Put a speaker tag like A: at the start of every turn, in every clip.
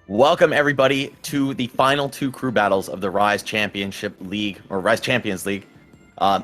A: Welcome everybody to the final two crew battles of the Rise Championship League or Rise Champions League. Uh,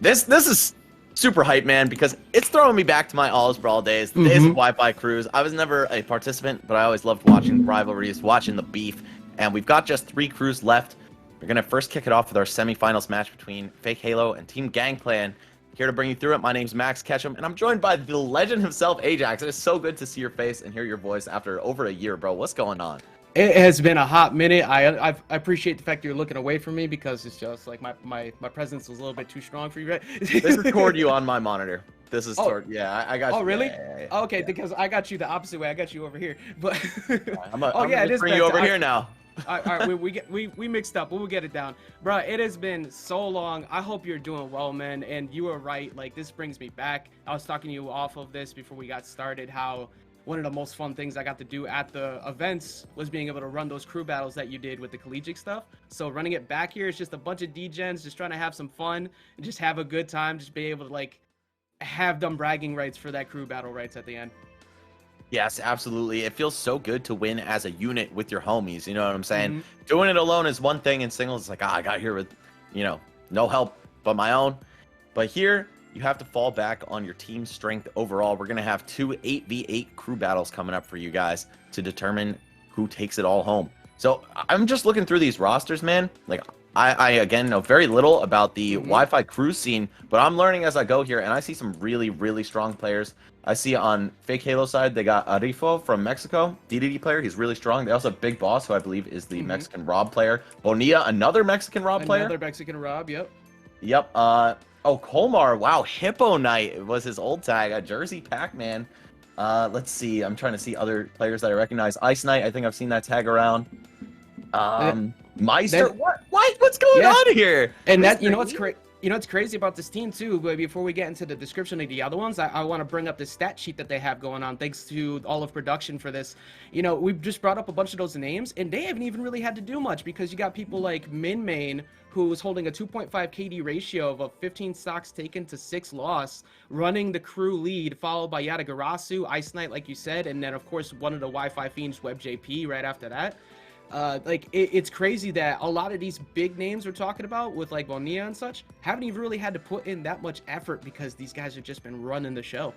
A: this is super hype, man, because it's throwing me back to my All Brawl days, the days of Wi-Fi crews. I was never a participant, but I always loved watching the rivalries, watching the beef, and we've got just 3 crews left. We're gonna first kick it off with our semifinals match between Fake Halo and Team Gangplan. Here to bring you through it, my name's Max Ketchum, and I'm joined by the legend himself, Ajax. It is so good to see your face and hear your voice after over a year, bro. What's going on?
B: It has been a hot minute. I appreciate the fact that you're looking away from me because it's just like my presence was a little bit too strong for you, right?
A: This is toward you on my monitor. This is toward, yeah, I got you.
B: Oh, really?
A: Yeah.
B: Okay, because I got you the opposite way. I got you over here. But
A: I'm gonna bring you over here now.
B: All right, we mixed up. We'll get it down, bro. It has been so long. I hope you're doing well, man. And you were right. Like, this brings me back. I was talking to you off of this before we got started. How one of the most fun things I got to do at the events was being able to run those crew battles that you did with the collegiate stuff. So running it back here is just a bunch of degens just trying to have some fun and just have a good time. Just be able to like have them bragging rights for that crew battle rights at the end.
A: Yes, absolutely. It feels so good to win as a unit with your homies. You know what I'm saying? Doing it alone is one thing, and singles is like, I got here with, no help but my own. But here, you have to fall back on your team strength overall. We're going to have 2 8v8 crew battles coming up for you guys to determine who takes it all home. So I'm just looking through these rosters, man. Like, I again, know very little about the Wi-Fi crew scene, but I'm learning as I go here, and I see some really, really strong players. I see on Fake Halo side, they got Arifo from Mexico, DDD player. He's really strong. They also have Big Boss, who I believe is the Mexican Rob player. Bonilla, another Mexican Rob player.
B: Another Mexican Rob, yep.
A: Yep. Oh, Colmar. Wow, Hippo Knight was his old tag. A Jersey Pac-Man. Let's see. I'm trying to see other players that I recognize. Ice Knight. I think I've seen that tag around. Meister. What? What's going on here?
B: And that, what's crazy about this team too, but before we get into the description of the other ones, I want to bring up the stat sheet that they have going on thanks to all of production for this. We've just brought up a bunch of those names, and they haven't even really had to do much because you got people like Min, who's holding a 2.5 KD ratio of 15 stocks taken to 6 loss, running the crew lead, followed by Yatagarasu, Ice Knight, like you said, and then, of course, one of the Wi-Fi fiends, WebJP, right after that. It's crazy that a lot of these big names we're talking about with like Bonilla and such haven't even really had to put in that much effort because these guys have just been running the show.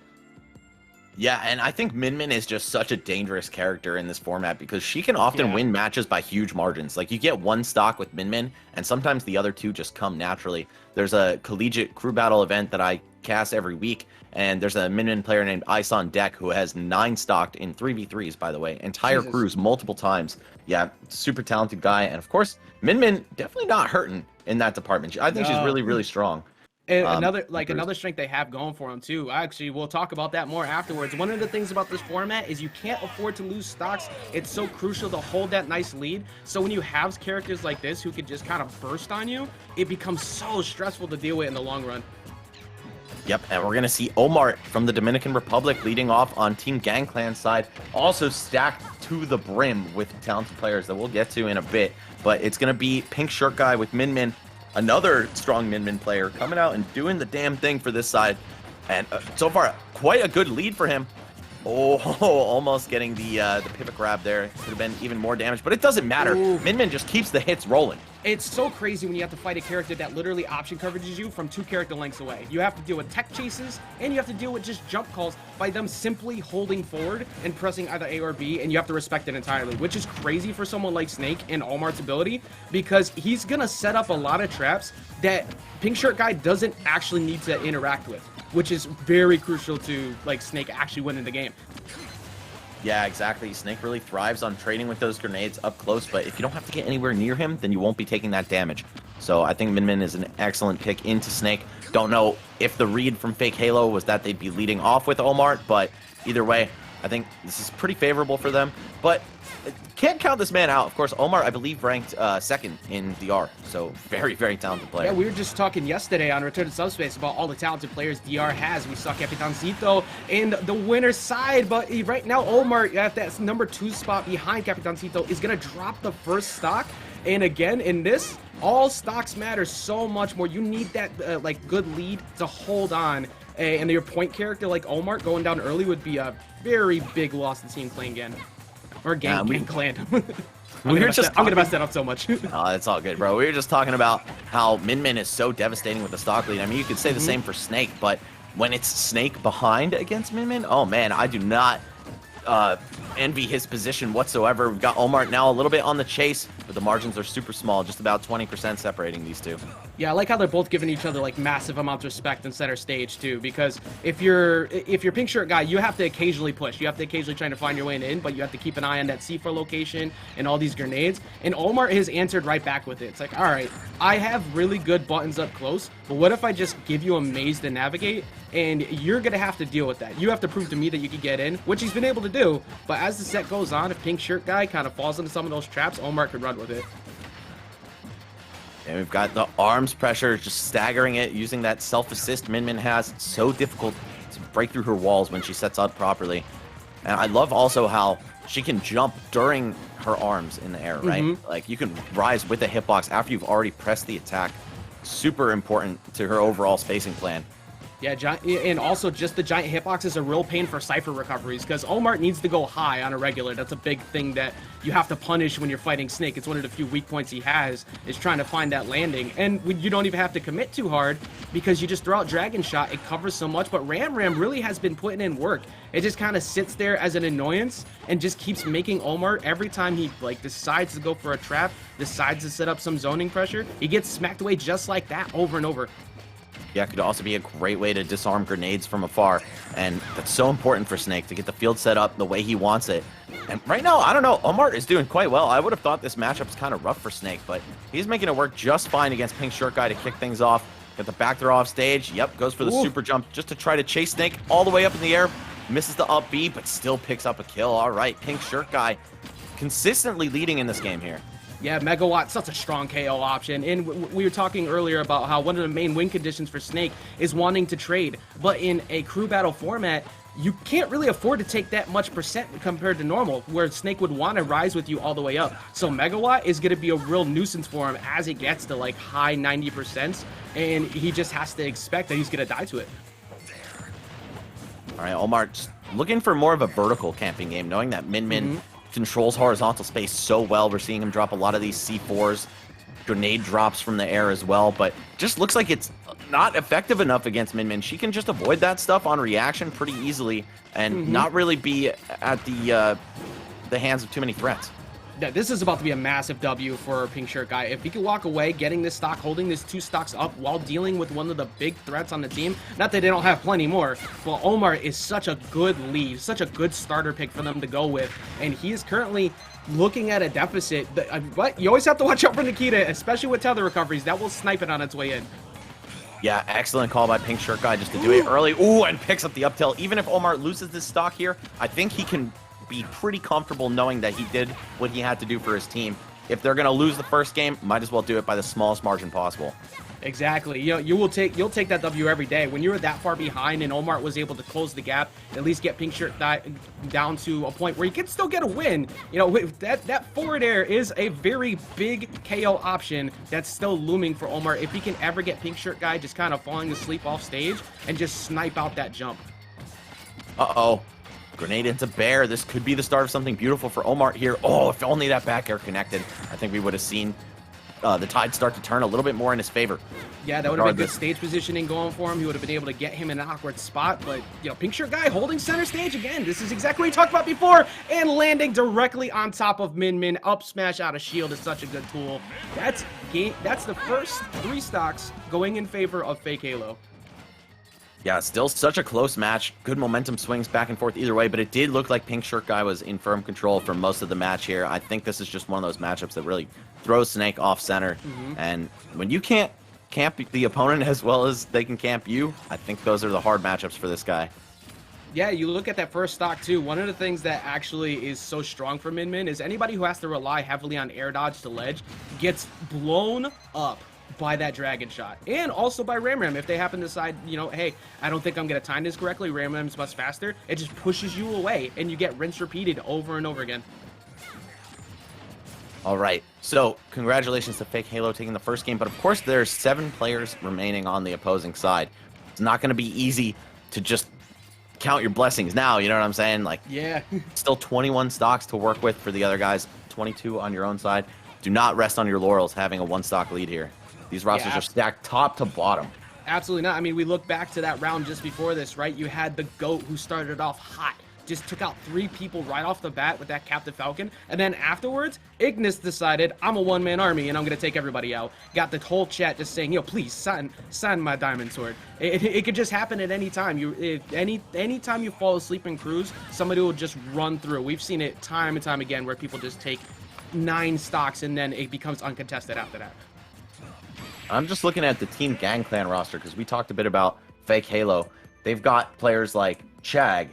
A: Yeah, and I think Min is just such a dangerous character in this format because she can often win matches by huge margins. Like, you get one stock with Min, and sometimes the other two just come naturally. There's a collegiate crew battle event that I cast every week, and there's a Min player named Ice on Deck who has 9 stocked in 3v3s, by the way. Entire crews multiple times. Yeah, super talented guy. And, of course, Min definitely not hurting in that department. I think she's really, really strong.
B: And another strength they have going for them too. Actually, we'll talk about that more afterwards. One of the things about this format is you can't afford to lose stocks. It's so crucial to hold that nice lead. So when you have characters like this who could just kind of burst on you, it becomes so stressful to deal with in the long run.
A: Yep, and we're going to see Omar from the Dominican Republic leading off on Team Gangplan side, also stacked to the brim with talented players that we'll get to in a bit. But it's going to be Pink Shirt Guy with Min, another strong Min player coming out and doing the damn thing for this side. And so far, quite a good lead for him. Oh, almost getting the pivot grab there. Could have been even more damage, but it doesn't matter. Min just keeps the hits rolling.
B: It's so crazy when you have to fight a character that literally option coverages you from 2 character lengths away. You have to deal with tech chases, and you have to deal with just jump calls by them simply holding forward and pressing either A or B, and you have to respect it entirely, which is crazy for someone like Snake and Omar's ability, because he's going to set up a lot of traps that Pink Shirt Guy doesn't actually need to interact with, which is very crucial to like Snake actually winning the game.
A: Yeah, exactly. Snake really thrives on trading with those grenades up close, but if you don't have to get anywhere near him, then you won't be taking that damage. So I think Min is an excellent pick into Snake. Don't know if the read from Fake Halo was that they'd be leading off with Omar, but either way, I think this is pretty favorable for them. But can't count this man out. Of course, Omar, I believe, ranked 2nd in DR, so very, very talented player.
B: Yeah, we were just talking yesterday on Return to Subspace about all the talented players DR has. We saw Capitancito in the winner's side, but right now Omar at that number 2 spot behind Capitancito is going to drop the first stock. And again, in this, all stocks matter so much more. You need that good lead to hold on. And your point character like Omar going down early would be a very big loss to Team Clan again. Or Gang Clan.
A: We were just
B: I'm gonna mess that up so much.
A: Oh, it's all good, bro. We were just talking about how Min Min is so devastating with the stock lead. I mean, you could say the same for Snake, but when it's Snake behind against Min Min, oh man, I do not envy his position whatsoever. We've got Omar now a little bit on the chase, but the margins are super small, just about 20% separating these two.
B: Yeah, I like how they're both giving each other like massive amounts of respect in center stage too. Because if you're pink shirt guy, you have to occasionally push. You have to occasionally try to find your way in, but you have to keep an eye on that C4 location and all these grenades. And Omar has answered right back with it. It's like, all right, I have really good buttons up close, but what if I just give you a maze to navigate? And you're gonna have to deal with that. You have to prove to me that you can get in, which he's been able to do. But as the set goes on, if pink shirt guy kind of falls into some of those traps, Omar could run with it.
A: And we've got the arms pressure, just staggering it, using that self-assist Min Min has. It's so difficult to break through her walls when she sets up properly. And I love also how she can jump during her arms in the air, right? Like, you can rise with the hitbox after you've already pressed the attack. Super important to her overall spacing plan.
B: Yeah, and also just the giant hitbox is a real pain for Cypher recoveries because Omar needs to go high on a regular. That's a big thing that you have to punish when you're fighting Snake. It's one of the few weak points he has, is trying to find that landing. And you don't even have to commit too hard because you just throw out Dragon Shot. It covers so much, but Ram really has been putting in work. It just kind of sits there as an annoyance and just keeps making Omar, every time he like decides to go for a trap, decides to set up some zoning pressure, he gets smacked away just like that over and over.
A: Yeah, it could also be a great way to disarm grenades from afar, and that's so important for Snake to get the field set up the way he wants it. And right now, I don't know, Omar is doing quite well. I would have thought this matchup is kind of rough for Snake, but he's making it work just fine against Pink Shirt Guy to kick things off. Get the back throw off stage. Yep, goes for the super jump just to try to chase Snake all the way up in the air. Misses the up B, but still picks up a kill. All right, Pink Shirt Guy consistently leading in this game here.
B: Yeah, Megawatt, such a strong KO option. And we were talking earlier about how one of the main win conditions for Snake is wanting to trade. But in a crew battle format, you can't really afford to take that much percent compared to normal, where Snake would want to rise with you all the way up. So Megawatt is going to be a real nuisance for him as it gets to like high 90%, and he just has to expect that he's going to die to it.
A: All right, Omar just looking for more of a vertical camping game, knowing that Min Min controls horizontal space so well. We're seeing him drop a lot of these C4s, grenade drops from the air as well, but just looks like it's not effective enough against Min Min. She can just avoid that stuff on reaction pretty easily and not really be at the hands of too many threats.
B: Yeah, this is about to be a massive W for Pink Shirt Guy. If he can walk away, getting this stock, holding this 2 stocks up while dealing with one of the big threats on the team, not that they don't have plenty more, but Omar is such a good lead, such a good starter pick for them to go with, and he is currently looking at a deficit. But you always have to watch out for Nikita, especially with tether recoveries. That will snipe it on its way in.
A: Yeah, excellent call by Pink Shirt Guy just to do it early. Ooh, and picks up the up tilt. Even if Omar loses this stock here, I think he can be pretty comfortable knowing that he did what he had to do for his team. If they're going to lose the first game, might as well do it by the smallest margin possible.
B: Exactly. You know, you'll take that W every day. When you were that far behind and Omar was able to close the gap, at least get Pink Shirt down to a point where you can still get a win. You know, that forward air is a very big KO option that's still looming for Omar if he can ever get Pink Shirt Guy just kind of falling asleep off stage and just snipe out that jump.
A: Uh-oh. Grenade into Bear. This could be the start of something beautiful for Omar here. Oh, if only that back air connected. I think we would have seen the tide start to turn a little bit more in his favor.
B: Yeah, that would have been good stage positioning going for him. He would have been able to get him in an awkward spot. But, you know, Pink Shirt Guy holding center stage again. This is exactly what we talked about before. And landing directly on top of Min Min. Up smash out of shield is such a good tool. That's the first 3 stocks going in favor of Fake Halo.
A: Yeah, still such a close match. Good momentum swings back and forth either way, but it did look like Pink Shirt Guy was in firm control for most of the match here. I think this is just one of those matchups that really throws Snake off center. And when you can't camp the opponent as well as they can camp you, I think those are the hard matchups for this guy.
B: Yeah, you look at that first stock too. One of the things that actually is so strong for Min Min is anybody who has to rely heavily on air dodge to ledge gets blown up by that Dragon Shot, and also by Ram if they happen to decide, you know, hey, I don't think I'm gonna time this correctly. Ram's much faster. It just pushes you away, and you get rinse repeated over and over again.
A: All right, so congratulations to Fake Halo taking the first game, but of course there's 7 players remaining on the opposing side. It's not going to be easy to just count your blessings now. You know what I'm saying? Like,
B: Yeah.
A: still 21 stocks to work with for the other guys, 22 on your own side. Do not rest on your laurels having a 1-stock lead here. These rosters are stacked top to bottom.
B: Absolutely not. I mean, we look back to that round just before this, right? You had the GOAT who started off hot. Just took out 3 people right off the bat with that Captain Falcon. And then afterwards, Ignis decided, I'm a one-man army and I'm going to take everybody out. Got the whole chat just saying, yo, please sign my diamond sword. It could just happen at any time. Anytime you fall asleep in Cruz, somebody will just run through. We've seen it time and time again where people just take 9 stocks and then it becomes uncontested after that.
A: I'm just looking at the Team Gang Clan roster because we talked a bit about Fake Halo. They've got players like Chag,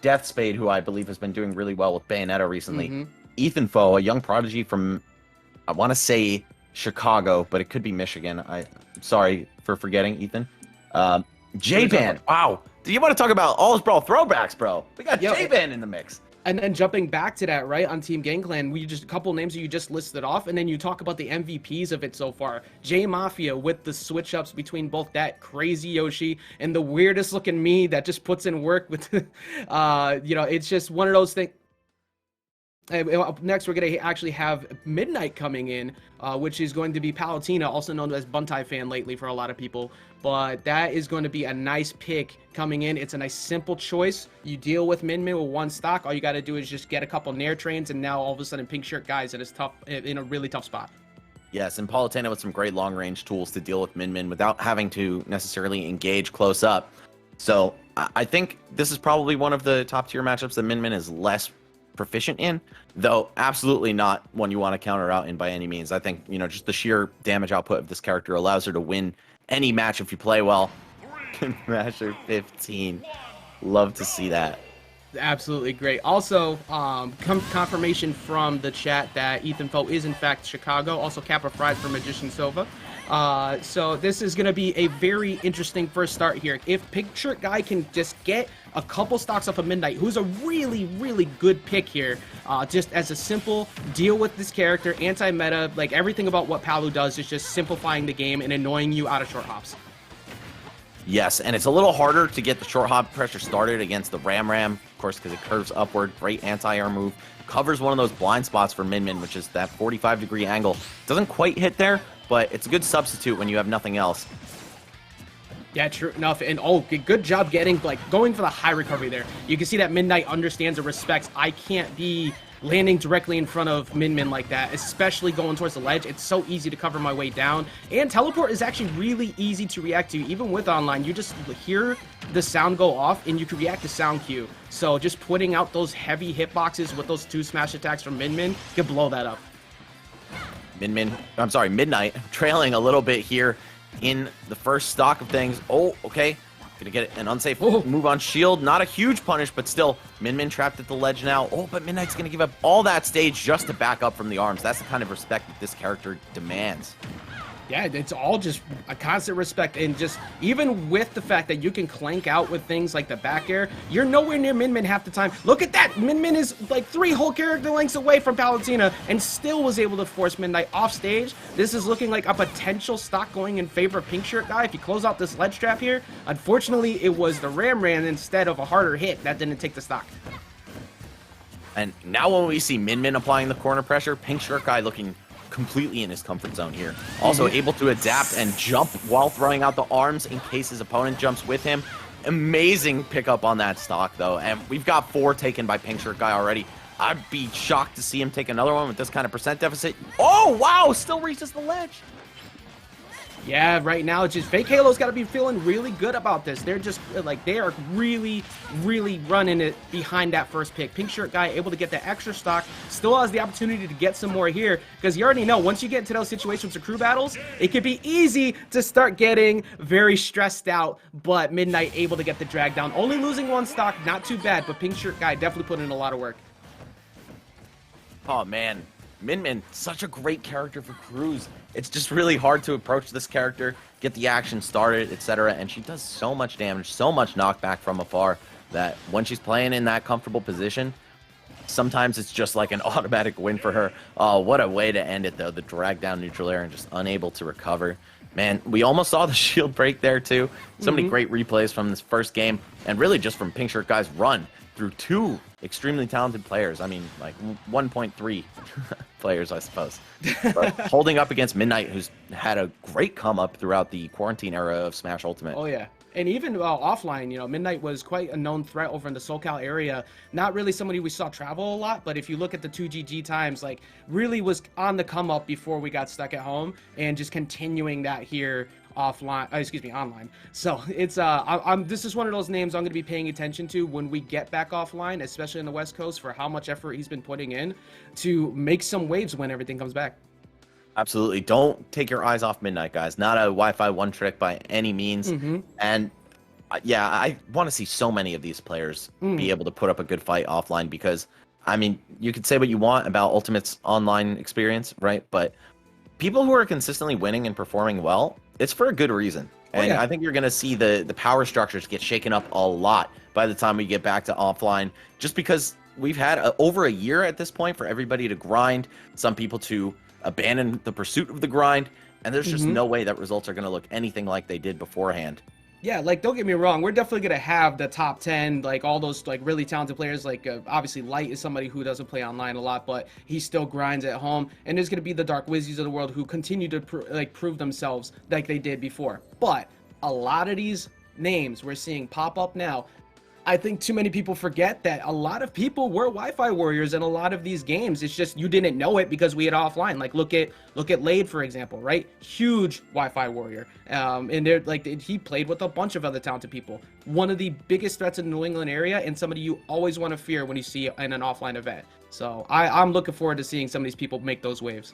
A: Deathspade, who I believe has been doing really well with Bayonetta recently. Ethan Foe, a young prodigy from, I want to say Chicago, but it could be Michigan. I'm sorry for forgetting, Ethan. J-Ban, wow. Do you want to talk about all his Brawl throwbacks, bro? We got J-Ban in the mix.
B: And then jumping back to that, right, on Team Gang Clan, we just a couple names that you just listed off, and then you talk about the MVPs of it so far. J Mafia with the switch ups between both that crazy Yoshi and the weirdest looking me that just puts in work with, you know, it's just one of those things. Up next, we're going to actually have Midnight coming in, which is going to be Palutena, also known as Buntai fan lately for a lot of people. But that is going to be a nice pick coming in. It's a nice, simple choice. You deal with Min Min with 1 stock. All you got to do is just get a couple Nair trains, and now all of a sudden, Pink Shirt Guy's in a really tough spot.
A: Yes, and Palutena with some great long-range tools to deal with Min Min without having to necessarily engage close up. So I think this is probably one of the top-tier matchups that Min Min is less proficient in, though absolutely not one you want to counter out in by any means. I think, you know, just the sheer damage output of this character allows her to win any match if you play well. Masher 15. Love to see that.
B: Absolutely great. Also, confirmation from the chat that Ethan Foe is in fact Chicago. Also, Kappa Fried for Magician Sova. So this is going to be a very interesting first start here. If Pink Shirt Guy can just get a couple stocks off of Midnight, who's a really, really good pick here, just as a simple deal with this character, anti-meta, like everything about what Palu does is just simplifying the game and annoying you out of short hops.
A: Yes, and it's a little harder to get the short hop pressure started against the Ram, of course, because it curves upward. Great anti-air move. Covers one of those blind spots for Min Min, which is that 45-degree angle. Doesn't quite hit there, but it's a good substitute when you have nothing else.
B: Yeah, true enough. And oh, good job going for the high recovery there. You can see that Midnight understands and respects, I can't be landing directly in front of Min Min like that, especially going towards the ledge. It's so easy to cover my way down. And teleport is actually really easy to react to. Even with online, you just hear the sound go off and you can react to sound cue. So just putting out those heavy hitboxes with those 2 smash attacks from Min Min can blow that up. Midnight trailing a little bit here in the first stock of things. Oh, okay. Gonna get an unsafe move on shield. Not a huge punish, but still, Min Min trapped at the ledge now. Oh, but Midnight's gonna give up all that stage just to back up from the arms. That's the kind of respect that this character demands. Yeah, it's all just a constant respect, and just even with the fact that you can clank out with things like the back air, you're nowhere near Min Min half the time. Look at that! Min Min is like 3 whole character lengths away from Palutena and still was able to force Midnight off stage. This is looking like a potential stock going in favor of Pink Shirt Guy if you close out this ledge trap here. Unfortunately, it was the Ram instead of a harder hit that didn't take the stock.
A: And now when we see Min Min applying the corner pressure, Pink Shirt Guy looking completely in his comfort zone here. Also able to adapt and jump while throwing out the arms in case his opponent jumps with him. Amazing pickup on that stock, though. And we've got 4 taken by Pink Shirt Guy already. I'd be shocked to see him take another one with this kind of percent deficit. Oh, wow! Still reaches the ledge.
B: Yeah, right now, it's just Fake Halo's got to be feeling really good about this. They're just, like, they are really, really running it behind that first pick. Pink Shirt Guy able to get that extra stock, still has the opportunity to get some more here, because you already know, once you get into those situations of crew battles, it can be easy to start getting very stressed out, but Midnight able to get the drag down. Only losing 1 stock, not too bad, but Pink Shirt Guy definitely put in a lot of work.
A: Oh, man. Min Min, such a great character for Cruz. It's just really hard to approach this character, get the action started, etc. And she does so much damage, so much knockback from afar, that when she's playing in that comfortable position, sometimes it's just like an automatic win for her. Oh, what a way to end it, though. The drag down neutral air and just unable to recover. Man, we almost saw the shield break there too. So many great replays from this first game, and really just from Pink Shirt Guy's run through two extremely talented players. I mean, like 1.3 players, I suppose. But holding up against Midnight, who's had a great come up throughout the quarantine era of Smash Ultimate.
B: Oh yeah. And even offline, Midnight was quite a known threat over in the SoCal area. Not really somebody we saw travel a lot, but if you look at the 2GG times, like really was on the come up before we got stuck at home, and just continuing that here offline, online. So it's this is one of those names I'm going to be paying attention to when we get back offline, especially in the West Coast, for how much effort he's been putting in to make some waves when everything comes back.
A: Absolutely. Don't take your eyes off Midnight, guys. Not a Wi-Fi one trick by any means. And yeah, I want to see so many of these players be able to put up a good fight offline, because, I mean, you could say what you want about Ultimate's online experience, right? But people who are consistently winning and performing well, it's for a good reason. And I think you're going to see the power structures get shaken up a lot by the time we get back to offline, just because we've had over a year at this point for everybody to grind, some people to abandon the pursuit of the grind, and there's just no way that results are going to look anything like they did beforehand.
B: Yeah, like, don't get me wrong, we're definitely going to have the top 10, like, all those, like, really talented players. Like, obviously, Light is somebody who doesn't play online a lot, but he still grinds at home. And there's going to be the Dark Wizzies of the world who continue to, prove themselves like they did before. But a lot of these names we're seeing pop up now, I think too many people forget that a lot of people were Wi-Fi warriors in a lot of these games. It's just you didn't know it because we had offline. Like look at Lade, for example, right? Huge Wi-Fi warrior. And they're like, he played with a bunch of other talented people. One of the biggest threats in the New England area, and somebody you always want to fear when you see in an offline event. So I'm looking forward to seeing some of these people make those waves.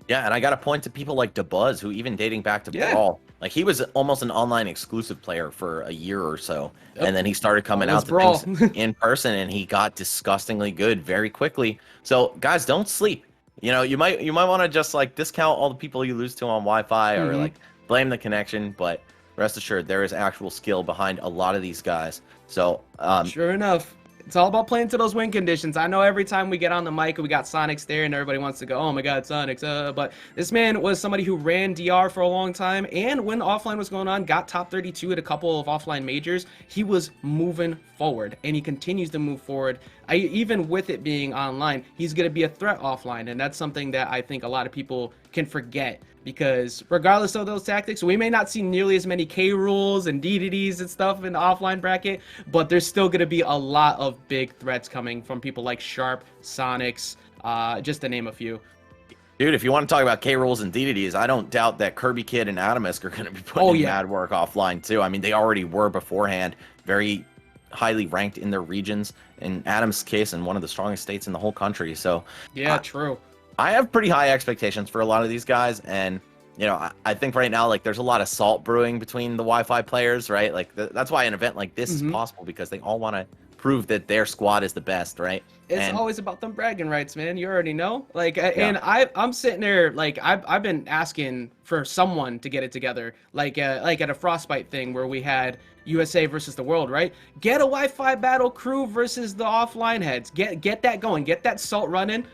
A: Yeah, and I got to point to people like DeBuzz, who even dating back to Brawl, like he was almost an online exclusive player for a year or so, and then he started coming out to things in person, and he got disgustingly good very quickly. So guys, don't sleep. You know, you might want to just like discount all the people you lose to on Wi-Fi or like blame the connection, but rest assured there is actual skill behind a lot of these guys. So
B: sure enough. It's all about playing to those win conditions. I know every time we get on the mic, we got Sonics there, and everybody wants to go, oh my god, Sonics. But this man was somebody who ran DR for a long time, and when offline was going on, got top 32 at a couple of offline majors. He was moving forward, and he continues to move forward. Even with it being online, he's going to be a threat offline, and that's something that I think a lot of people can forget. Because regardless of those tactics, we may not see nearly as many K rules and DDDs and stuff in the offline bracket, but there's still going to be a lot of big threats coming from people like Sharp, Sonics, just to name a few.
A: Dude, if you want to talk about K rules and DDDs, I don't doubt that Kirby Kid and Atomisk are going to be putting in mad work offline too. I mean, they already were beforehand, very highly ranked in their regions. In Adam's case, in one of the strongest states in the whole country. So
B: yeah, true.
A: I have pretty high expectations for a lot of these guys, and you know, I think right now, like, there's a lot of salt brewing between the Wi-Fi players, right? Like, that's why an event like this is possible, because they all want to prove that their squad is the best, right?
B: It's always about them bragging rights, man. You already know. Like, and I'm sitting there, like, I've been asking for someone to get it together, like at a Frostbite thing where we had USA versus the world, right? Get a Wi-Fi battle crew versus the offline heads. Get that going. Get that salt running.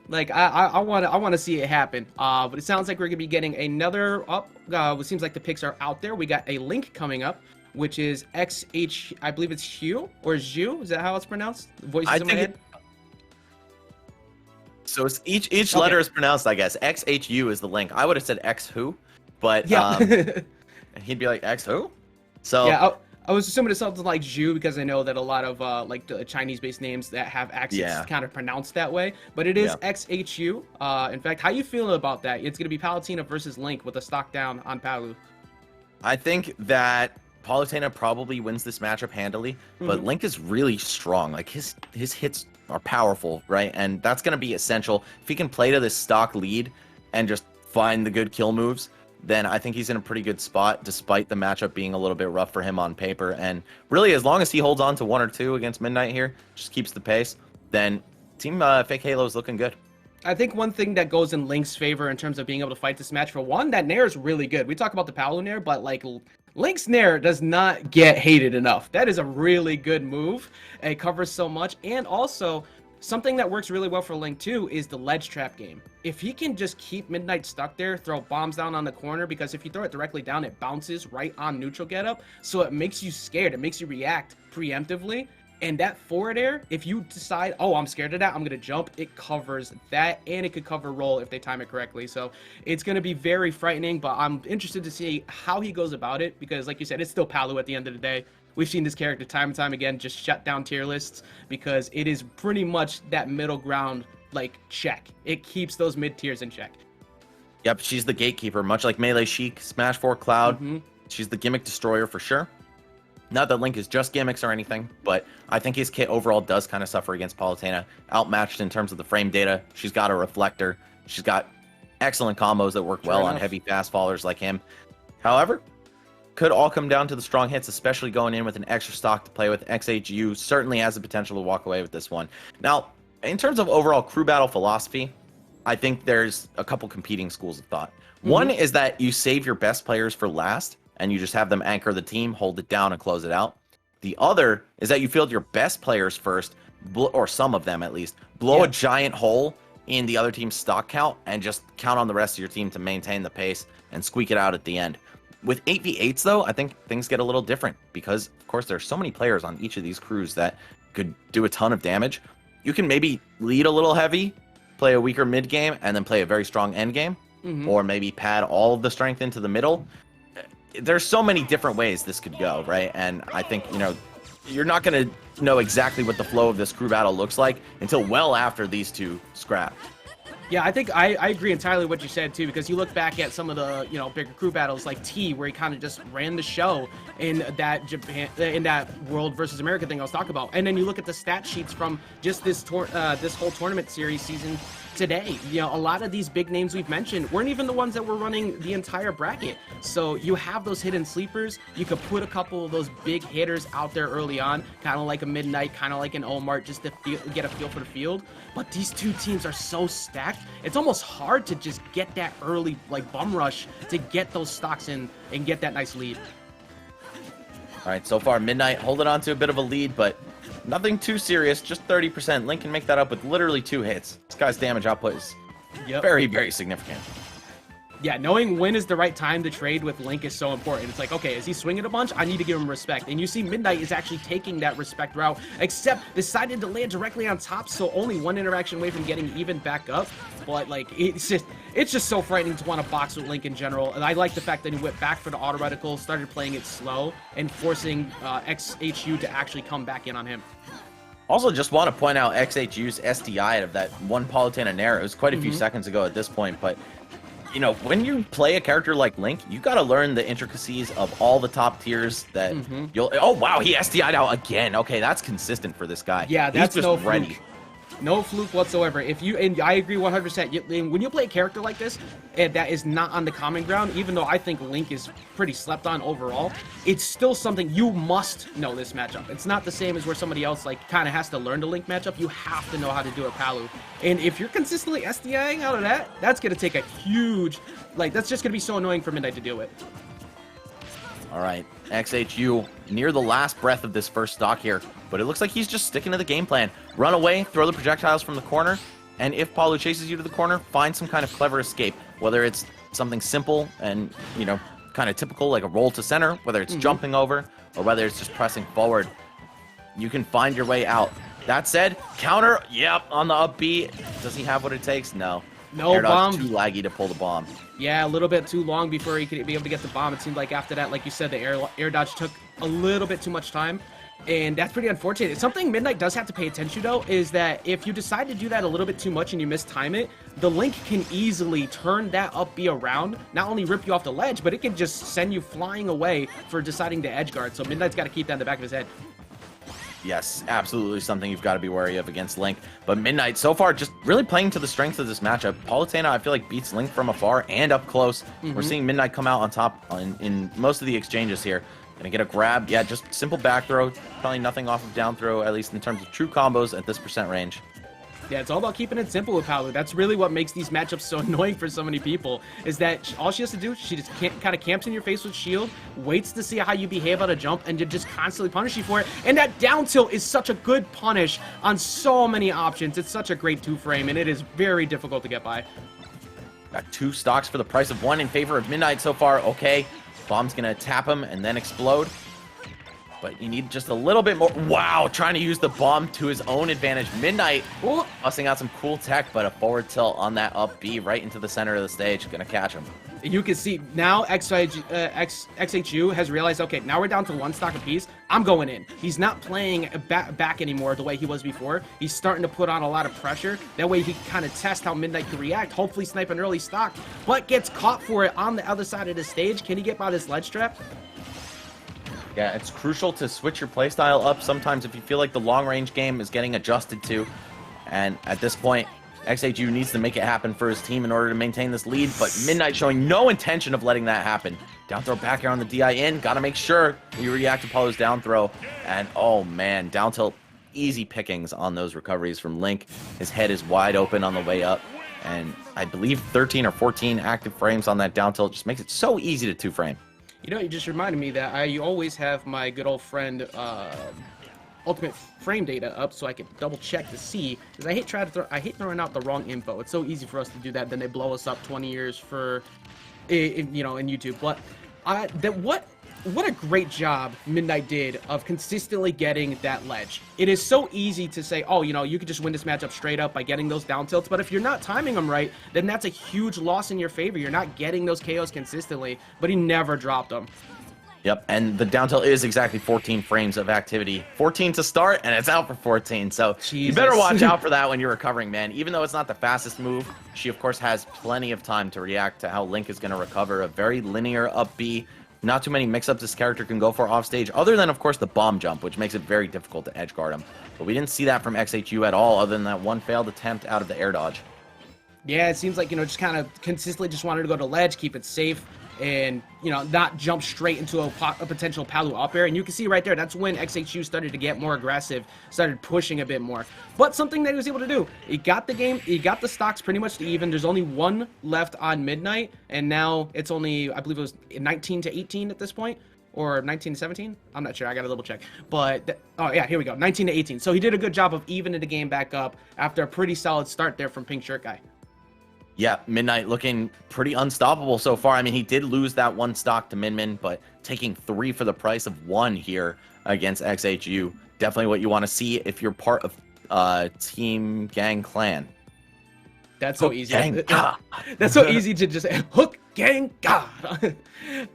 B: Like I want to see it happen. But it sounds like we're gonna be getting another up. It seems like the picks are out there. We got a link coming up, which is XH. I believe it's Hugh or Zhu. Is that how it's pronounced? Voices in my head.
A: So it's each letter is pronounced, I guess. XHU is the link. I would have said X who, but he'd be like X who. So
B: yeah. I was assuming it's something like Zhu, because I know that a lot of like the Chinese-based names that have accents kind of pronounced that way. But it is XHU. In fact, how you feeling about that? It's going to be Palutena versus Link with a stock down on Palu.
A: I think that Palutena probably wins this matchup handily, but Link is really strong. Like his hits are powerful, right? And that's going to be essential. If he can play to this stock lead and just find the good kill moves, then I think he's in a pretty good spot, despite the matchup being a little bit rough for him on paper. And really, as long as he holds on to 1 or 2 against Midnight here, just keeps the pace, then Team Fake Halo is looking good.
B: I think one thing that goes in Link's favor in terms of being able to fight this match, for one, that Nair is really good. We talk about the Palu Nair, but like Link's Nair does not get hated enough. That is a really good move. It covers so much, and also Something that works really well for Link too is the ledge trap game. If he can just keep Midnight stuck there, throw bombs down on the corner, because if you throw it directly down, it bounces right on neutral getup, so it makes you scared, it makes you react preemptively. And that forward air, if you decide, oh, I'm scared of that, I'm gonna jump, it covers that, and it could cover roll if they time it correctly. So it's gonna be very frightening, but I'm interested to see how he goes about it, because like you said, it's still Palu at the end of the day. We've seen this character time and time again just shut down tier lists because it is pretty much that middle ground, like, check. It keeps those mid tiers in check.
A: Yep, she's the gatekeeper, much like Melee Sheik, Smash 4 Cloud. She's the gimmick destroyer for sure. Not that Link is just gimmicks or anything, but I think his kit overall does kind of suffer against Palutena. Outmatched in terms of the frame data. She's got a reflector. She's got excellent combos that work well on heavy fast fallers like him. However, could all come down to the strong hits, especially going in with an extra stock to play with. XHU certainly has the potential to walk away with this one. Now, in terms of overall crew battle philosophy, I think there's a couple competing schools of thought. One is that you save your best players for last, and you just have them anchor the team, hold it down, and close it out. The other is that you field your best players first, or some of them at least, blow a giant hole in the other team's stock count, and just count on the rest of your team to maintain the pace and squeak it out at the end. With 8v8s, though, I think things get a little different because, of course, there's so many players on each of these crews that could do a ton of damage. You can maybe lead a little heavy, play a weaker mid game, and then play a very strong end game, or maybe pad all of the strength into the middle. There's so many different ways this could go, right? And I think, you know, you're not going to know exactly what the flow of this crew battle looks like until well after these two scrap.
B: Yeah, I think I agree entirely with what you said too, because you look back at some of the, you know, bigger crew battles like T, where he kind of just ran the show in that World versus America thing I was talking about, and then you look at the stat sheets from just this whole tournament series season today. You know, a lot of these big names we've mentioned weren't even the ones that were running the entire bracket. So you have those hidden sleepers. You could put a couple of those big hitters out there early on, kind of like a Midnight, kind of like an Omar, just to get a feel for the field. But these two teams are so stacked, it's almost hard to just get that early, like, bum rush to get those stocks in and get that nice lead.
A: All right, so far Midnight holding on to a bit of a lead, but nothing too serious, just 30%. Link can make that up with literally 2 hits. This guy's damage output is very, very significant.
B: Yeah, knowing when is the right time to trade with Link is so important. It's like, okay, is he swinging a bunch? I need to give him respect. And you see Midnight is actually taking that respect route, except decided to land directly on top, so only one interaction away from getting even back up. But, like, it's just so frightening to want to box with Link in general. And I like the fact that he went back for the auto reticle, started playing it slow, and forcing XHU to actually come back in on him.
A: Also, just want to point out XHU's SDI out of that one Palutena Nair. It was quite a few seconds ago at this point, but you know, when you play a character like Link, you got to learn the intricacies of all the top tiers that you'll... Oh, wow, he SDI'd out again. Okay, that's consistent for this guy.
B: Yeah, that's
A: just
B: no
A: ready.
B: fluke. No fluke whatsoever. If you, and I agree 100%. When you play a character like this, and that is not on the common ground, even though I think Link is pretty slept on overall, it's still something you must know this matchup. It's not the same as where somebody else like kind of has to learn the Link matchup. You have to know how to do a Palu. And if you're consistently SDIing out of that, that's going to take a huge, like, that's just going to be so annoying for Midnight to deal with.
A: All right, XHU near the last breath of this first stock here, but it looks like he's just sticking to the game plan. Run away, throw the projectiles from the corner, and if Palu chases you to the corner, find some kind of clever escape, whether it's something simple and, you know, kind of typical like a roll to center, whether it's jumping over, or whether it's just pressing forward. You can find your way out. That said, counter, yep, on the up B. Does he have what it takes? No.
B: No
A: Air
B: bomb.
A: dodge too laggy to pull the bomb.
B: Yeah, a little bit too long before he could be able to get the bomb. It seemed like after that, like you said, the air dodge took a little bit too much time. And that's pretty unfortunate. Something Midnight does have to pay attention to, is that if you decide to do that a little bit too much and you mistime it, the Link can easily turn that up B around, not only rip you off the ledge, but it can just send you flying away for deciding to edge guard. So Midnight's got to keep that in the back of his head.
A: Yes, absolutely something you've got to be wary of against Link. But Midnight, so far, just really playing to the strength of this matchup. Palutena, I feel like, beats Link from afar and up close. We're seeing Midnight come out on top in most of the exchanges here. Gonna get a grab. Yeah, just simple back throw. Probably nothing off of down throw, at least in terms of true combos at this percent range.
B: Yeah, it's all about keeping it simple with Palu. That's really what makes these matchups so annoying for so many people, is that all she has to do, she just kind of camps in your face with shield, waits to see how you behave at a jump, and just constantly punish you for it. And that down tilt is such a good punish on so many options. It's such a great 2-frame, and it is very difficult to get by.
A: Got 2 stocks for the price of 1 in favor of Midnight so far. Okay, Bomb's gonna tap him and then explode. But you need just a little bit more. Wow, trying to use the bomb to his own advantage. Midnight busting out some cool tech, but a forward tilt on that up B right into the center of the stage. Gonna catch him.
B: You can see now XHU has realized, okay, now we're down to 1 stock apiece. I'm going in. He's not playing back anymore the way he was before. He's starting to put on a lot of pressure. That way he can kind of test how Midnight can react, hopefully snipe an early stock, but gets caught for it on the other side of the stage. Can he get by this ledge trap?
A: Yeah, it's crucial to switch your playstyle up sometimes if you feel like the long-range game is getting adjusted to. And at this point, XHU needs to make it happen for his team in order to maintain this lead, but Midnight showing no intention of letting that happen. Down throw back here on the DI in. Got to make sure you react to Palu's down throw. And oh man, down tilt, easy pickings on those recoveries from Link. His head is wide open on the way up. And I believe 13 or 14 active frames on that down tilt just makes it so easy to 2-frame.
B: You know, you just reminded me that you always have my good old friend Ultimate Frame data up, so I can double check to see. Because I hate throwing out the wrong info. It's so easy for us to do that. Then they blow us up 20 years for, in YouTube. But what a great job Midnight did of consistently getting that ledge. It is so easy to say, oh, you could just win this matchup straight up by getting those down tilts, but if you're not timing them right, then that's a huge loss in your favor. You're not getting those KOs consistently, but he never dropped them.
A: Yep, and the down tilt is exactly 14 frames of activity. 14 to start, and it's out for 14, so
B: Jesus.
A: You better watch out for that when you're recovering, man. Even though it's not the fastest move, she, of course, has plenty of time to react to how Link is going to recover. A very linear up B. Not too many mix-ups this character can go for offstage, other than, of course, the bomb jump, which makes it very difficult to edge guard him. But we didn't see that from XHU at all, other than that one failed attempt out of the air dodge.
B: Yeah, it seems like, just kind of consistently just wanted to go to ledge, keep it safe, and, not jump straight into a potential Palu up air. And you can see right there, that's when XHU started to get more aggressive, started pushing a bit more. But something that he was able to do, he got the game, he got the stocks pretty much to even. There's only 1 left on Midnight, and now it's only, I believe it was 19 to 18 at this point. Or 19 to 17? I'm not sure. I got to double check. But, oh yeah, here we go. 19 to 18. So he did a good job of evening the game back up after a pretty solid start there from Pink Shirt Guy.
A: Yeah, Midnight looking pretty unstoppable so far. I mean, he did lose that 1 stock to Min Min, but taking 3 for the price of 1 here against XHU. Definitely what you want to see if you're part of Team Gang Clan.
B: That's so easy.
A: Gang,
B: that's so easy to just hook gang god.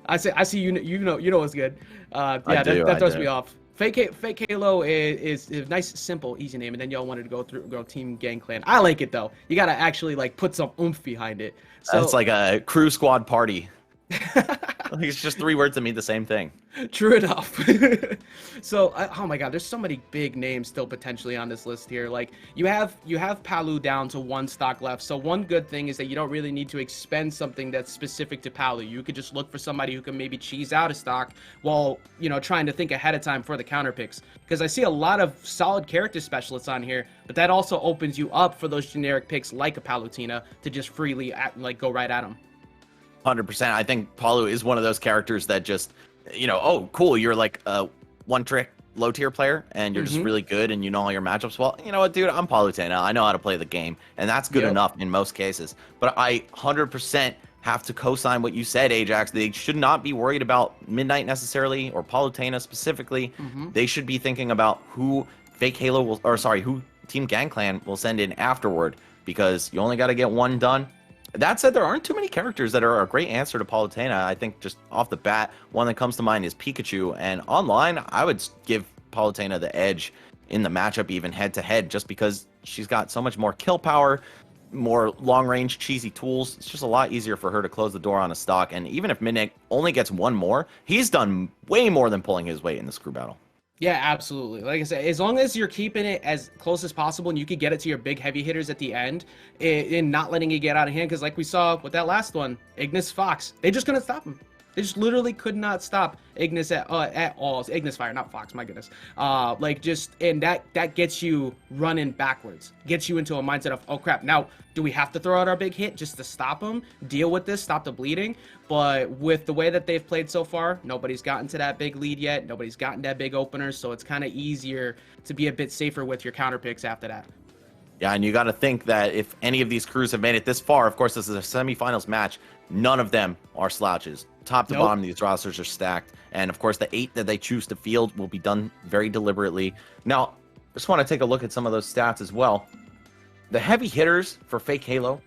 B: I see you know what's good. Yeah, that throws me off. Fake Halo is a nice, simple, easy name, and then y'all wanted to go Team Gang Clan. I like it though. You gotta actually put some oomph behind it. So
A: it's like a crew squad party. It's just 3 words that mean the same thing.
B: True enough. So, oh my God, there's so many big names still potentially on this list here. Like you have Palu down to 1 stock left. So one good thing is that you don't really need to expend something that's specific to Palu. You could just look for somebody who can maybe cheese out a stock while trying to think ahead of time for the counter picks. Because I see a lot of solid character specialists on here, but that also opens you up for those generic picks like a Palutena to just freely go right at them.
A: 100%. I think Palu is one of those characters that just, oh, cool, you're like a one-trick low-tier player, and you're just really good, and you know all your matchups well. You know what, dude? I'm Palutena. I know how to play the game, and that's good enough in most cases. But I 100% have to co-sign what you said, Ajax. They should not be worried about Midnight necessarily, or Palutena specifically. They should be thinking about who who Team Gang Clan will send in afterward, because you only got to get 1 done. That said, there aren't too many characters that are a great answer to Palutena. I think just off the bat, one that comes to mind is Pikachu. And online, I would give Palutena the edge in the matchup, even head-to-head, just because she's got so much more kill power, more long-range cheesy tools. It's just a lot easier for her to close the door on a stock. And even if Midnight only gets 1 more, he's done way more than pulling his weight in the screw battle.
B: Yeah, absolutely. Like I said, as long as you're keeping it as close as possible and you can get it to your big heavy hitters at the end and not letting it get out of hand, because like we saw with that last one, Ignis Fox, they just couldn't stop him. They just literally could not stop Ignis at all. It's Ignis Fire, not Fox. My goodness. And that gets you running backwards. Gets you into a mindset of, oh crap. Now, do we have to throw out our big hit just to stop them? Deal with this, stop the bleeding. But with the way that they've played so far, nobody's gotten to that big lead yet. Nobody's gotten that big opener, so it's kind of easier to be a bit safer with your counter picks after that.
A: Yeah, and you got to think that if any of these crews have made it this far, of course, this is a semifinals match. None of them are slouches. Top to bottom, these rosters are stacked. And of course, the 8 that they choose to field will be done very deliberately. Now, I just want to take a look at some of those stats as well. The heavy hitters for Fake Halo,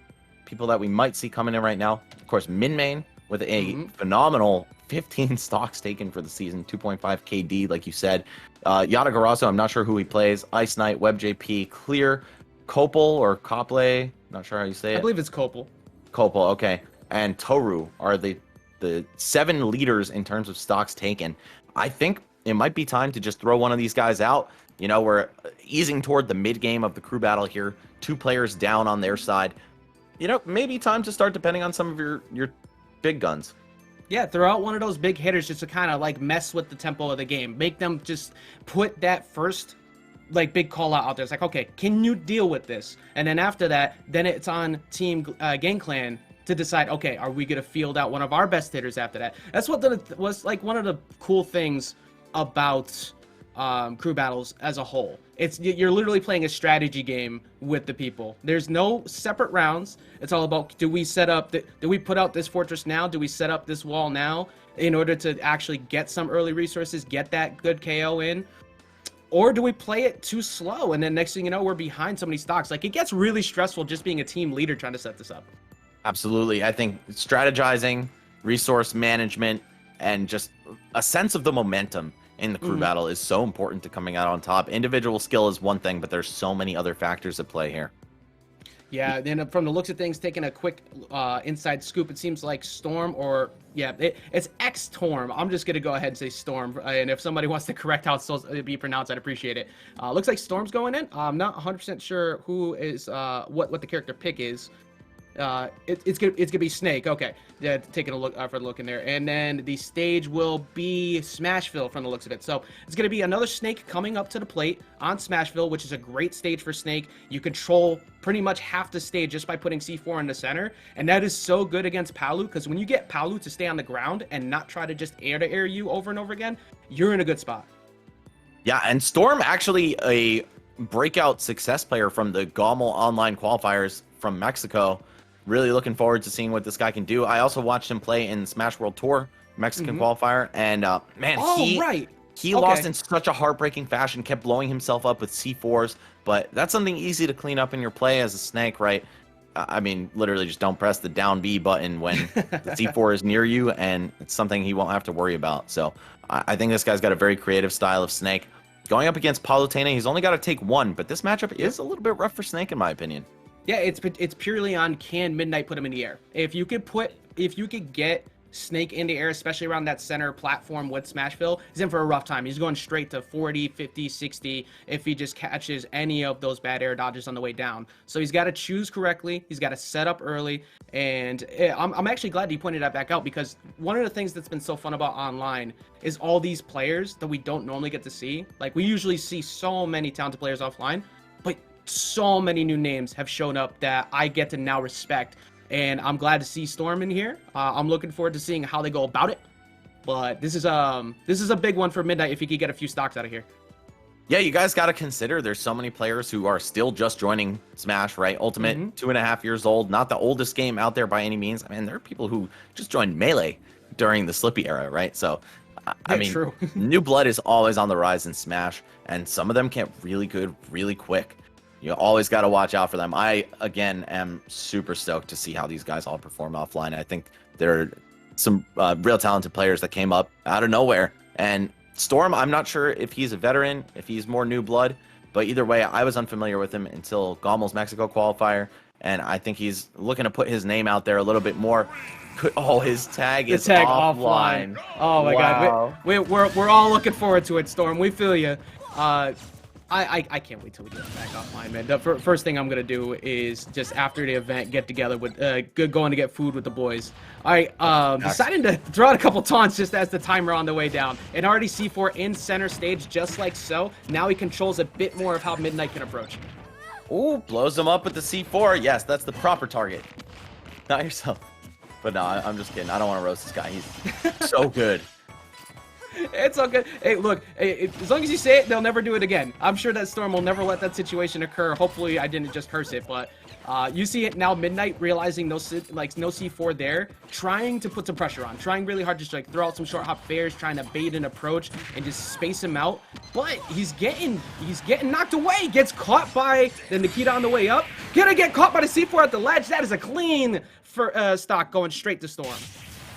A: people that we might see coming in right now, of course, Minmain with a phenomenal 15 stocks taken for the season, 2.5 KD, like you said. Yata Garasso, I'm not sure who he plays. Ice Knight, WebJP, Clear, Kopel or Kople, not sure how you say it.
B: I believe it's Kopel.
A: Kopel, okay. And Toru are the 7 leaders in terms of stocks taken. I think it might be time to just throw one of these guys out. You know, we're easing toward the mid game of the crew battle here. 2 players down on their side. You know, maybe time to start depending on some of your big guns.
B: Yeah, throw out one of those big hitters just to kind of like mess with the tempo of the game. Make them just put that first like big call out there. It's like, okay, can you deal with this? And then after that, then it's on Team GameClan to decide, okay, are we gonna field out one of our best hitters after that? That's what was like one of the cool things about crew battles as a whole. You're literally playing a strategy game with the people. There's no separate rounds. It's all about, do we put out this fortress now? Do we set up this wall now in order to actually get some early resources, get that good KO in? Or do we play it too slow and then next thing you know, we're behind so many stocks? Like, it gets really stressful just being a team leader trying to set this up.
A: Absolutely. I think strategizing, resource management, and just a sense of the momentum in the crew battle is so important to coming out on top. Individual skill is one thing, but there's so many other factors at play here.
B: Yeah, then from the looks of things, taking a quick inside scoop, it seems like Storm it's X-Torm. I'm just going to go ahead and say Storm. And if somebody wants to correct how it's supposed to be pronounced, I'd appreciate it. Looks like Storm's going in. I'm not 100% sure who is, what the character pick is. It's gonna be Snake. Okay, yeah, taking a look for a look in there, and then the stage will be Smashville from the looks of it. So it's gonna be another Snake coming up to the plate on Smashville, which is a great stage for Snake. You control pretty much half the stage just by putting C4 in the center, and that is so good against Palu, because when you get Palu to stay on the ground and not try to just air-to-air you over and over again, you're in a good spot.
A: Yeah, and Storm actually a breakout success player from the GOML online qualifiers from Mexico. Really looking forward to seeing what this guy can do. I also watched him play in Smash World Tour Mexican qualifier, and man, he lost in such a heartbreaking fashion, kept blowing himself up with C4s, but that's something easy to clean up in your play as a Snake, right? I mean, literally just don't press the down B button when the C4 is near you, and it's something he won't have to worry about. So I think this guy's got a very creative style of Snake. Going up against Palutena, he's only got to take 1, but this matchup is a little bit rough for Snake in my opinion.
B: Yeah, it's purely on, can Midnight put him in the air? If you could get Snake in the air, especially around that center platform with Smashville, he's in for a rough time. He's going straight to 40, 50, 60 if he just catches any of those bad air dodges on the way down. So he's got to choose correctly. He's got to set up early. And I'm actually glad you pointed that back out, because one of the things that's been so fun about online is all these players that we don't normally get to see. Like, we usually see so many talented players offline, but so many new names have shown up that I get to now respect, and I'm glad to see Storm in here. I'm looking forward to seeing how they go about it, but this is a big one for Midnight if he could get a few stocks out of here.
A: Yeah, you guys got to consider there's so many players who are still just joining Smash, right? Ultimate, 2.5 years old, not the oldest game out there by any means. I mean, there are people who just joined Melee during the Slippy era, right? So I mean, true. New blood is always on the rise in Smash, and some of them get really good really quick. You always got to watch out for them. I, again, am super stoked to see how these guys all perform offline. I think there are some real talented players that came up out of nowhere. And Storm, I'm not sure if he's a veteran, if he's more new blood, but either way, I was unfamiliar with him until GOML's Mexico qualifier, and I think he's looking to put his name out there a little bit more. Oh, his tag is offline.
B: Oh my God, we're all looking forward to it, Storm. We feel you. I can't wait till we get back offline, man. The first thing I'm gonna do is just after the event get together with going to get food with the boys. All right, deciding to throw out a couple taunts just as the timer on the way down. And already C4 in center stage, just like so. Now he controls a bit more of how Midnight can approach.
A: Ooh, blows him up with the C4. Yes, that's the proper target. Not yourself. But no, I'm just kidding. I don't want to roast this guy. He's so good.
B: It's all good. Hey, look, as long as you say it, they'll never do it again. I'm sure that Storm will never let that situation occur. Hopefully, I didn't just curse it, but you see it now. Midnight realizing no C4 there, trying to put some pressure on, trying really hard to just like throw out some short hop fairs, trying to bait an approach and just space him out. But he's getting knocked away. Gets caught by the Nikita on the way up. Gonna get caught by the C4 at the ledge. That is a clean for stock going straight to Storm.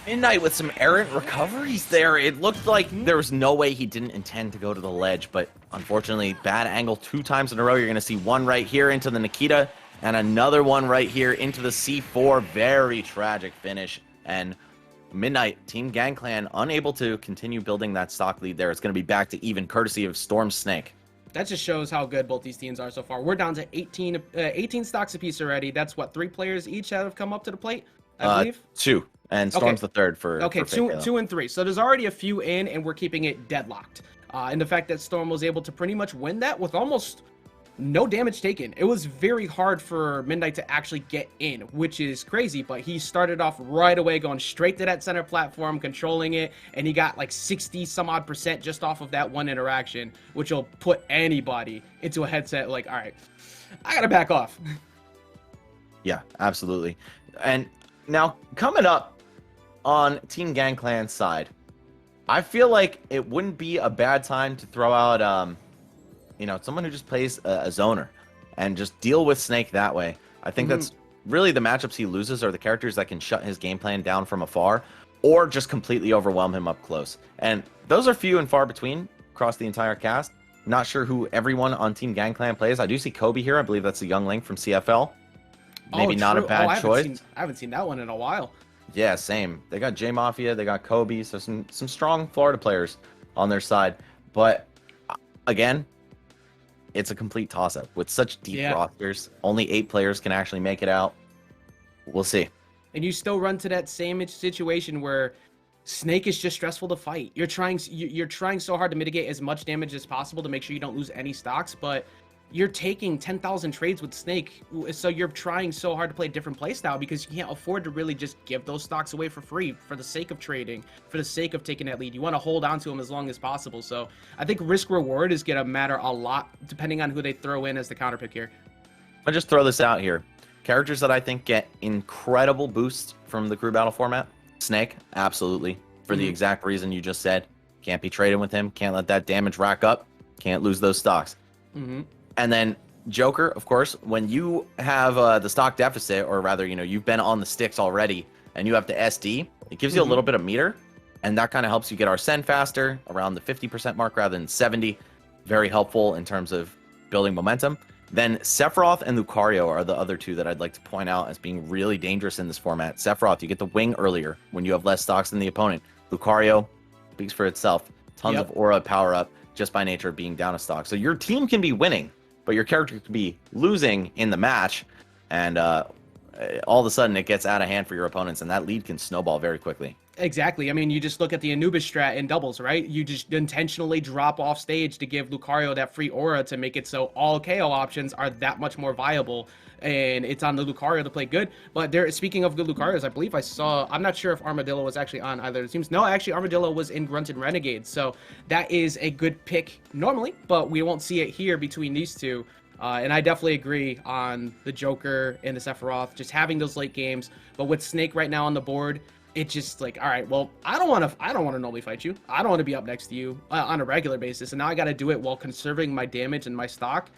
A: Midnight with some errant recoveries there. It looked like there was no way he didn't intend to go to the ledge, but unfortunately, bad angle 2 times in a row. You're going to see one right here into the Nikita and another one right here into the C4. Very tragic finish. And Midnight, Team Gangclan, unable to continue building that stock lead there. It's going to be back to even, courtesy of Storm Snake.
B: That just shows how good both these teams are so far. We're down to 18 stocks apiece already. That's what, 3 players each have come up to the plate, I believe?
A: 2. And Storm's the third for
B: okay,
A: for
B: 2 and 3. So there's already a few in, and we're keeping it deadlocked. And the fact that Storm was able to pretty much win that with almost no damage taken. It was very hard for Midnight to actually get in, which is crazy, but he started off right away going straight to that center platform, controlling it, and he got like 60 some odd % just off of that one interaction, which will put anybody into a headset like, all right, I gotta back off.
A: Yeah, absolutely. And now coming up on Team Gangclan's side, I feel like it wouldn't be a bad time to throw out, you know, someone who just plays a zoner and just deal with Snake that way. I think that's really the matchups he loses are the characters that can shut his game plan down from afar or just completely overwhelm him up close. And those are few and far between across the entire cast. Not sure who everyone on Team Gangclan plays. I do see Kobe here. I believe that's the young Link from CFL. Maybe not a bad choice.
B: I haven't seen that one in a while.
A: Yeah, same. They got J Mafia, they got Kobe, so some strong Florida players on their side. But again, it's a complete toss-up with such deep rosters. Only 8 players can actually make it out. We'll see.
B: And you still run to that same situation where Snake is just stressful to fight. You're trying so hard to mitigate as much damage as possible to make sure you don't lose any stocks, but you're taking 10,000 trades with Snake, so you're trying so hard to play a different playstyle because you can't afford to really just give those stocks away for free for the sake of trading, for the sake of taking that lead. You want to hold on to them as long as possible. So I think risk-reward is going to matter a lot depending on who they throw in as the counter pick here.
A: I'll just throw this out here. Characters that I think get incredible boosts from the crew battle format. Snake, absolutely. For the exact reason you just said. Can't be traded with him. Can't let that damage rack up. Can't lose those stocks. And then Joker, of course, when you have the stock deficit, or rather, you know, you've been on the sticks already and you have to SD, it gives you a little bit of meter, and that kind of helps you get Arsene faster, around the 50% mark rather than 70. Very helpful in terms of building momentum. Then Sephiroth and Lucario are the other 2 that I'd like to point out as being really dangerous in this format. Sephiroth, you get the wing earlier when you have less stocks than the opponent. Lucario speaks for itself. Tons of aura power up just by nature of being down a stock. So your team can be winning, but your character could be losing in the match, and all of a sudden it gets out of hand for your opponents, and that lead can snowball very quickly.
B: Exactly. I mean, you just look at the Anubis strat in doubles, right? You just intentionally drop off stage to give Lucario that free aura to make it so all KO options are that much more viable, and it's on the Lucario to play good. But there, speaking of good Lucarios, I believe I saw, I'm not sure if Armadillo was actually on either of the teams. No, actually Armadillo was in Grunted Renegades, so that is a good pick normally, but we won't see it here between these 2. And I definitely agree on the Joker and the Sephiroth, just having those late games. But with Snake right now on the board, it's just like, all right, well, I don't want to normally fight you. I don't want to be up next to you on a regular basis. And now I got to do it while conserving my damage and my stock.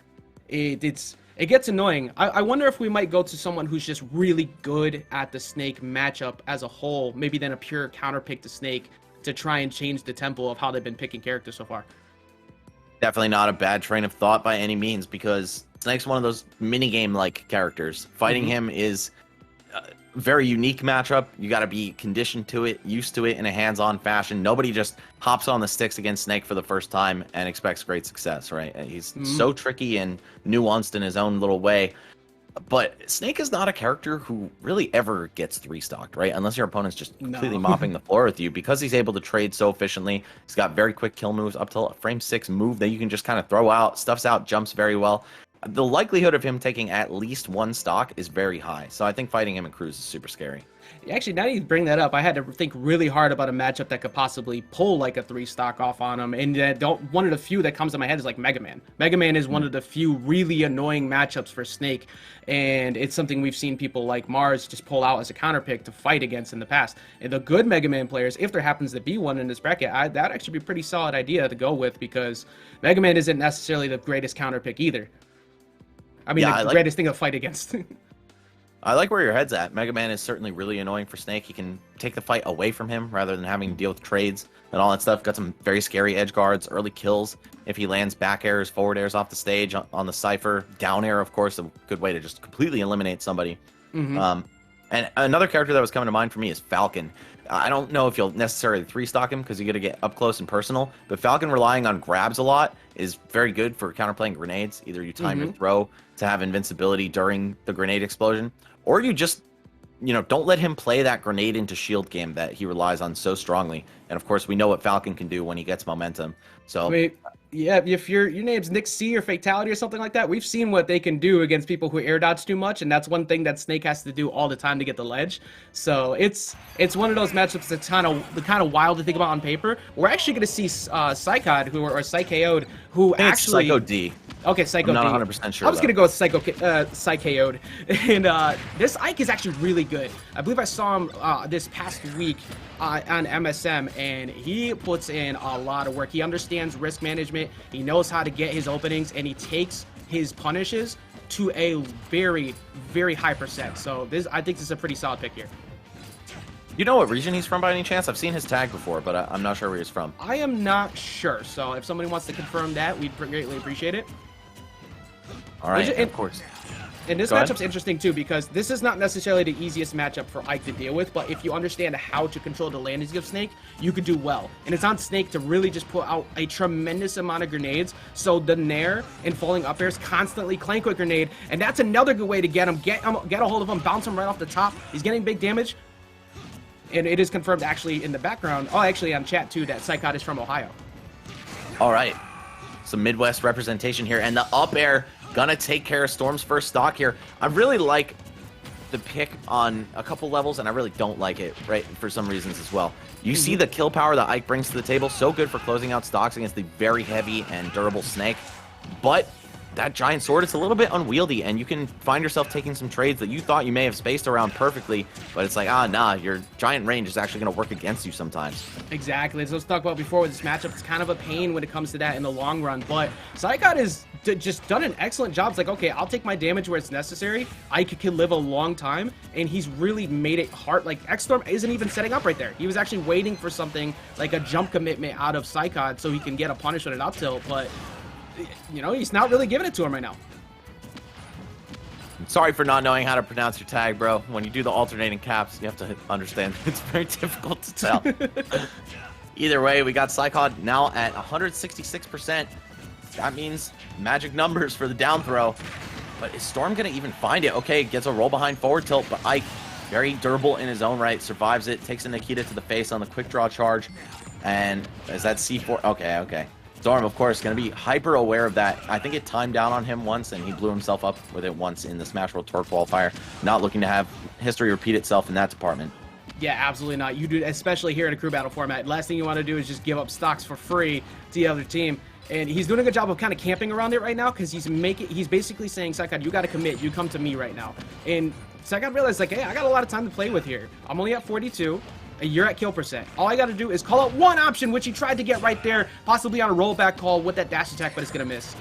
B: It gets annoying. I wonder if we might go to someone who's just really good at the Snake matchup as a whole, maybe then a pure counter pick to Snake to try and change the tempo of how they've been picking characters so far.
A: Definitely not a bad train of thought by any means, because Snake's one of those minigame-like characters. Fighting him is very unique matchup. You got to be conditioned to it, used to it in a hands-on fashion. Nobody just hops on the sticks against Snake for the first time and expects great success, right? He's so tricky and nuanced in his own little way. But Snake is not a character who really ever gets 3-stocked, right? Unless your opponent's just completely mopping the floor with you. Because he's able to trade so efficiently, he's got very quick kill moves up to a frame 6 move that you can just kind of throw out, stuffs out, jumps very well. The likelihood of him taking at least 1 stock is very high. So I think fighting him in Cruz is super scary.
B: Actually, now that you bring that up, I had to think really hard about a matchup that could possibly pull like a 3-stock off on him. And one of the few that comes to my head is like Mega Man. Mega Man is one of the few really annoying matchups for Snake. And it's something we've seen people like Mars just pull out as a counter pick to fight against in the past. And the good Mega Man players, if there happens to be one in this bracket, that'd actually be a pretty solid idea to go with, because Mega Man isn't necessarily the greatest counter pick either. I mean, the greatest thing to fight against.
A: I like where your head's at. Mega Man is certainly really annoying for Snake. He can take the fight away from him rather than having to deal with trades and all that stuff. Got some very scary edge guards, early kills. If he lands back airs, forward airs off the stage on the Cypher, down air, of course, a good way to just completely eliminate somebody. And another character that was coming to mind for me is Falcon. I don't know if you'll necessarily 3-stock him because you got to get up close and personal, but Falcon relying on grabs a lot is very good for counterplaying grenades. Either you time your throw to have invincibility during the grenade explosion, or you just, don't let him play that grenade into shield game that he relies on so strongly. And of course, we know what Falcon can do when he gets momentum. So,
B: yeah, if your name's Nick C or Fatality or something like that, we've seen what they can do against people who air dodge too much, and that's one thing that Snake has to do all the time to get the ledge. So it's one of those matchups that's kind of wild to think about on paper. We're actually going to see Psychod or Psycho'd, who actually
A: Psycho D.
B: Okay, Psycho D.
A: I'm not 100% sure.
B: I was going to go with Psycho'd. And this Ike is actually really good. I believe I saw him this past week on MSM, and he puts in a lot of work. He understands risk management. He knows how to get his openings, and he takes his punishes to a very, very high percent. So I think this is a pretty solid pick here.
A: You know what region he's from by any chance? I've seen his tag before, but I'm not sure where he's from.
B: I am not sure. So if somebody wants to confirm that, we'd greatly appreciate it.
A: All right, of course.
B: And this matchup's interesting too, because this is not necessarily the easiest matchup for Ike to deal with, but if you understand how to control the landings of Snake, you could do well. And it's on Snake to really just put out a tremendous amount of grenades, so the Nair and falling up airs constantly clank with grenade, and that's another good way to get him. Get a hold of him, bounce him right off the top. He's getting big damage. And it is confirmed actually in the background, actually on chat too, that Psychot is from Ohio.
A: All right. Some Midwest representation here, and the up air gonna take care of Storm's first stock here. I really like the pick on a couple levels, and I really don't like it, right, for some reasons as well. You see the kill power that Ike brings to the table, so good for closing out stocks against the very heavy and durable Snake, but that giant sword, it's a little bit unwieldy, and you can find yourself taking some trades that you thought you may have spaced around perfectly, but it's like, nah, your giant range is actually going to work against you sometimes.
B: Exactly. As I was talking about before with this matchup, it's kind of a pain when it comes to that in the long run, but Psychot has just done an excellent job. It's like, okay, I'll take my damage where it's necessary. Ike can live a long time, and he's really made it hard. Like, X-Storm isn't even setting up right there. He was actually waiting for something like a jump commitment out of Psychot so he can get a punish on an up tilt, but he's not really giving it to him right now.
A: Sorry for not knowing how to pronounce your tag, bro. When you do the alternating caps, you have to understand it's very difficult to tell. Either way, we got Psychod now at 166%. That means magic numbers for the down throw. But is Storm going to even find it? Okay, gets a roll behind forward tilt, but Ike, very durable in his own right, survives it, takes a Nikita to the face on the quick draw charge. And is that C4? Okay. Storm, of course, going to be hyper aware of that. I think it timed down on him once, and he blew himself up with it once in the Smash World Tour qualifier. Not looking to have history repeat itself in that department. Yeah,
B: absolutely not. You do, especially here in a crew battle format. Last thing you want to do is just give up stocks for free to the other team. And he's doing a good job of kind of camping around it right now, because he's basically saying, Psychot, you got to commit. You come to me right now. And Psychot realized, like, hey, I got a lot of time to play with here. I'm only at 42. You're at kill percent. All I got to do is call out one option, which he tried to get right there, possibly on a rollback call with that dash attack, but it's going to miss.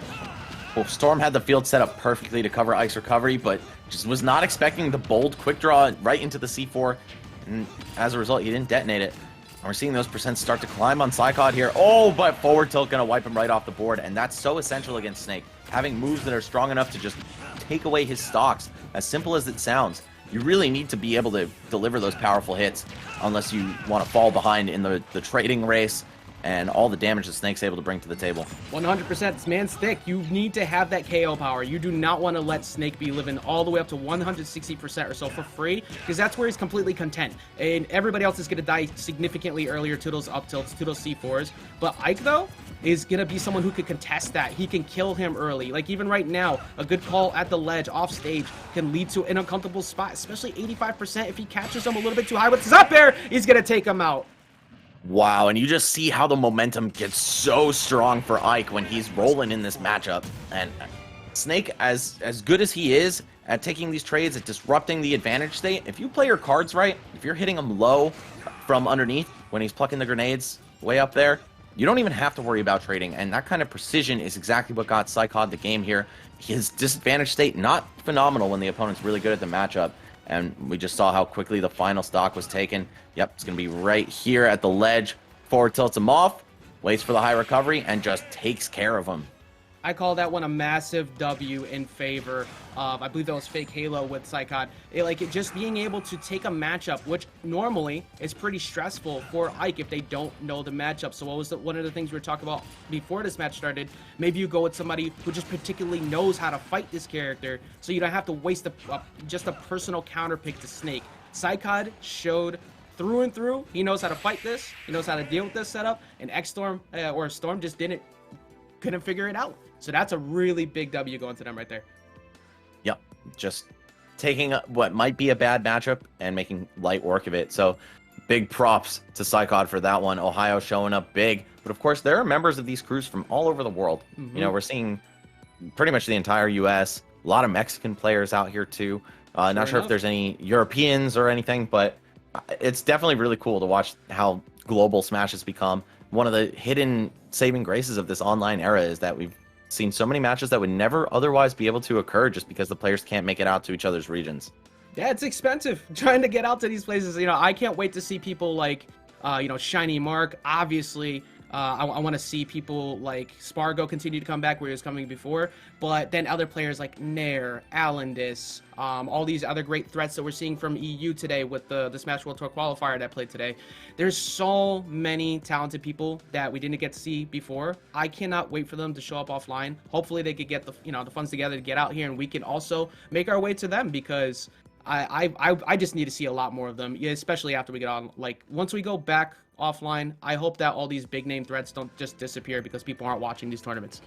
A: Well, Storm had the field set up perfectly to cover Ike's recovery, but just was not expecting the bold quick draw right into the C4, and as a result, he didn't detonate it. And we're seeing those percents start to climb on Psychod here. Oh, but forward tilt going to wipe him right off the board, and that's so essential against Snake. Having moves that are strong enough to just take away his stocks, as simple as it sounds. you really need to be able to deliver those powerful hits unless you want to fall behind in the trading race and all the damage that Snake's able to bring to the table.
B: 100%. This man's thick. You need to have that KO power. You do not want to let Snake be living all the way up to 160% or so for free, because that's where he's completely content. And everybody else is going to die significantly earlier to those up tilts, to those C4s. But Ike, though, is going to be someone who could contest that. He can kill him early. Like, even right now, a good call at the ledge, off stage, can lead to an uncomfortable spot, especially 85%. If he catches him a little bit too high with his up air, he's going to take him out.
A: Wow, and you just see how the momentum gets so strong for Ike when he's rolling in this matchup. And Snake, as good as he is at taking these trades, at disrupting the advantage state, if you play your cards right, if you're hitting him low from underneath when he's plucking the grenades way up there, you don't even have to worry about trading. And that kind of precision is exactly what got Psychod the game here. His disadvantage state, not phenomenal when the opponent's really good at the matchup. And we just saw how quickly the final stock was taken. Yep, it's going to be right here at the ledge. Forward tilts him off, waits for the high recovery, and just takes care of him.
B: I call that one a massive W in favor of, I believe that was Fake Halo with Psychod. Just being able to take a matchup, which normally is pretty stressful for Ike if they don't know the matchup. So what was one of the things we were talking about before this match started? Maybe you go with somebody who just particularly knows how to fight this character, so you don't have to waste just a personal counter pick to Snake. Psychod showed through and through he knows how to fight this, he knows how to deal with this setup, and X-Storm or Storm just couldn't figure it out. So that's a really big W going to them right there.
A: Yep, just taking what might be a bad matchup and making light work of it. So big props to Psychod for that one. Ohio showing up big. But of course, there are members of these crews from all over the world. You know, we're seeing pretty much the entire U.S., a lot of Mexican players out here too. Not sure if there's any Europeans or anything, but it's definitely really cool to watch how global Smash has become. One of the hidden saving graces of this online era is that we've seen so many matches that would never otherwise be able to occur just because the players can't make it out to each other's regions.
B: Yeah, it's expensive trying to get out to these places. You know, I can't wait to see people like, Shiny Mark. Obviously, I want to see people like Spargo continue to come back where he was coming before. But then other players like Nair, Alendis, all these other great threats that we're seeing from EU today with the Smash World Tour qualifier that played today. There's so many talented people that we didn't get to see before. I cannot wait for them to show up offline. Hopefully they could get the funds together to get out here, and we can also make our way to them, because I just need to see a lot more of them, especially after we get on. Like, once we go back offline, I hope that all these big name threats don't just disappear because people aren't watching these tournaments.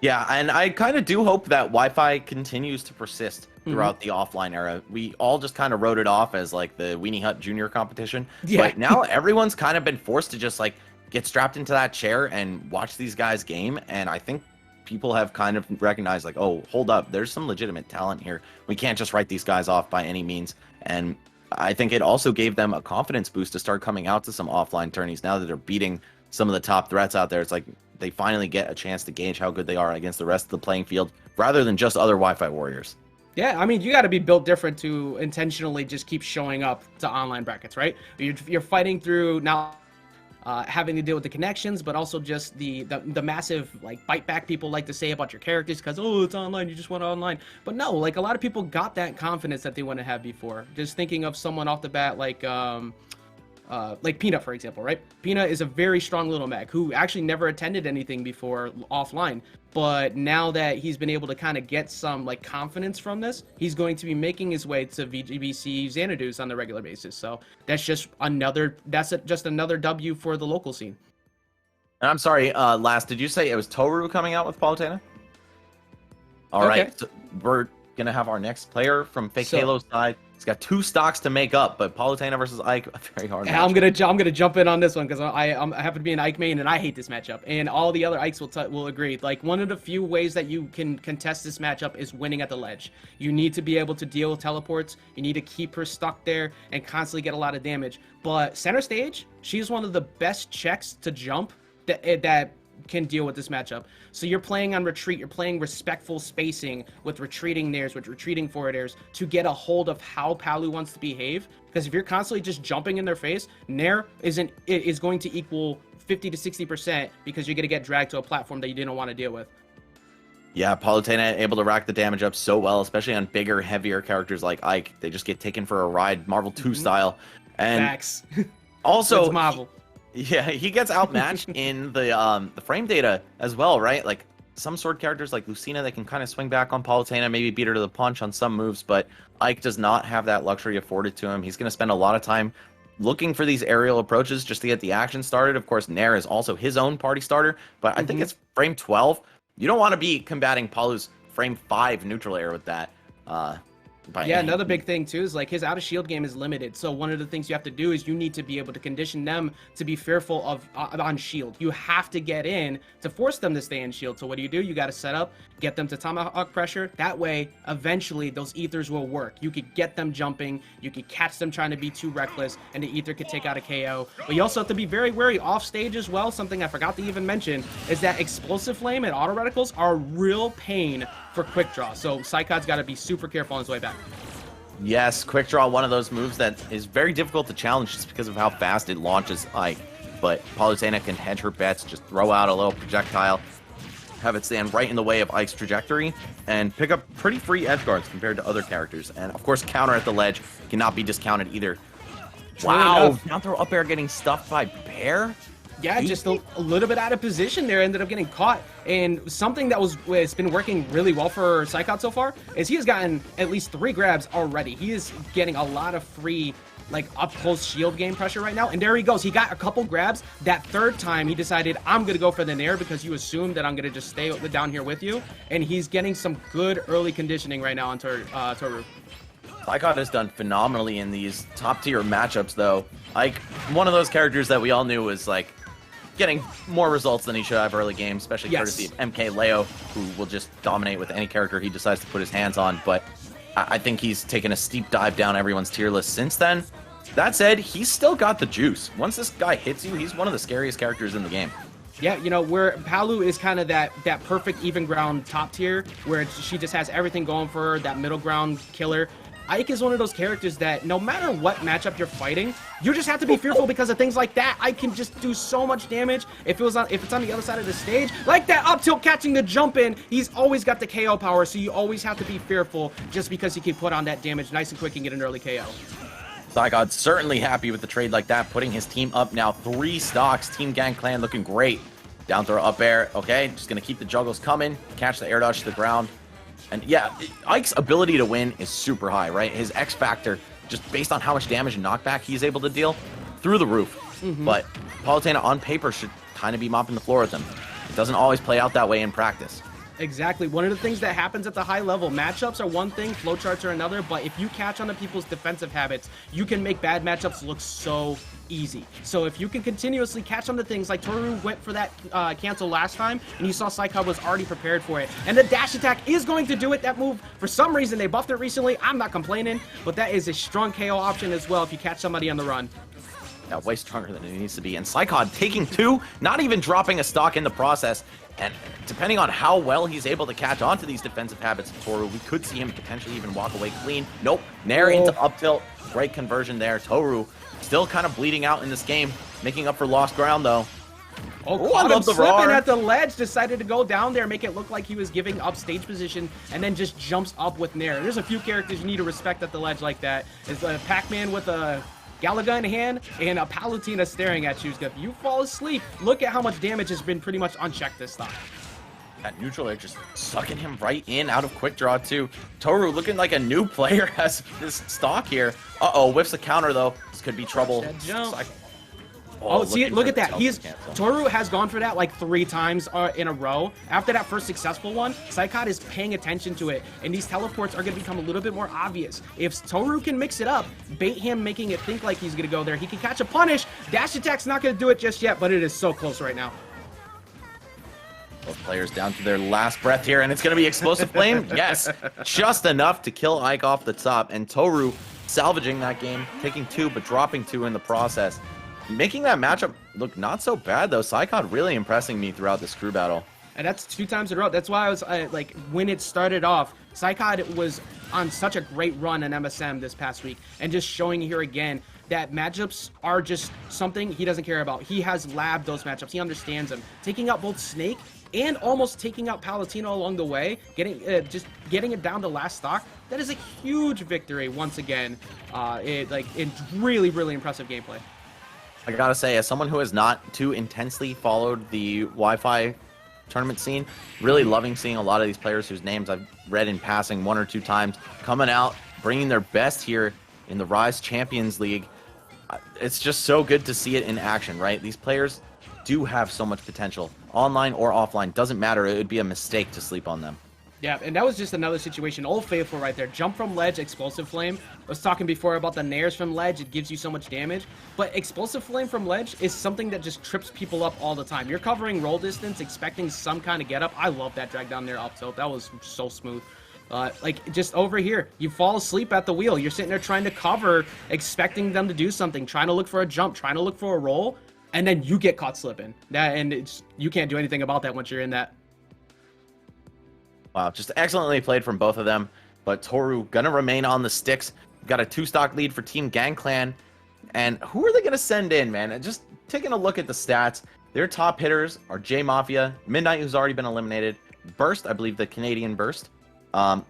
A: Yeah, and I kind of do hope that Wi-Fi continues to persist throughout the offline era. We all just kind of wrote it off as like the Weenie Hut Junior competition. Yeah. But now everyone's kind of been forced to just like get strapped into that chair and watch these guys game. And I think people have kind of recognized like, oh, hold up, there's some legitimate talent here. We can't just write these guys off by any means. And I think it also gave them a confidence boost to start coming out to some offline tourneys now that they're beating some of the top threats out there. It's like they finally get a chance to gauge how good they are against the rest of the playing field rather than just other Wi-Fi warriors.
B: Yeah, I mean, you got to be built different to intentionally just keep showing up to online brackets, right? You're fighting through now having to deal with the connections, but also just the massive like bite back people like to say about your characters because, oh, it's online, you just want online. But no, like a lot of people got that confidence that they want to have before. Just thinking of someone off the bat like Peanut, for example, right? Peanut is a very strong little mag who actually never attended anything before offline, but now that he's been able to kind of get some like confidence from this, he's going to be making his way to VGBC Xanadu's on a regular basis. So that's just another W for the local scene.
A: And I'm sorry, last, did you say it was Toru coming out with Palutena? All right, so we're gonna have our next player from Fake Halo's side. He's got 2 stocks to make up, but Palutena versus Ike, a very hard match.
B: I'm gonna jump in on this one because I happen to be an Ike main and I hate this matchup, and all the other Ikes will agree. Like, one of the few ways that you can contest this matchup is winning at the ledge. You need to be able to deal with teleports. You need to keep her stuck there and constantly get a lot of damage. But center stage, she's one of the best checks to jump that can deal with this matchup. So you're playing on retreat, you're playing respectful spacing with retreating nairs, with retreating forward airs to get a hold of how Palu wants to behave. Because if you're constantly just jumping in their face, nair is going to equal 50 to 60% because you're going to get dragged to a platform that you didn't want to deal with.
A: Yeah, Palutena able to rack the damage up so well, especially on bigger, heavier characters like Ike. They just get taken for a ride, Marvel 2 style. And
B: Facts.
A: also,
B: It's Marvel.
A: yeah, he gets outmatched in the frame data as well, right? Like some sword characters like Lucina, they can kind of swing back on Palutena, maybe beat her to the punch on some moves, but Ike does not have that luxury afforded to him. He's going to spend a lot of time looking for these aerial approaches just to get the action started. Of course, Nair is also his own party starter, but I think it's frame 12. You don't want to be combating Palu's frame 5 neutral air with that.
B: Yeah, another big thing too is like his out of shield game is limited. So one of the things you have to do is you need to be able to condition them to be fearful of on shield. You have to get in to force them to stay in shield. So what do? You got to set up, get them to tomahawk pressure. That way, eventually those ethers will work. You could get them jumping, you could catch them trying to be too reckless, and the ether could take out a KO. But you also have to be very wary off stage as well. Something I forgot to even mention is that explosive flame and auto reticles are a real pain for quick draw. So Psychod's got to be super careful on his way back.
A: Yes, quick draw, one of those moves that is very difficult to challenge just because of how fast it launches Ike. But Palutena can hedge her bets, just throw out a little projectile, have it stand right in the way of Ike's trajectory, and pick up pretty free edge guards compared to other characters. And of course, counter at the ledge cannot be discounted either. Wow, down throw up air getting stuffed by Bear?
B: Yeah, just a little bit out of position there, ended up getting caught. And something that it's been working really well for Psychot so far is he has gotten at least 3 grabs already. He is getting a lot of free, like, up-close shield game pressure right now. And there he goes. He got a couple grabs. That third time, he decided, I'm going to go for the Nair because you assume that I'm going to just stay down here with you. And he's getting some good early conditioning right now on Toru.
A: Psychot has done phenomenally in these top-tier matchups, though. Like, one of those characters that we all knew was, like, getting more results than he should have early game, especially courtesy of MK Leo, who will just dominate with any character he decides to put his hands on. But I think he's taken a steep dive down everyone's tier list since then. That said, he's still got the juice. Once this guy hits you, he's one of the scariest characters in the game.
B: Yeah, you know, where Palu is kind of that perfect even ground top tier, where she just has everything going for her, that middle ground killer. Ike is one of those characters that no matter what matchup you're fighting, you just have to be fearful because of things like that. Ike can just do so much damage if it's on the other side of the stage. Like that up tilt catching the jump in, he's always got the KO power, so you always have to be fearful just because he can put on that damage nice and quick and get an early KO.
A: Psychot's certainly happy with the trade like that, putting his team up now 3 stocks. Team Gang Clan looking great. Down throw up air. Okay, just going to keep the juggles coming. Catch the air dodge to the ground. And yeah, Ike's ability to win is super high, right? His X factor, just based on how much damage and knockback he's able to deal, through the roof. But Palutena on paper should kind of be mopping the floor with him. It doesn't always play out that way in practice.
B: Exactly. One of the things that happens at the high level, matchups are one thing, flowcharts are another, but if you catch on to people's defensive habits, you can make bad matchups look so easy. So if you can continuously catch on to things like Toru went for that cancel last time, and you saw Psychot was already prepared for it. And the dash attack is going to do it. That move, for some reason, they buffed it recently. I'm not complaining, but that is a strong KO option as well if you catch somebody on the run.
A: Yeah, way stronger than it needs to be. And Psychot taking 2, not even dropping a stock in the process. And depending on how well he's able to catch onto these defensive habits of Toru, we could see him potentially even walk away clean. Nope. Nair into up tilt. Great conversion there. Toru still kind of bleeding out in this game, making up for lost ground, though.
B: Oh, I love the slipping at the ledge, decided to go down there, make it look like he was giving up stage position, and then just jumps up with Nair. There's a few characters you need to respect at the ledge like that. It's a Pac-Man with a Galaga in hand and a Palutena staring at you. If you fall asleep, look at how much damage has been pretty much unchecked this time.
A: That neutral air just sucking him right in out of quick draw too. Toru looking like a new player has this stock here. Uh-oh, whiffs a counter though. This could be trouble.
B: Oh, see, look at that. Toru has gone for that like 3 times in a row. After that first successful one, Psychot is paying attention to it, and these teleports are going to become a little bit more obvious. If Toru can mix it up, bait him, making it think like he's going to go there, he can catch a punish. Dash attack's not going to do it just yet, but it is so close right now.
A: Both players down to their last breath here, and it's going to be Explosive Flame. Yes, just enough to kill Ike off the top, and Toru salvaging that game, taking 2, but dropping 2 in the process. Making that matchup look not so bad, though. Psychot really impressing me throughout this crew battle.
B: And that's 2 times in a row. That's why I was like, when it started off, Psychot was on such a great run in MSM this past week. And just showing here again that matchups are just something he doesn't care about. He has labbed those matchups. He understands them. Taking out both Snake and almost taking out Palutena along the way, just getting it down to last stock. That is a huge victory once again. It's really, really impressive gameplay.
A: I gotta say, as someone who has not too intensely followed the Wi-Fi tournament scene, really loving seeing a lot of these players whose names I've read in passing 1 or 2 times coming out, bringing their best here in the Rise Champions League. It's just so good to see it in action, right? These players do have so much potential. Online or offline, doesn't matter. It would be a mistake to sleep on them.
B: Yeah, and that was just another situation. Old Faithful right there. Jump from ledge, Explosive Flame. I was talking before about the nairs from ledge. It gives you so much damage. But Explosive Flame from ledge is something that just trips people up all the time. You're covering roll distance, expecting some kind of get up. I love that drag down there up tilt. That was so smooth. Like, just over here, you fall asleep at the wheel. You're sitting there trying to cover, expecting them to do something, trying to look for a jump, trying to look for a roll, and then you get caught slipping. You can't do anything about that once you're in that.
A: Wow, just excellently played from both of them. But Toru gonna remain on the sticks. Got a 2-stock lead for Team Gangclan. And who are they gonna send in, man? And just taking a look at the stats, their top hitters are J Mafia, Midnight, who's already been eliminated, Burst, I believe the Canadian Burst, and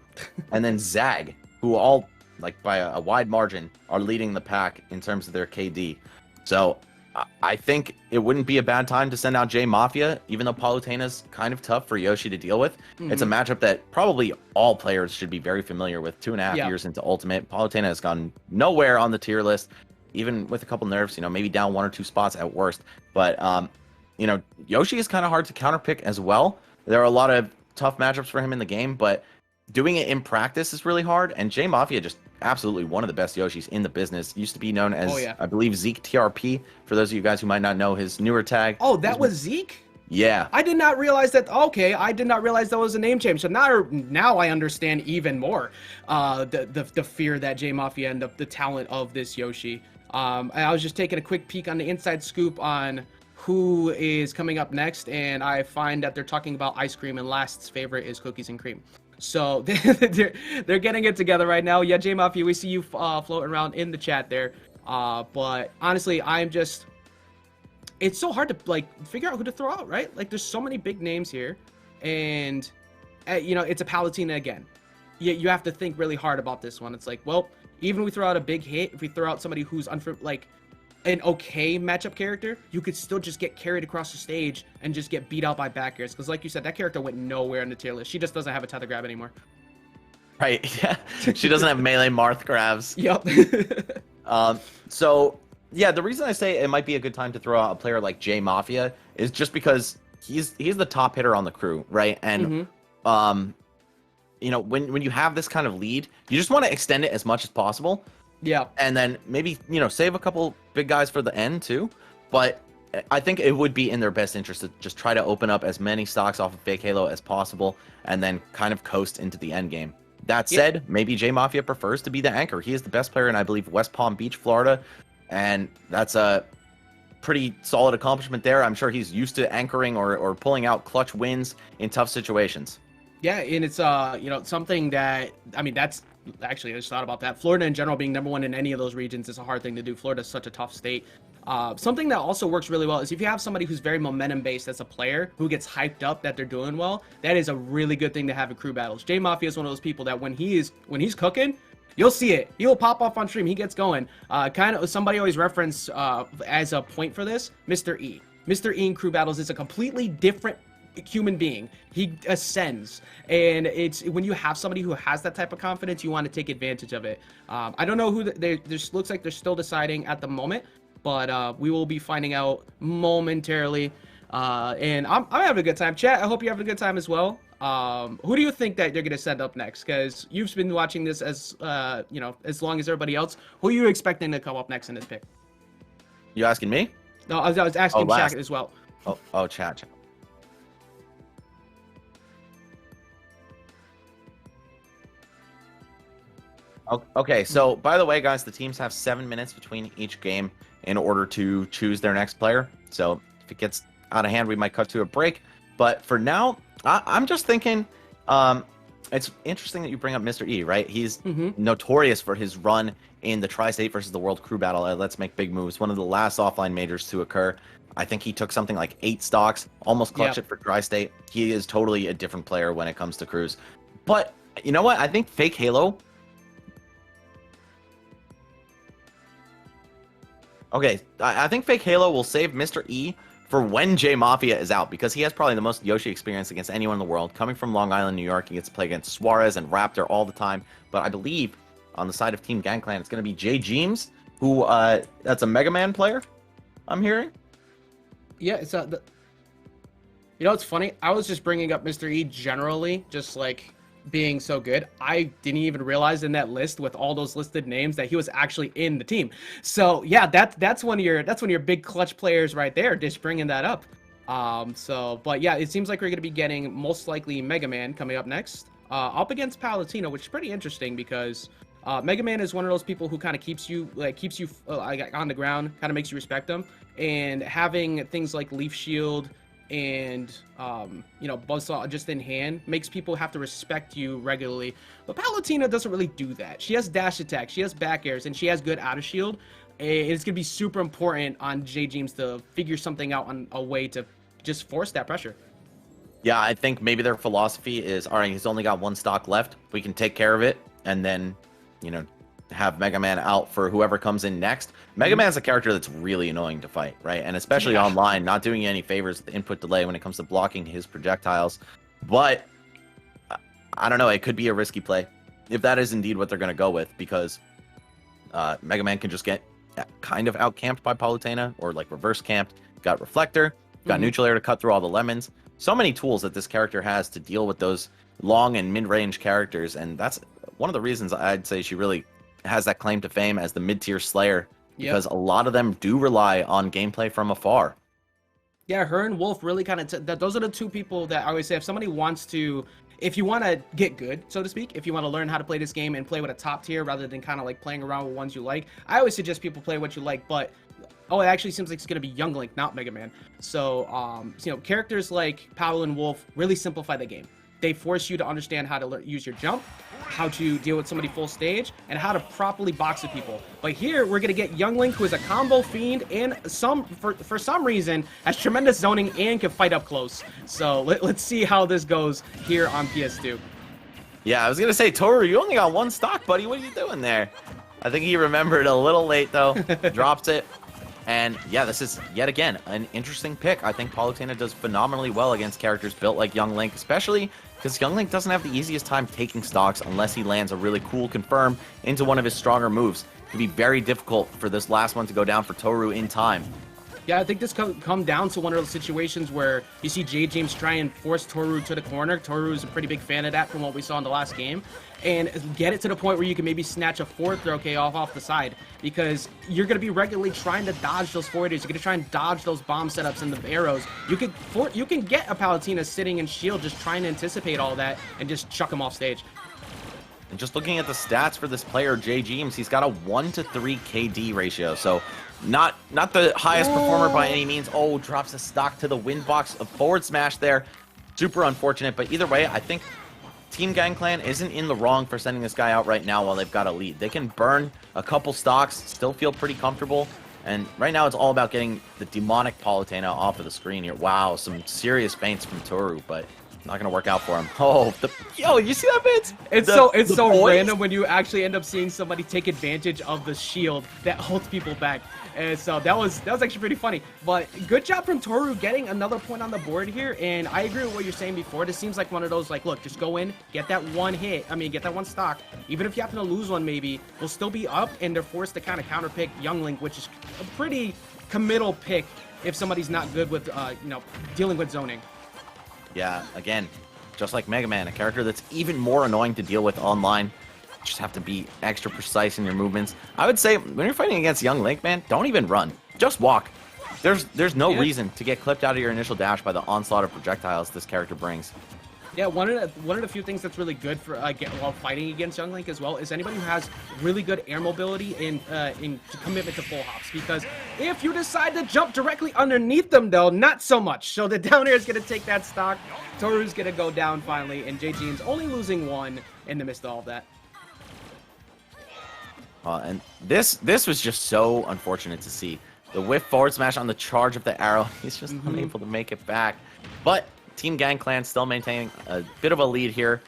A: then Zag, who all, like by a wide margin, are leading the pack in terms of their KD. So I think it wouldn't be a bad time to send out J Mafia, even though Palutena's kind of tough for Yoshi to deal with. It's a matchup that probably all players should be very familiar with. 2.5 years into Ultimate, Palutena has gone nowhere on the tier list, even with a couple nerfs, maybe down 1 or 2 spots at worst. But, Yoshi is kind of hard to counterpick as well. There are a lot of tough matchups for him in the game, but doing it in practice is really hard. And J Mafia just absolutely one of the best Yoshis in the business. Used to be known as, I believe, Zeke TRP, for those of you guys who might not know his newer tag.
B: Oh, that was Zeke?
A: Yeah.
B: I did not realize that. Okay, I did not realize that was a name change. So now I understand even more the fear that J Mafia and the talent of this Yoshi. I was just taking a quick peek on the inside scoop on who is coming up next, and I find that they're talking about ice cream, and Last's favorite is cookies and cream. So they're getting it together right now. Yeah, J Mafia, we see you floating around in the chat there. But honestly, it's so hard to figure out who to throw out, right? Like, there's so many big names here, and it's a Palutena again. You have to think really hard about this one. It's like, well, even if we throw out a big hit, if we throw out somebody who's an okay matchup character, you could still just get carried across the stage and just get beat out by back airs. Because like you said, that character went nowhere in the tier list. She just doesn't have a tether grab anymore.
A: Right, yeah. She doesn't have melee Marth grabs.
B: Yep.
A: So, yeah, the reason I say it might be a good time to throw out a player like J Mafia is just because he's the top hitter on the crew, right? And, when you have this kind of lead, you just want to extend it as much as possible.
B: Yeah.
A: And then maybe, save a couple big guys for the end too. But I think it would be in their best interest to just try to open up as many stocks off of Fake Halo as possible and then kind of coast into the end game. That said, maybe J Mafia prefers to be the anchor. He is the best player in, I believe, West Palm Beach, Florida. And that's a pretty solid accomplishment there. I'm sure he's used to anchoring or pulling out clutch wins in tough situations. Yeah,
B: and it's something that, that's actually, I just thought about that. Florida in general being #1 in any of those regions is a hard thing to do. Florida's such a tough state. Something that also works really well is if you have somebody who's very momentum based as a player who gets hyped up that they're doing well, that is a really good thing to have in crew battles. J Mafia is one of those people that when he's cooking, you'll see it. He'll pop off on stream. He gets going. Kind of somebody always reference as a point for this, Mr. E. Mr. E in crew battles is a completely different human being. He ascends, and it's when you have somebody who has that type of confidence, you want to take advantage of it. I don't know who this looks like. They're still deciding at the moment, but we will be finding out momentarily. And I'm having a good time. Chat, I hope you're having a good time as well. Who do you think that they're gonna send up next? Because you've been watching this as as long as everybody else. Who are you expecting to come up next in this pick?
A: You asking me?
B: No, I was asking Shaq as well.
A: Chat. Okay, so by the way, guys, the teams have 7 minutes between each game in order to choose their next player. So if it gets out of hand, we might cut to a break. But for now, I'm just thinking, it's interesting that you bring up Mr. E, right? He's notorious for his run in the Tri-State versus the World Crew Battle. Let's Make Big Moves, one of the last offline majors to occur. I think he took something like 8 stocks, almost clutched it for Tri-State. He is totally a different player when it comes to crews. But you know what? I think Fake Halo. Okay, I think Fake Halo will save Mr. E for when J Mafia is out, because he has probably the most Yoshi experience against anyone in the world. Coming from Long Island, New York, he gets to play against Suarez and Raptor all the time. But I believe on the side of Team Gangclan, it's going to be Jay James, who that's a Mega Man player, I'm hearing.
B: Yeah, it's you know, it's funny. I was just bringing up Mr. E generally, just like being so good. I didn't even realize in that list with all those listed names that he was actually in the team. So yeah, that's one of your big clutch players right there, just bringing that up. But yeah, it seems like we're going to be getting most likely Mega Man coming up next, up against Palutena, which is pretty interesting because Mega Man is one of those people who kind of keeps you on the ground, kind of makes you respect him, and having things like Leaf Shield and you know, Buzzsaw just in hand makes people have to respect you regularly. But Palutena doesn't really do that. She has dash attack, she has back airs, and she has good out of shield. It's gonna be super important on J James to figure something out on a way to just force that pressure.
A: Yeah, I think maybe their philosophy is, all right, he's only got 1 stock left. We can take care of it, and then, you know, have Mega Man out for whoever comes in next. Mega Man's a character that's really annoying to fight, right? And especially online, not doing you any favors with the input delay when it comes to blocking his projectiles. But I don't know, it could be a risky play if that is indeed what they're going to go with, because Mega Man can just get kind of out-camped by Palutena, or like reverse camped. Got Reflector, got Neutral Air to cut through all the lemons. So many tools that this character has to deal with those long and mid-range characters, and that's one of the reasons I'd say she really has that claim to fame as the mid-tier Slayer, because a lot of them do rely on gameplay from afar.
B: Yeah, her and Wolf really kind of those are the 2 people that I always say, if somebody wants to, if you want to get good, so to speak, if you want to learn how to play this game and play with a top tier rather than kind of like playing around with ones you like, I always suggest people play what you like. But it actually seems like it's going to be Young Link, not Mega Man. So you know, characters like Paolo and Wolf really simplify the game. They force you to understand how to use your jump, how to deal with somebody full stage, and how to properly box with people. But here, we're going to get Young Link, who is a combo fiend, and for some reason, has tremendous zoning and can fight up close. So let's see how this goes here on PS2.
A: Yeah, I was going to say, Toru, you only got 1 stock, buddy. What are you doing there? I think he remembered a little late, though. Drops it. And yeah, this is yet again an interesting pick. I think Palutena does phenomenally well against characters built like Young Link, especially because Young Link doesn't have the easiest time taking stocks unless he lands a really cool confirm into one of his stronger moves. It can be very difficult for this last one to go down for Toru in time.
B: Yeah, I think this come down to one of those situations where you see J James try and force Toru to the corner. Toru is a pretty big fan of that from what we saw in the last game. And get it to the point where you can maybe snatch a 4th throw K off the side, because you're going to be regularly trying to dodge those forwards. You're going to try and dodge those bomb setups and the arrows. You can get a Palutena sitting in shield just trying to anticipate all that and just chuck him off stage.
A: And just looking at the stats for this player, J James, he's got a 1-to-3 KD ratio. So not the highest performer by any means. Oh, drops a stock to the wind box. A forward smash there. Super unfortunate. But either way, I think Team Gangclan isn't in the wrong for sending this guy out right now while they've got a lead. They can burn a couple stocks, still feel pretty comfortable. And right now it's all about getting the demonic Palutena off of the screen here. Wow, some serious feints from Toru, but not gonna work out for him. Oh, yo, you see that, Vince?
B: It's so random when you actually end up seeing somebody take advantage of the shield that holds people back. And so that was actually pretty funny. But good job from Toru getting another point on the board here. And I agree with what you're saying before. This seems like one of those, like, look, just go in, get that 1 hit. I mean, get that 1 stock. Even if you happen to lose one, maybe we'll still be up, and they're forced to kind of counter pick Young Link, which is a pretty committal pick if somebody's not good with you know, dealing with zoning.
A: Yeah, again, just like Mega Man, a character that's even more annoying to deal with online. Just have to be extra precise in your movements. I would say when you're fighting against Young Link, man, don't even run. Just walk. There's no reason to get clipped out of your initial dash by the onslaught of projectiles this character brings.
B: Yeah, one of the few things that's really good for while fighting against Young Link as well is anybody who has really good air mobility in commitment to full hops. Because if you decide to jump directly underneath them, though, not so much. So the down air is gonna take that stock. Toru's gonna go down finally, and JG's only losing one in the midst of all of that.
A: And this was just so unfortunate to see. The whiff forward smash on the charge of the arrow. He's just unable to make it back. But Team Gangplank still maintaining a bit of a lead here.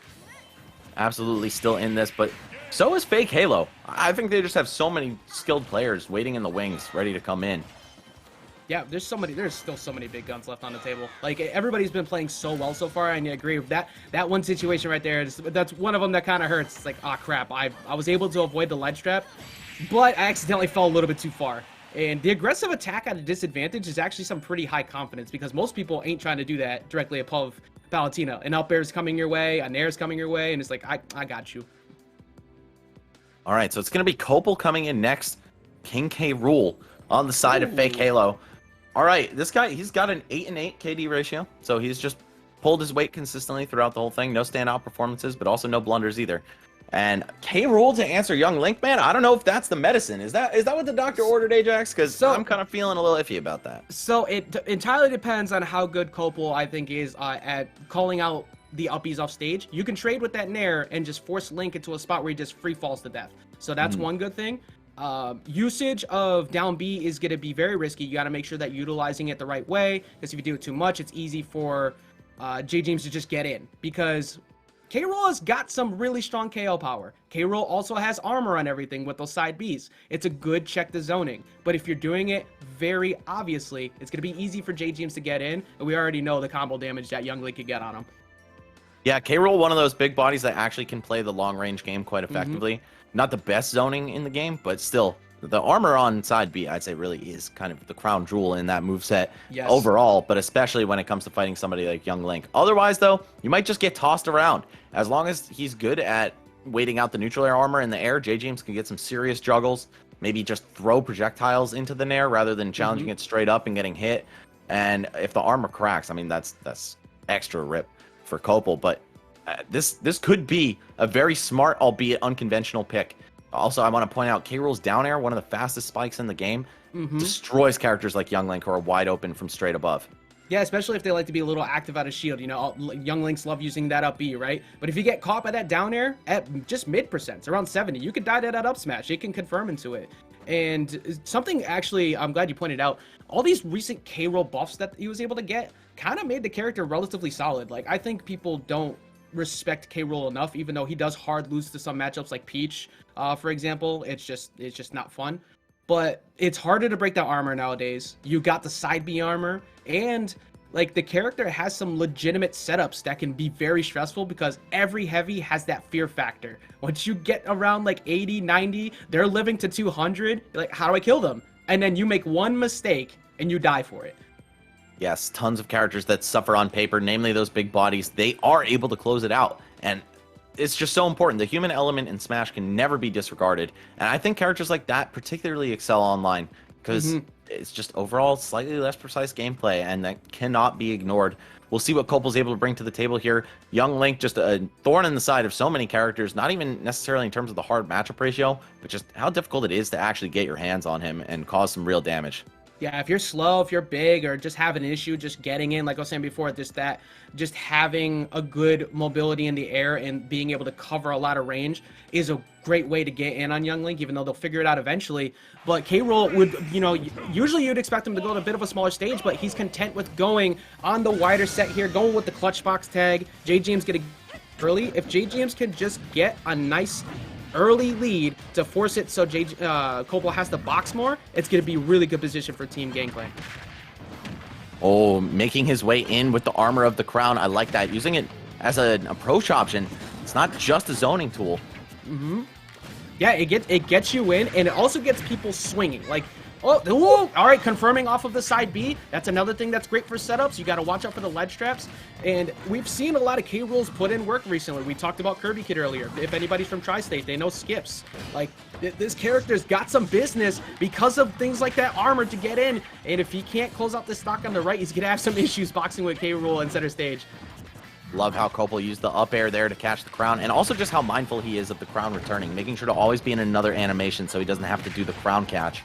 A: Absolutely still in this, but so is Fake Halo. I think they just have so many skilled players waiting in the wings, ready to come in.
B: Yeah, there's still so many big guns left on the table. Like, everybody's been playing so well so far, and I agree with that. That one situation right there, that's one of them that kind of hurts. It's like, oh crap, I was able to avoid the ledge trap, but I accidentally fell a little bit too far. And the aggressive attack at a disadvantage is actually some pretty high confidence, because most people ain't trying to do that directly above Palutena. An up air's coming your way, an air's coming your way, and it's like, I got you.
A: All right, so it's going to be Copel coming in next. King K. Rool on the side of Fake Halo. All right, this guy, he's got an 8-8 KD ratio, so he's just pulled his weight consistently throughout the whole thing. No standout performances, but also no blunders either. And K. Rool to answer Young Link, man, I don't know if that's the medicine. Is that what the doctor ordered, Ajax? Because I'm kind of feeling a little iffy about that.
B: So it entirely depends on how good Copel, I think, is at calling out the uppies off stage. You can trade with that Nair and just force Link into a spot where he just free falls to death. So that's one good thing. Usage of down B is going to be very risky. You got to make sure that you're utilizing it the right way, because if you do it too much, it's easy for J-James to just get in, because K. Rool has got some really strong KO power. K. Rool also has armor on everything with those side Bs. It's a good check the zoning. But if you're doing it very obviously, it's going to be easy for J-James to get in, and we already know the combo damage that Young Link could get on him.
A: Yeah, K. Rool, one of those big bodies that actually can play the long-range game quite effectively. Not the best zoning in the game, but still, the armor on side B, I'd say, really is kind of the crown jewel in that moveset overall, but especially when it comes to fighting somebody like Young Link. Otherwise, though, you might just get tossed around. As long as he's good at waiting out the neutral air armor in the air, J-James can get some serious juggles, maybe just throw projectiles into the Nair rather than challenging it straight up and getting hit. And if the armor cracks, I mean, that's extra rip for Copel, but this could be a very smart, albeit unconventional pick. Also, I want to point out K. Rool's down air, one of the fastest spikes in the game, destroys characters like Young Link who are wide open from straight above.
B: Yeah, especially if they like to be a little active out of shield. You know, Young Links love using that up B, right? But if you get caught by that down air at just mid percent, around 70, you could die to that up smash. It can confirm into it. And something actually, I'm glad you pointed out, all these recent K. Rool buffs that he was able to get kind of made the character relatively solid. Like, I think people don't respect K. Rool enough, even though he does hard lose to some matchups like Peach, for example. It's just not fun. But it's harder to break that armor nowadays. You got the side B armor, and like the character has some legitimate setups that can be very stressful, because every heavy has that fear factor. Once you get around like 80, 90, they're living to 200. You're like, how do I kill them? And then you make one mistake and you die for it.
A: Yes, tons of characters that suffer on paper, namely those big bodies. They are able to close it out, and it's just so important. The human element in Smash can never be disregarded, and I think characters like that particularly excel online, because it's just overall slightly less precise gameplay, and that cannot be ignored. We'll see what Copel's able to bring to the table here. Young Link, just a thorn in the side of so many characters, not even necessarily in terms of the hard matchup ratio, but just how difficult it is to actually get your hands on him and cause some real damage.
B: Yeah, if you're slow, if you're big, or just have an issue just getting in, like I was saying before, just having a good mobility in the air and being able to cover a lot of range is a great way to get in on Young Link, even though they'll figure it out eventually. But K. Rool would, you know, usually you'd expect him to go to a bit of a smaller stage, but he's content with going on the wider set here, going with the clutch box tag. J-James getting early. If J-James can just get a nice early lead to force it so Copel has to box more, it's going to be really good position for Team Gangplank.
A: Oh, making his way in with the armor of the crown. I like that. Using it as an approach option. It's not just a zoning tool.
B: Yeah, it gets you in, and it also gets people swinging. Like, oh, all right, confirming off of the side B. That's another thing that's great for setups. You got to watch out for the ledge traps. And we've seen a lot of K. Rools put in work recently. We talked about Kirby Kid earlier. If anybody's from Tri-State, they know skips. Like, this character's got some business because of things like that armor to get in. And if he can't close out the stock on the right, he's going to have some issues boxing with K. Rool in center stage.
A: Love how Copel used the up air there to catch the crown, and also just how mindful he is of the crown returning, making sure to always be in another animation so he doesn't have to do the crown catch.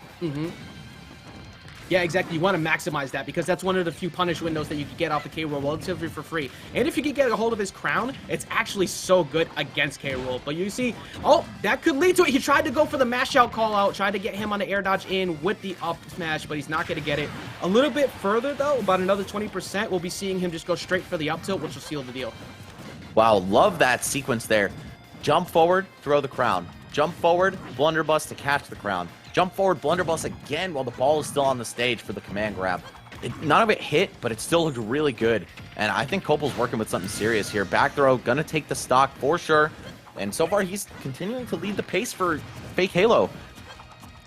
B: Yeah, exactly. You want to maximize that because that's one of the few punish windows that you can get off the K-Rool relatively for free. And if you can get a hold of his crown, it's actually so good against K-Rool. But you see, oh, that could lead to it. He tried to go for the mash out call out, tried to get him on the air dodge in with the up smash, but he's not going to get it. A little bit further, though, about another 20%, we'll be seeing him just go straight for the up tilt, which will seal the deal.
A: Wow, love that sequence there. Jump forward, throw the crown. Jump forward, blunderbuss to catch the crown. Jump forward, blunderbuss again while the ball is still on the stage for the command grab. None of it hit, but it still looked really good. And I think Copel's working with something serious here. Back throw, gonna take the stock for sure. And so far, he's continuing to lead the pace for Fake Halo.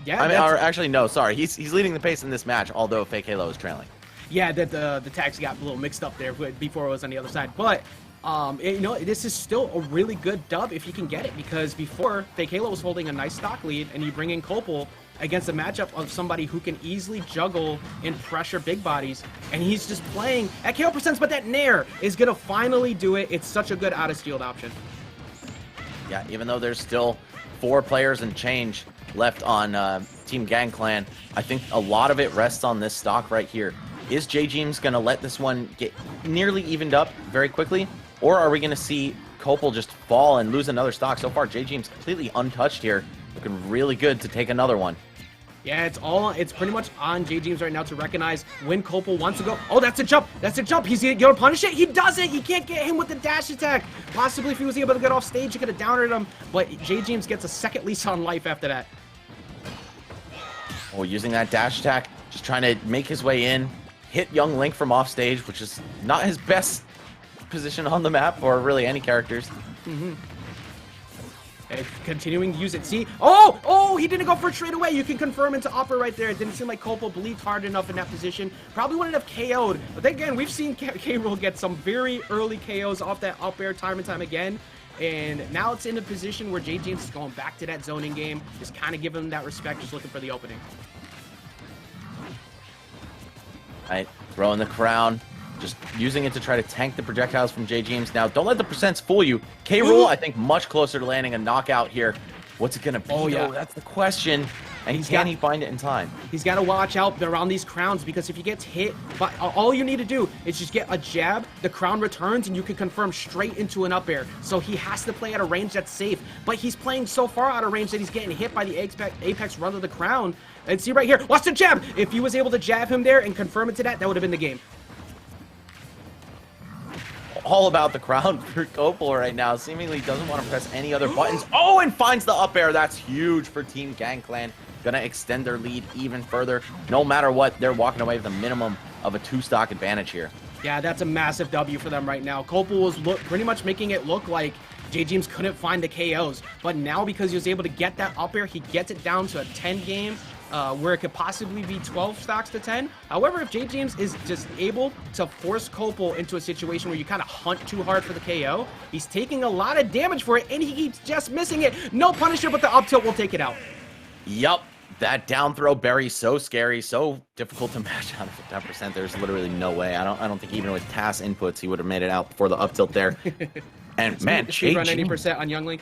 B: Yeah,
A: I mean, or actually, no, sorry. He's leading the pace in this match, although Fake Halo is trailing.
B: Yeah, the tags got a little mixed up there before it was on the other side. But you know, this is still a really good dub if you can get it, because before, Fake Halo was holding a nice stock lead, and you bring in Copel against a matchup of somebody who can easily juggle and pressure big bodies, and he's just playing at KO percents, but that Nair is going to finally do it. It's such a good out-of-shield option.
A: Yeah, even though there's still 4 players and change left on Team GangClan, I think a lot of it rests on this stock right here. Is JGems going to let this one get nearly evened up very quickly? Or are we going to see Copel just fall and lose another stock? So far, JGems completely untouched here. Looking really good to take another one.
B: Yeah, it's pretty much on JGems right now to recognize when Copel wants to go. Oh, that's a jump. That's a jump. He's going to punish it. He does it. He can't get him with the dash attack. Possibly if he was able to get off stage, he could have downed him. But JGems gets a second lease on life after that.
A: Oh, using that dash attack, just trying to make his way in. Hit Young Link from off stage, which is not his best position on the map for really any characters.
B: And continuing to use it. See? Oh, he didn't go for it straight away. You can confirm into upper right there. It didn't seem like Copel believed hard enough in that position. Probably wouldn't have KO'd. But then again, we've seen K-Rool get some very early KOs off that up air time and time again. And now it's in a position where JGems is going back to that zoning game. Just kind of giving him that respect, just looking for the opening.
A: All right, throwing the crown. Just using it to try to tank the projectiles from JGems. Now, don't let the percents fool you. K-Rool, I think, much closer to landing a knockout here. What's it going to be, though? That's the question. And can he find it in time?
B: He's got to watch out around these crowns, because if he gets hit, but all you need to do is just get a jab, the crown returns, and you can confirm straight into an up air. So he has to play at a range that's safe. But he's playing so far out of range that he's getting hit by the Apex run of the crown. And see right here, watch the jab! If he was able to jab him there and confirm it to that, that would have been the game.
A: All about the crown for Copel right now. Seemingly doesn't want to press any other buttons. Oh, and finds the up air. That's huge for Team GangClan. Gonna extend their lead even further. No matter what, they're walking away with a minimum of a 2-stock advantage here. Yeah,
B: that's a massive W for them right now. Copel was pretty much making it look like JGems couldn't find the KOs. But now, because he was able to get that up air, he gets it down to a 10 game. Where it could possibly be 12 stocks to 10. However, if JGems is just able to force Copel into a situation where you kind of hunt too hard for the KO, he's taking a lot of damage for it, and he keeps just missing it. No Punisher, but the up tilt will take it out.
A: Yup. That down throw berry, so scary, so difficult to match out of 10%. There's literally no way. I don't think even with TAS inputs he would have made it out before the up tilt there. And man,
B: JGems run 80% on Young Link.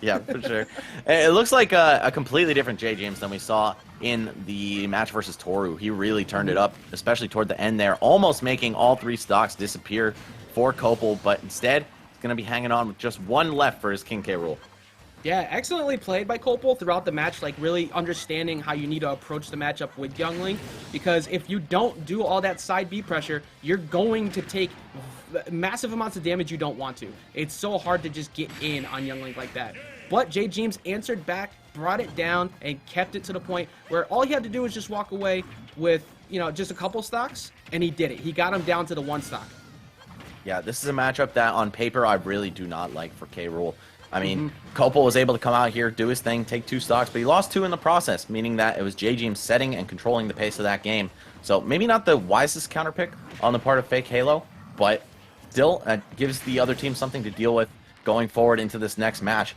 A: Yeah, for sure. It looks like a completely different JGems than we saw in the match versus Toru. He really turned it up, especially toward the end there, almost making all 3 stocks disappear for Copel, but instead, he's going to be hanging on with just 1 left for his King K. Rool.
B: Yeah, excellently played by Copel throughout the match, like really understanding how you need to approach the matchup with Young Link, because if you don't do all that side B pressure, you're going to take massive amounts of damage you don't want to. It's so hard to just get in on Young Link like that. But JGems answered back, brought it down, and kept it to the point where all he had to do was just walk away with, you know, just a couple stocks, and he did it. He got him down to the 1 stock.
A: Yeah, this is a matchup that on paper I really do not like for K. Rool. I mean, Copel was able to come out here, do his thing, take 2 stocks, but he lost 2 in the process, meaning that it was JGems setting and controlling the pace of that game. So maybe not the wisest counter pick on the part of Fake Halo, but still gives the other team something to deal with going forward into this next match.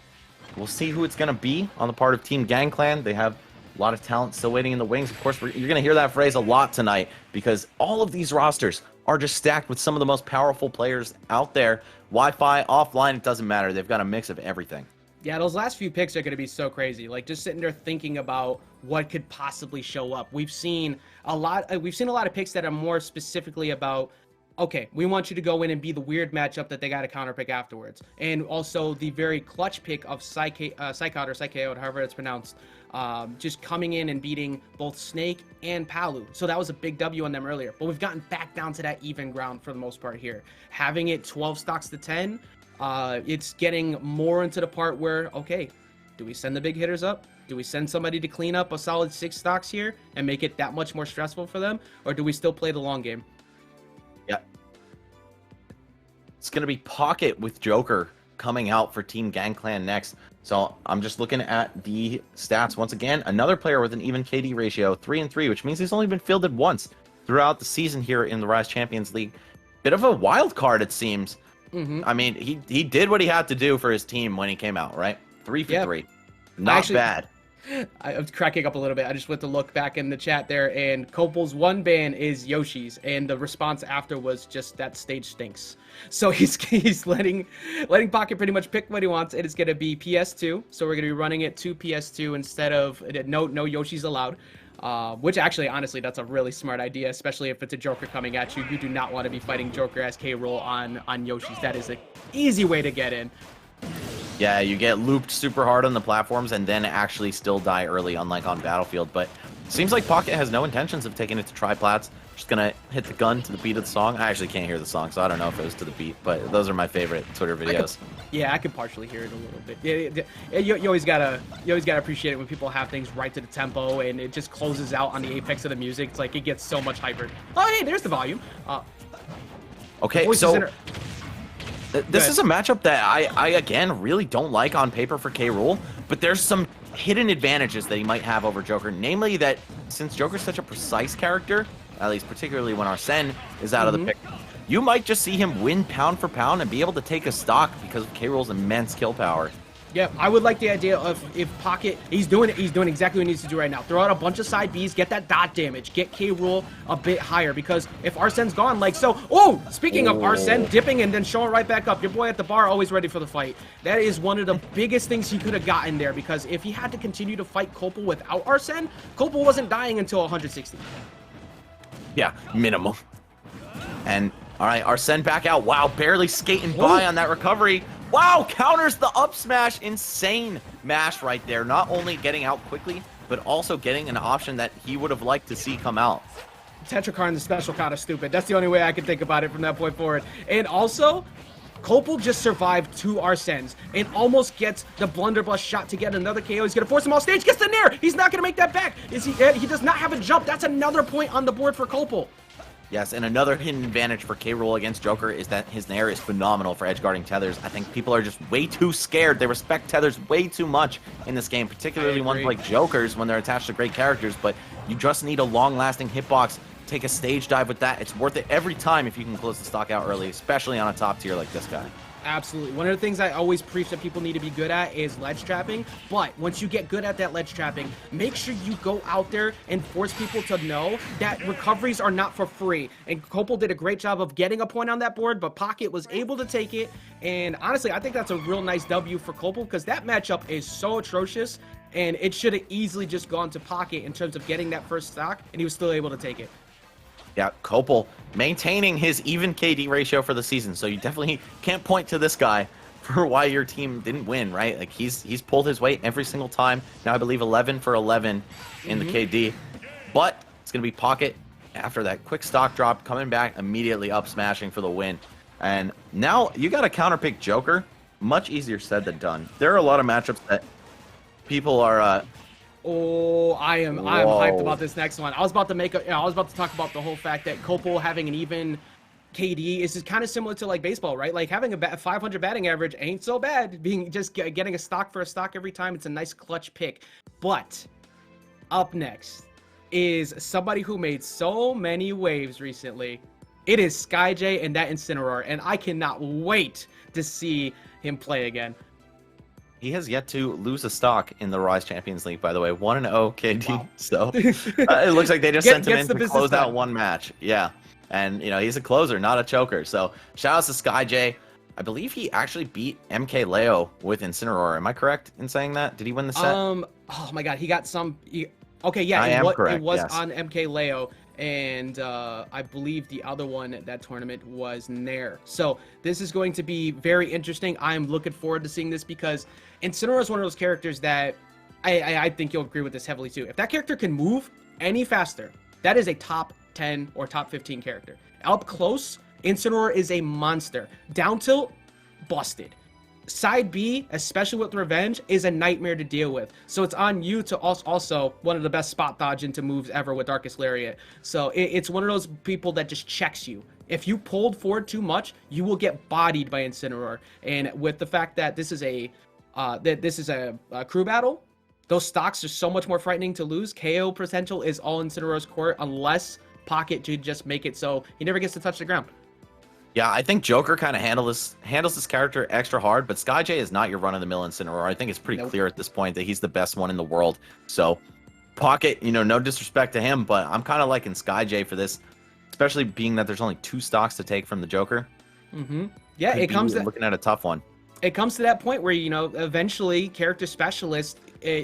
A: We'll see who it's going to be on the part of Team GangClan. They have a lot of talent still waiting in the wings. Of course, you're going to hear that phrase a lot tonight, because all of these rosters are just stacked with some of the most powerful players out there. Wi-Fi, offline, it doesn't matter. They've got a mix of everything.
B: Yeah, those last few picks are going to be so crazy. Like just sitting there thinking about what could possibly show up. We've seen a lot of picks that are more specifically about, okay, we want you to go in and be the weird matchup that they got to counter pick afterwards. And also the very clutch pick of Psychot or Psycheo, however it's pronounced, just coming in and beating both Snake and Palu. So that was a big W on them earlier. But we've gotten back down to that even ground for the most part here. Having it 12 stocks to 10, it's getting more into the part where, okay, do we send the big hitters up? Do we send somebody to clean up a solid 6 stocks here and make it that much more stressful for them? Or do we still play the long game?
A: Yeah. It's going to be Pocket with Joker coming out for Team GangClan next. So I'm just looking at the stats once again. Another player with an even KD ratio, 3-3, which means he's only been fielded once throughout the season here in the Rise Champions League. Bit of a wild card, it seems. I mean, he did what he had to do for his team when he came out, right? 3 for 3. Not bad.
B: I was cracking up a little bit. I just went to look back in the chat there, and Copel's one ban is Yoshi's, and the response after was just that stage stinks. So he's letting Pocket pretty much pick what he wants. It is going to be PS2, so we're going to be running it to PS2 instead of no Yoshi's allowed. Which actually, honestly, that's a really smart idea, especially if it's a Joker coming at you. You do not want to be fighting Joker as K-Rool on Yoshi's. That is an easy way to get in.
A: Yeah, you get looped super hard on the platforms and then actually still die early, unlike on Battlefield. But seems like Pocket has no intentions of taking it to Triplats. Just gonna hit the gun to the beat of the song. I actually can't hear the song, so I don't know if it was to the beat, but those are my favorite Twitter videos.
B: I could partially hear it a little bit. Yeah, you always gotta appreciate it when people have things right to the tempo and it just closes out on the apex of the music. It's like it gets so much hyper. Oh, hey, there's the volume.
A: Okay, so this is a matchup that I again really don't like on paper for K-Rool, but there's some hidden advantages that he might have over Joker, namely that since Joker's such a precise character, at least particularly when Arsene is out of the pick, you might just see him win pound for pound and be able to take a stock because of K-Rool's immense kill power.
B: Yeah, I would like the idea of if Pocket, he's doing exactly what he needs to do right now. Throw out a bunch of side Bs, get that dot damage, get K-Rool a bit higher, because if Arsene's gone, like so, speaking of Arsene dipping and then showing right back up, your boy at the bar always ready for the fight. That is one of the biggest things he could have gotten there, because if he had to continue to fight Copel without Arsene, Copel wasn't dying until 160.
A: Yeah, minimum. And all right, Arsene back out. Wow, barely skating by on that recovery. Wow, counters the up smash. Insane mash right there. Not only getting out quickly, but also getting an option that he would have liked to see come out.
B: Tetrakarn, the special, kind of stupid. That's the only way I can think about it from that point forward. And also, Copel just survived 2 Arsenes and almost gets the blunderbuss shot to get another KO. He's going to force him off stage. Gets the nair. He's not going to make that back. He does not have a jump. That's another point on the board for Copel.
A: Yes, and another hidden advantage for K-Rool against Joker is that his nair is phenomenal for edgeguarding tethers. I think people are just way too scared. They respect tethers way too much in this game, particularly ones like Jokers when they're attached to great characters, but you just need a long-lasting hitbox. Take a stage dive with that. It's worth it every time if you can close the stock out early, especially on a top tier like this guy.
B: Absolutely. One of the things I always preach that people need to be good at is ledge trapping. But once you get good at that ledge trapping, make sure you go out there and force people to know that recoveries are not for free. And Copel did a great job of getting a point on that board, but Pocket was able to take it. And honestly, I think that's a real nice W for Copel because that matchup is so atrocious. And it should have easily just gone to Pocket in terms of getting that first stock, and he was still able to take it.
A: Yeah, Copel maintaining his even KD ratio for the season, so you definitely can't point to this guy for why your team didn't win, right? Like he's pulled his weight every single time. Now I believe 11 for 11 in the KD, but it's gonna be Pocket after that quick stock drop, coming back immediately up smashing for the win. And now you got to counterpick Joker. Much easier said than done. There are a lot of matchups that people are.
B: I'm hyped about this next one. I was about to talk about the whole fact that Copel having an even KD is kind of similar to like baseball, right? Like having a 500 batting average ain't so bad. Getting a stock for a stock every time, it's a nice clutch pick. But up next is somebody who made so many waves recently. It is SkyJ and that Incineroar, and I cannot wait to see him play again.
A: He has yet to lose a stock in the Rise Champions League, by the way. 1-0 KD. Wow. So it looks like they just sent him in to close out one match. Yeah. And, you know, he's a closer, not a choker. So shout out to SkyJ. I believe he actually beat MKLeo with Incineroar. Am I correct in saying that? Did he win the set?
B: Oh my God, he got some. Okay, yeah,
A: I am correct,
B: it was
A: yes.
B: on MKLeo, and I believe the other one at that tournament was Nair. So this is going to be very interesting. I'm looking forward to seeing this because Incineroar is one of those characters that I think you'll agree with this heavily too. If that character can move any faster, that is a top 10 or top 15 character. Up close, Incineroar is a monster. Down tilt, busted. Side B, especially with Revenge, is a nightmare to deal with. So it's on you to also one of the best spot dodge into moves ever with Darkest Lariat. So it's one of those people that just checks you. If you pulled forward too much, you will get bodied by Incineroar. And with the fact that this is a crew battle, those stocks are so much more frightening to lose. KO potential is all Incineroar's court unless Pocket to just make it so he never gets to touch the ground.
A: Yeah, I think Joker kind of handles this character extra hard, but SkyJ is not your run-of-the-mill Incineroar. I think it's pretty clear at this point that he's the best one in the world. So, Pocket, you know, no disrespect to him, but I'm kind of liking SkyJ for this, especially being that there's only 2 stocks to take from the Joker.
B: Yeah, it comes to
A: looking at a tough one.
B: It comes to that point where, you know, eventually character specialists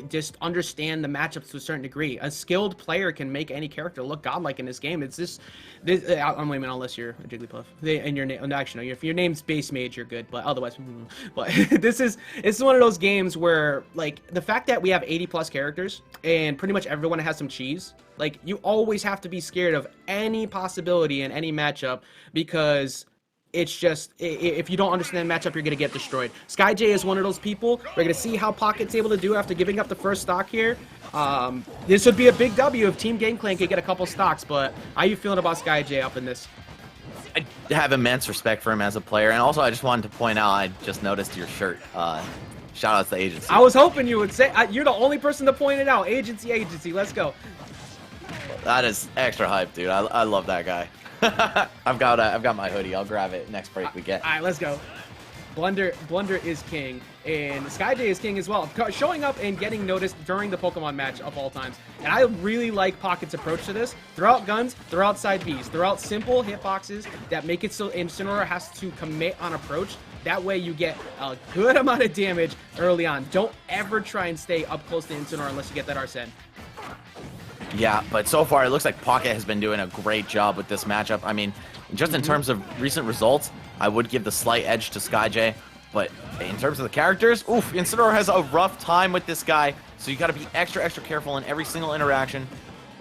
B: just understand the matchups to a certain degree. A skilled player can make any character look godlike in this game. It's this I'm waiting unless you're a Jigglypuff. And your name, actually, no, if your name's Base Mage, you're good. But otherwise, but it's one of those games where, like, the fact that we have 80+ characters and pretty much everyone has some cheese, like, you always have to be scared of any possibility in any matchup because it's just, if you don't understand the matchup, you're going to get destroyed. SkyJ is one of those people. We're going to see how Pocket's able to do after giving up the first stock here. This would be a big W if Team Gangplank could get a couple stocks, but how are you feeling about SkyJ up in this?
A: I have immense respect for him as a player, and also I just wanted to point out, I just noticed your shirt. Shout out to the agency.
B: I was hoping you would say, you're the only person to point it out. Agency, let's go.
A: That is extra hype, dude. I love that guy. I've got my hoodie. I'll grab it next break we get.
B: All right, let's go. Blunder is king, and SkyJ is king as well, showing up and getting noticed during the Pokemon match of all times. And I really like Pocket's approach to this. Throw out guns, throw out side Bs, throw out simple hitboxes that make it so Incineroar has to commit on approach. That way you get a good amount of damage early on. Don't ever try and stay up close to Incineroar unless you get that Arsene.
A: Yeah, but so far it looks like Pocket has been doing a great job with this matchup. I mean, just in terms of recent results, I would give the slight edge to SkyJ, but in terms of the characters, oof, Incineroar has a rough time with this guy, so you got to be extra careful in every single interaction.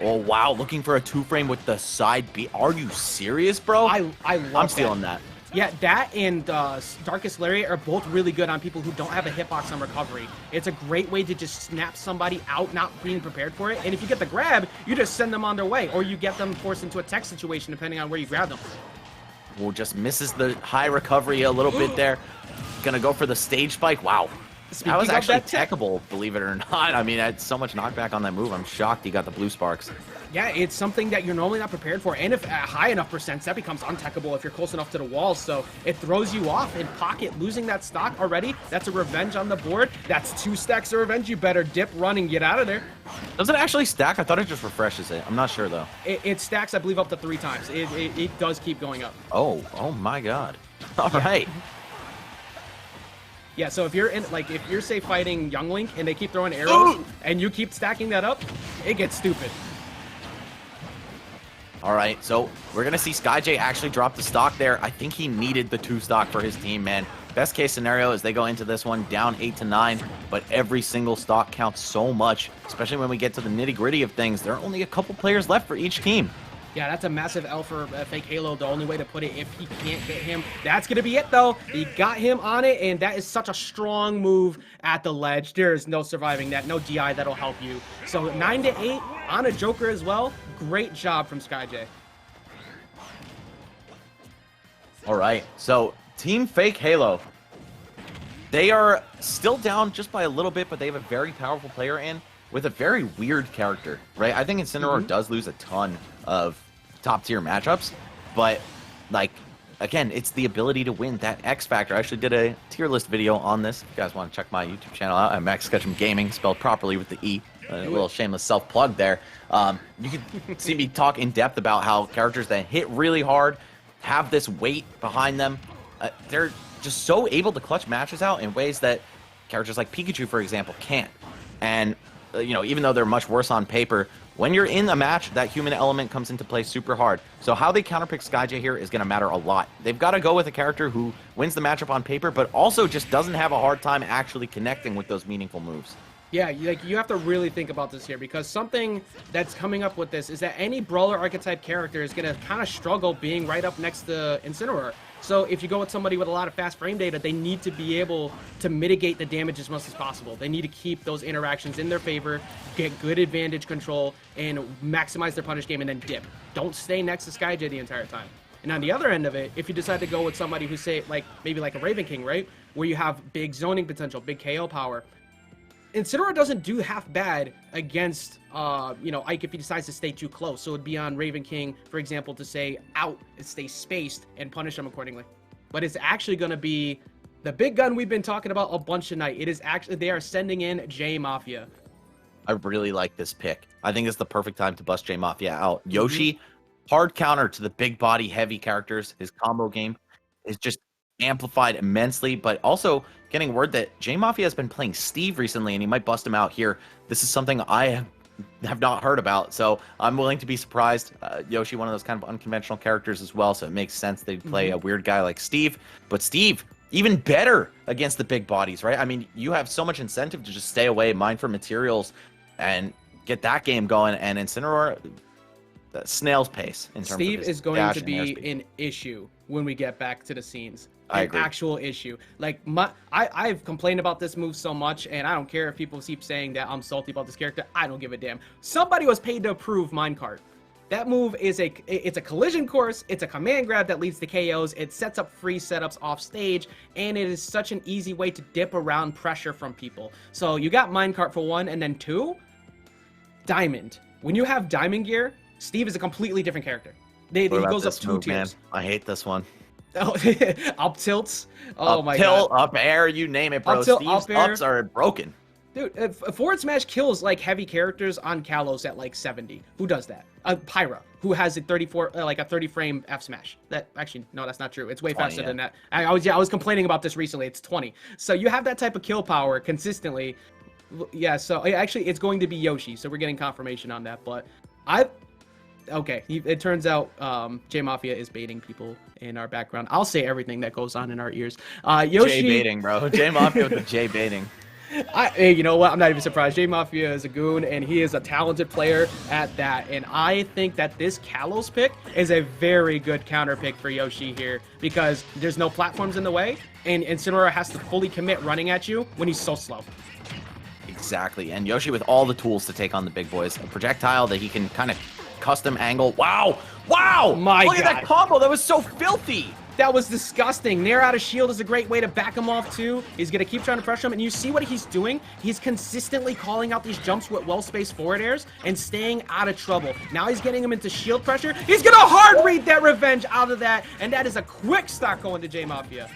A: Oh, wow, looking for a 2-frame with the side B. Are you serious, bro?
B: I love
A: I'm stealing that.
B: Yeah, that and Darkest Lariat are both really good on people who don't have a hitbox on recovery. It's a great way to just snap somebody out, not being prepared for it. And if you get the grab, you just send them on their way, or you get them forced into a tech situation, depending on where you grab them.
A: Well, just misses the high recovery a little bit there. Gonna go for the stage spike. Wow.
B: Speaking
A: that was actually
B: that
A: techable, believe it or not. I mean, I had so much knockback on that move. I'm shocked he got the blue sparks.
B: Yeah, it's something that you're normally not prepared for, and if at high enough percents, that becomes untechable if you're close enough to the wall, so it throws you off. In Pocket, losing that stock already, that's a revenge on the board. That's 2 stacks of revenge. You better dip, run, and get out of there.
A: Does it actually stack? I thought it just refreshes it. I'm not sure, though.
B: It stacks, I believe, up to 3 times. It does keep going up.
A: Oh my god. All right.
B: Yeah, so if you're in, like, if you're, say, fighting Young Link, and they keep throwing arrows, and you keep stacking that up, it gets stupid.
A: All right, so we're going to see SkyJ actually drop the stock there. I think he needed the 2 stock for his team, man. Best case scenario is they go into this one down 8-9, but every single stock counts so much, especially when we get to the nitty-gritty of things. There are only a couple players left for each team.
B: Yeah, that's a massive L for Fake Halo. The only way to put it, if he can't get him, that's going to be it, though. He got him on it, and that is such a strong move at the ledge. There is no surviving that, no DI that'll help you. So 9-8 on a Joker as well. Great job from SkyJ.
A: All right, so Team Fake Halo. They are still down just by a little bit, but they have a very powerful player in with a very weird character, right? I think Incineroar does lose a ton of top-tier matchups, but, like, again, it's the ability to win, that X factor. I actually did a tier list video on this. If you guys want to check my YouTube channel out, I'm Max Ketchum Gaming, spelled properly with the E. A little shameless self-plug there. You can see me talk in depth about how characters that hit really hard have this weight behind them. They're just so able to clutch matches out in ways that characters like Pikachu, for example, can't. And, you know, even though they're much worse on paper, when you're in a match, that human element comes into play super hard. So how they counterpick SkyJ here is going to matter a lot. They've got to go with a character who wins the matchup on paper, but also just doesn't have a hard time actually connecting with those meaningful moves.
B: Yeah, like you have to really think about this here, because something that's coming up with this is that any brawler archetype character is going to kind of struggle being right up next to Incineroar. So if you go with somebody with a lot of fast frame data, they need to be able to mitigate the damage as much as possible. They need to keep those interactions in their favor, get good advantage control, and maximize their punish game and then dip. Don't stay next to SkyJ the entire time. And on the other end of it, if you decide to go with somebody who, say, like maybe like a Raven King, right, where you have big zoning potential, big KO power, Incineroar doesn't do half bad against, you know, Ike if he decides to stay too close. So it'd be on Raven King, for example, to stay out, stay spaced, and punish him accordingly. But it's actually going to be the big gun we've been talking about a bunch tonight. It is actually, they are sending in J Mafia.
A: I really like this pick. I think it's the perfect time to bust J Mafia out. Yoshi, hard counter to the big body, heavy characters. His combo game is just amplified immensely, but also getting word that J Mafia has been playing Steve recently and he might bust him out here. This is something I have not heard about, so I'm willing to be surprised. Yoshi, one of those kind of unconventional characters as well, so it makes sense they'd play a weird guy like Steve. But Steve, even better against the big bodies, right? I mean, you have so much incentive to just stay away, mine for materials, and get that game going. And Incineroar, snail's pace in terms
B: Steve
A: of
B: is going to be an issue when we get back to the scenes.
A: I agree.
B: Actual issue. Like I've complained about this move so much, and I don't care if people keep saying that I'm salty about this character. I don't give a damn. Somebody was paid to approve Minecart. That move is it's a collision course, it's a command grab that leads to KOs, it sets up free setups off stage, and it is such an easy way to dip around pressure from people. So you got Minecart for one, and then two, Diamond. When you have Diamond gear, Steve is a completely different character. He goes up two tiers.
A: Man? I hate this one.
B: Oh, up tilts. Oh
A: up
B: my
A: tilt,
B: god.
A: Up air, you name it, bro.
B: Up tilt,
A: Steve's
B: up air.
A: ups are broken.
B: Dude, forward smash kills like heavy characters on Kalos at like 70. Who does that? Pyra, who has a 34, like a 30 frame F smash. That actually, no, that's not true. It's way
A: 20,
B: faster
A: yeah.
B: than that. I was complaining about this recently. It's 20. So you have that type of kill power consistently. Yeah. So actually, it's going to be Yoshi. So we're getting confirmation on that. But okay. It turns out J Mafia is baiting people in our background. I'll say everything that goes on in our ears. Yoshi.
A: J baiting, bro. J Mafia with the J baiting.
B: Hey, you know what? I'm not even surprised. J Mafia is a goon, and he is a talented player at that. And I think that this Kalos pick is a very good counter pick for Yoshi here, because there's no platforms in the way, and Incineroar has to fully commit running at you when he's so slow.
A: Exactly. And Yoshi with all the tools to take on the big boys. A projectile that he can kind of custom angle. Wow! Wow!
B: My
A: Look
B: God.
A: at that combo. That was so filthy.
B: That was disgusting. Nair out of shield is a great way to back him off too. He's going to keep trying to pressure him, and you see what he's doing? He's consistently calling out these jumps with well-spaced forward airs and staying out of trouble. Now he's getting him into shield pressure. He's going to hard read that revenge out of that, and that is a quick stock going to J Mafia.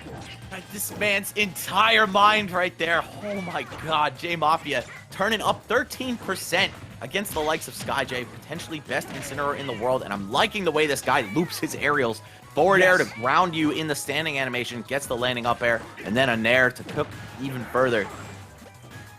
A: Like, this man's entire mind right there. Oh my god, J Mafia turning up 13% against the likes of SkyJ, potentially best Incineroar in the world, and I'm liking the way this guy loops his aerials. Forward air to ground you in the standing animation, gets the landing up air, and then a nair to cook even further.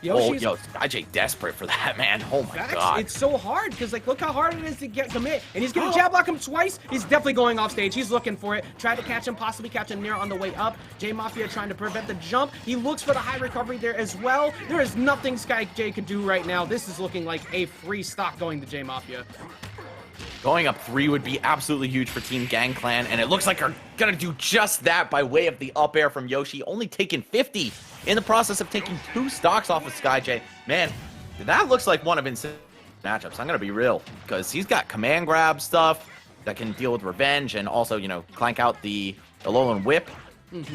B: Yoshi's,
A: Oh, yo, SkyJ desperate for that, man. Oh my god.
B: It's so hard, because like look how hard it is to get commit. And he's gonna jab block him twice. He's definitely going off stage. He's looking for it. Tried to catch him, possibly catch him near on the way up. J Mafia trying to prevent the jump. He looks for the high recovery there as well. There is nothing SkyJ could do right now. This is looking like a free stock going to J Mafia.
A: Going up 3 would be absolutely huge for Team Gang Clan, and it looks like they're gonna do just that by way of the up air from Yoshi, only taking 50 in the process of taking 2 stocks off of SkyJ. Man, that looks like one of his matchups. I'm gonna be real, because he's got command grab stuff that can deal with revenge, and also, you know, clank out the Alolan Whip.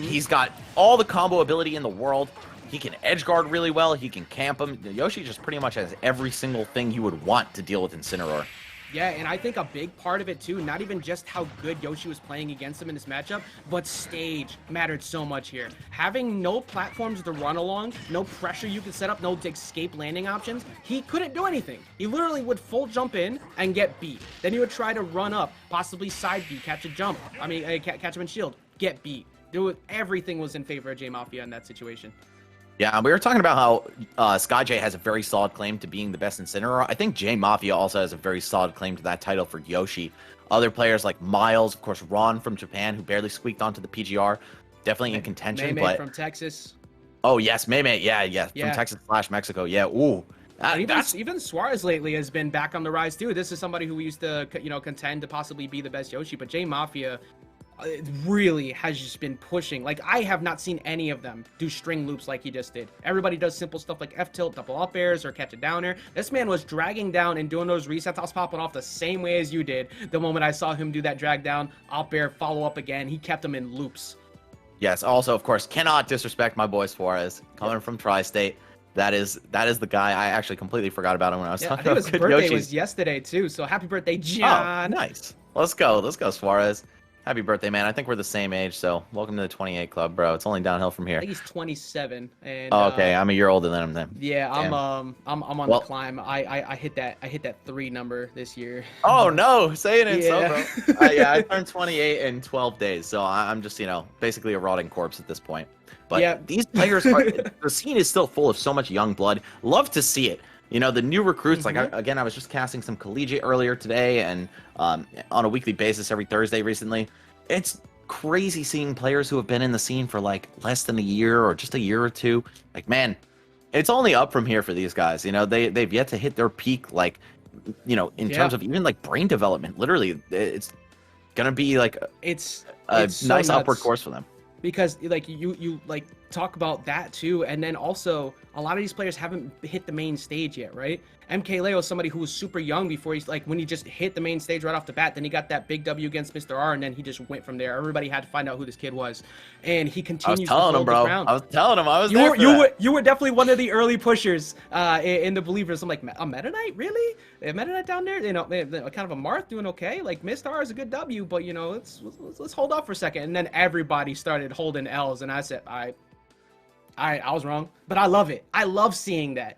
A: He's got all the combo ability in the world. He can edge guard really well. He can camp him. Yoshi just pretty much has every single thing you would want to deal with Incineroar.
B: Yeah, and I think a big part of it too, not even just how good Yoshi was playing against him in this matchup, but stage mattered so much here. Having no platforms to run along, no pressure you could set up, no escape landing options, he couldn't do anything. He literally would full jump in and get beat. Then he would try to run up, possibly side B, catch a jump. I mean, catch him in shield, get beat. Everything was in favor of J Mafia in that situation.
A: Yeah, we were talking about how SkyJ has a very solid claim to being the best Incineroar. I think J Mafia also has a very solid claim to that title for Yoshi. Other players like Miles, of course, Ron from Japan, who barely squeaked onto the PGR, definitely in contention.
B: Mei
A: but
B: from Texas.
A: Oh yes, Mei, yeah, from Texas/Mexico. Yeah, ooh.
B: Even Suarez lately has been back on the rise too. This is somebody who we used to, contend to possibly be the best Yoshi, but J Mafia really has just been pushing. Like, I have not seen any of them do string loops like he just did. Everybody does simple stuff like F tilt, double up airs, or catch a downer. This man was dragging down and doing those resets. I was popping off the same way as you did the moment I saw him do that drag down, up air, follow up again. He kept them in loops.
A: Yes, also, of course, cannot disrespect my boy Suarez, coming from Tri-State. That is the guy. I actually completely forgot about him when I was talking about
B: his birthday was yesterday too, so happy birthday, John.
A: Oh, nice. Let's go Suarez. Happy birthday, man. I think we're the same age, so welcome to the 28 club, bro. It's only downhill from here.
B: I think he's 27. And,
A: okay, I'm a year older than him then.
B: Yeah, I'm on the climb. I hit that 3 number this year.
A: Oh no, say it in
B: yeah.
A: so, bro. I turned 28 in 12 days, so I'm just, basically a rotting corpse at this point. But these players the scene is still full of so much young blood. Love to see it. The new recruits, like, I was just casting some collegiate earlier today and on a weekly basis every Thursday recently. It's crazy seeing players who have been in the scene for, like, less than a year or just a year or two. Like, man, it's only up from here for these guys. They've yet to hit their peak, like, in terms of even, like, brain development. Literally, it's going to be, like,
B: it's
A: nice upward course for them.
B: Because, like, you like talk about that too, and then also a lot of these players haven't hit the main stage yet, right? MKLeo is somebody who was super young before he's like, when he just hit the main stage right off the bat, then he got that big W against Mr. R, and then he just went from there. Everybody had to find out who this kid was, and he continues.
A: I was telling him, bro. I was telling him. I was
B: you were definitely one of the early pushers in the Believers. I'm like, a Meta Knight, really? A Meta Knight down there? Kind of a Marth doing okay. Like, Mr. R is a good W, but let's hold off for a second. And then everybody started holding L's, and I said, I was wrong, but I love it. I love seeing that.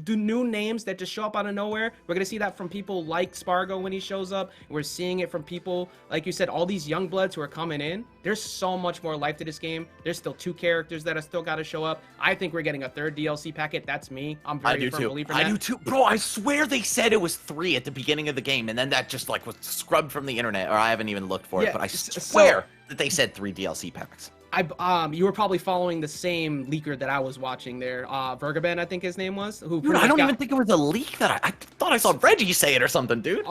B: New names that just show up out of nowhere. We're going to see that from people like Spargo when he shows up. We're seeing it from people, like you said, all these young bloods who are coming in. There's so much more life to this game. There's still 2 characters that are still got to show up. I think we're getting a 3rd DLC packet. That's me. I'm very firm believer in that.
A: I do too. Bro, I swear they said it was 3 at the beginning of the game, and then that just, like, was scrubbed from the internet, or I haven't even looked for it, but I swear that they said 3 DLC packs.
B: You were probably following the same leaker that I was watching there. Vergaben, I think his name was.
A: Dude, I don't even think it was a leak. I thought I saw Reggie say it or something, dude.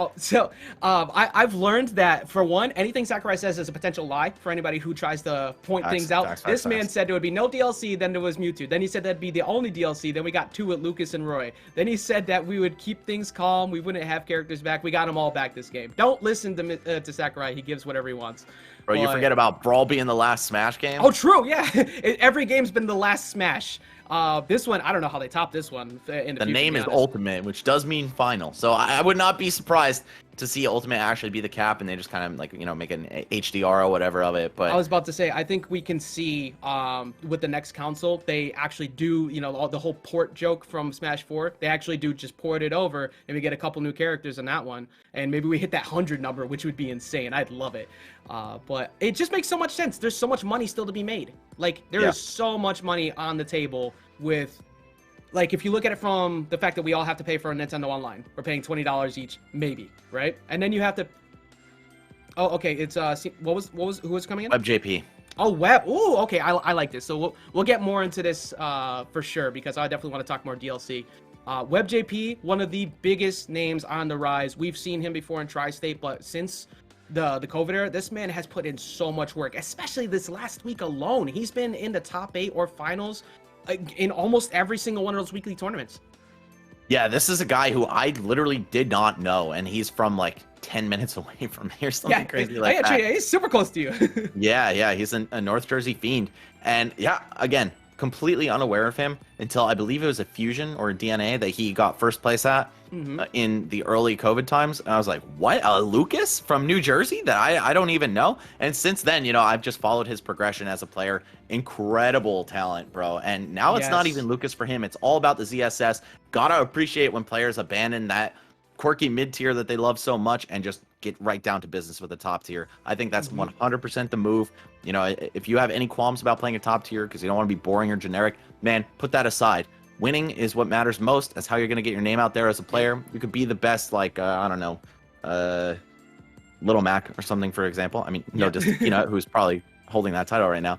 B: I've learned that, for one, anything Sakurai says is a potential lie for anybody who tries to point things out. This man said there would be no DLC, then there was Mewtwo. Then he said that'd be the only DLC. Then we got 2 with Lucas and Roy. Then he said that we would keep things calm. We wouldn't have characters back. We got them all back this game. Don't listen to Sakurai. He gives whatever he wants.
A: Bro, you forget about Brawl being the last Smash game?
B: Oh, true, yeah. Every game's been the last Smash. This one, I don't know how they top this one. The
A: name is Ultimate, which does mean final. So I would not be surprised to see Ultimate actually be the cap, and they just kind of, like, make an HDR or whatever of it. But
B: I was about to say, I think we can see with the next console, they actually do, the whole port joke from Smash 4. They actually do just port it over, and we get a couple new characters in that one. And maybe we hit that 100 number, which would be insane. I'd love it. But it just makes so much sense. There's so much money still to be made. Like, there is so much money on the table with, like, if you look at it from the fact that we all have to pay for a Nintendo Online, we're paying $20 each, maybe, right? And then you have to. Oh, okay. It's who was coming in?
A: WebJP.
B: Oh, Web. Ooh, okay. I like this. So we'll get more into this for sure, because I definitely want to talk more DLC. WebJP, one of the biggest names on the rise. We've seen him before in Tri-State, but since the COVID era, this man has put in so much work, especially this last week alone. He's been in the top 8 or finals in almost every single one of those weekly tournaments.
A: Yeah, this is a guy who I literally did not know, and he's from, like, 10 minutes away from here, something crazy like that.
B: He's super close to you.
A: Yeah, he's a North Jersey fiend. And yeah, again, completely unaware of him until I believe it was a Fusion or a DNA that he got first place at in the early COVID times. And I was like, what? Lucas from New Jersey that I don't even know? And since then, you know, I've just followed his progression as a player. Incredible talent, bro. And now it's not even Lucas for him. It's all about the ZSS. Gotta appreciate when players abandon that quirky mid tier that they love so much and just get right down to business with the top tier. I think that's 100% the move. You know, if you have any qualms about playing a top tier because you don't want to be boring or generic, man, put that aside. Winning is what matters most. That's how you're going to get your name out there as a player. You could be the best, like, I don't know, Little Mac or something, for example. I mean, no, just, you know, who's probably holding that title right now.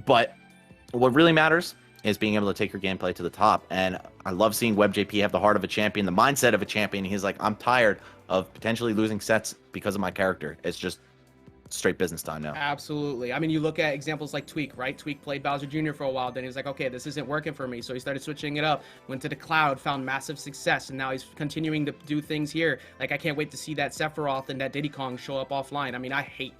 A: But what really matters is being able to take your gameplay to the top. And I love seeing WebJP have the heart of a champion, the mindset of a champion. He's like, I'm tired of potentially losing sets because of my character. It's just straight business time now.
B: Absolutely. I mean, you look at examples like Tweak, right? Tweak played Bowser Jr. for a while. Then he was like, okay, this isn't working for me. So he started switching it up, went to the cloud, found massive success. And now he's continuing to do things here. Like, I can't wait to see that Sephiroth and that Diddy Kong show up offline. I mean, I hate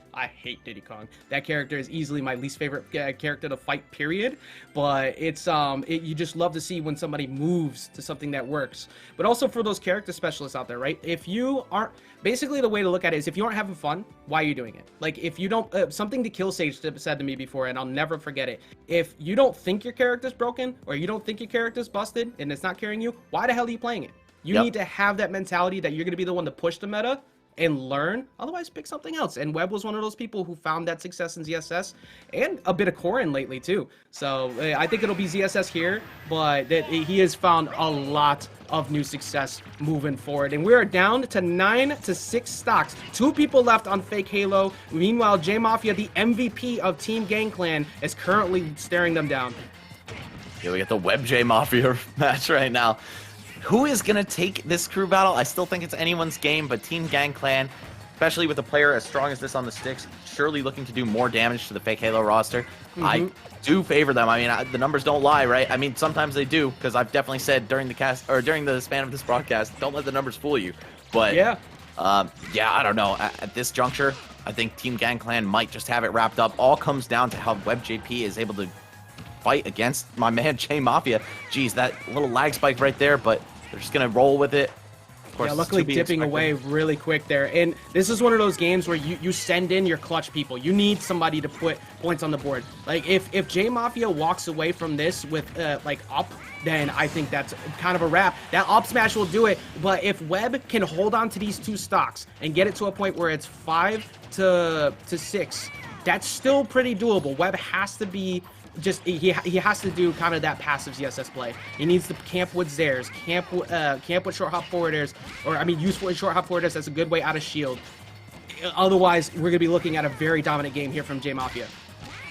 B: Diddy Kong. That character is easily my least favorite character to fight, period. But it's you just love to see when somebody moves to something that works. But also for those character specialists out there, right? If you aren't, basically the way to look at it is if you aren't having fun, why are you doing it? Like, if you don't, something the Kill Sage said to me before, and I'll never forget it. If you don't think your character's broken or you don't think your character's busted and it's not carrying you, why the hell are you playing it? You need to have that mentality that you're going to be the one to push the meta and learn, otherwise pick something else. And Webb was one of those people who found that success in ZSS and a bit of Corrin lately too. So I think it'll be ZSS here, but that he has found a lot of new success moving forward. And we are down to 9 to 6 stocks. 2 people left on Fake Halo. Meanwhile, J Mafia, the MVP of Team Gang Clan, is currently staring them down.
A: Yeah, we got the Web J Mafia match right now. Who is going to take this crew battle? I still think it's anyone's game, but Team Gang Clan, especially with a player as strong as this on the sticks, surely looking to do more damage to the Fake Halo roster. I do favor them. I mean, the numbers don't lie, right? I mean, sometimes they do, because I've definitely said during the cast or during the span of this broadcast, don't let the numbers fool you. But yeah, I don't know. At this juncture, I think Team Gang Clan might just have it wrapped up. All comes down to how WebJP is able to fight against my man J Mafia. Geez, that little lag spike right there, but they're just gonna roll with it. Of course,
B: yeah, luckily dipping away really quick there. And this is one of those games where you send in your clutch people. You need somebody to put points on the board. Like, if J Mafia walks away from this with like up, then I think that's kind of a wrap. That up smash will do it. But if Webb can hold on to these 2 stocks and get it to a point where it's 5 to 6, that's still pretty doable. Webb has to be just he has to do kind of that passive ZSS play. He needs to camp with Zares, camp with short hop forwarders, or I mean use short hop forwarders. That's a good way out of shield. Otherwise, we're gonna be looking at a very dominant game here from J Mafia.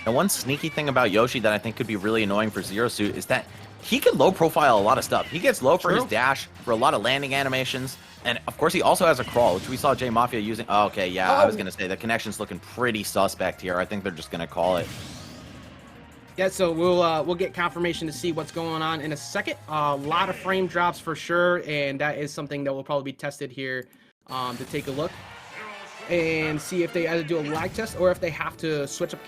A: And one sneaky thing about Yoshi that I think could be really annoying for Zero Suit is that he can low profile a lot of stuff. He gets low for his dash, for a lot of landing animations, and of course he also has a crawl, which we saw J Mafia using. Oh, okay, yeah, I was gonna say the connection's looking pretty suspect here. I think they're just gonna call it.
B: Yeah, so we'll get confirmation to see what's going on in a second. A lot of frame drops for sure, and that is something that will probably be tested here to take a look and see if they either do a lag test or if they have to switch up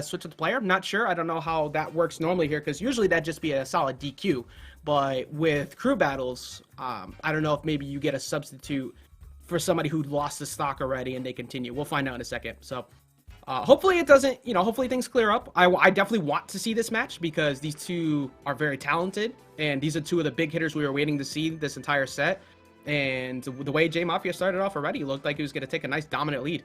B: switch up the player. I'm not sure. I don't know how that works normally here, because usually that'd just be a solid DQ. But with crew battles, I don't know if maybe you get a substitute for somebody who lost the stock already and they continue. We'll find out in a second. So hopefully it doesn't, hopefully things clear up. I definitely want to see this match because these 2 are very talented, and these are 2 of the big hitters we were waiting to see this entire set. And the way J Mafia started off already looked like he was going to take a nice dominant lead.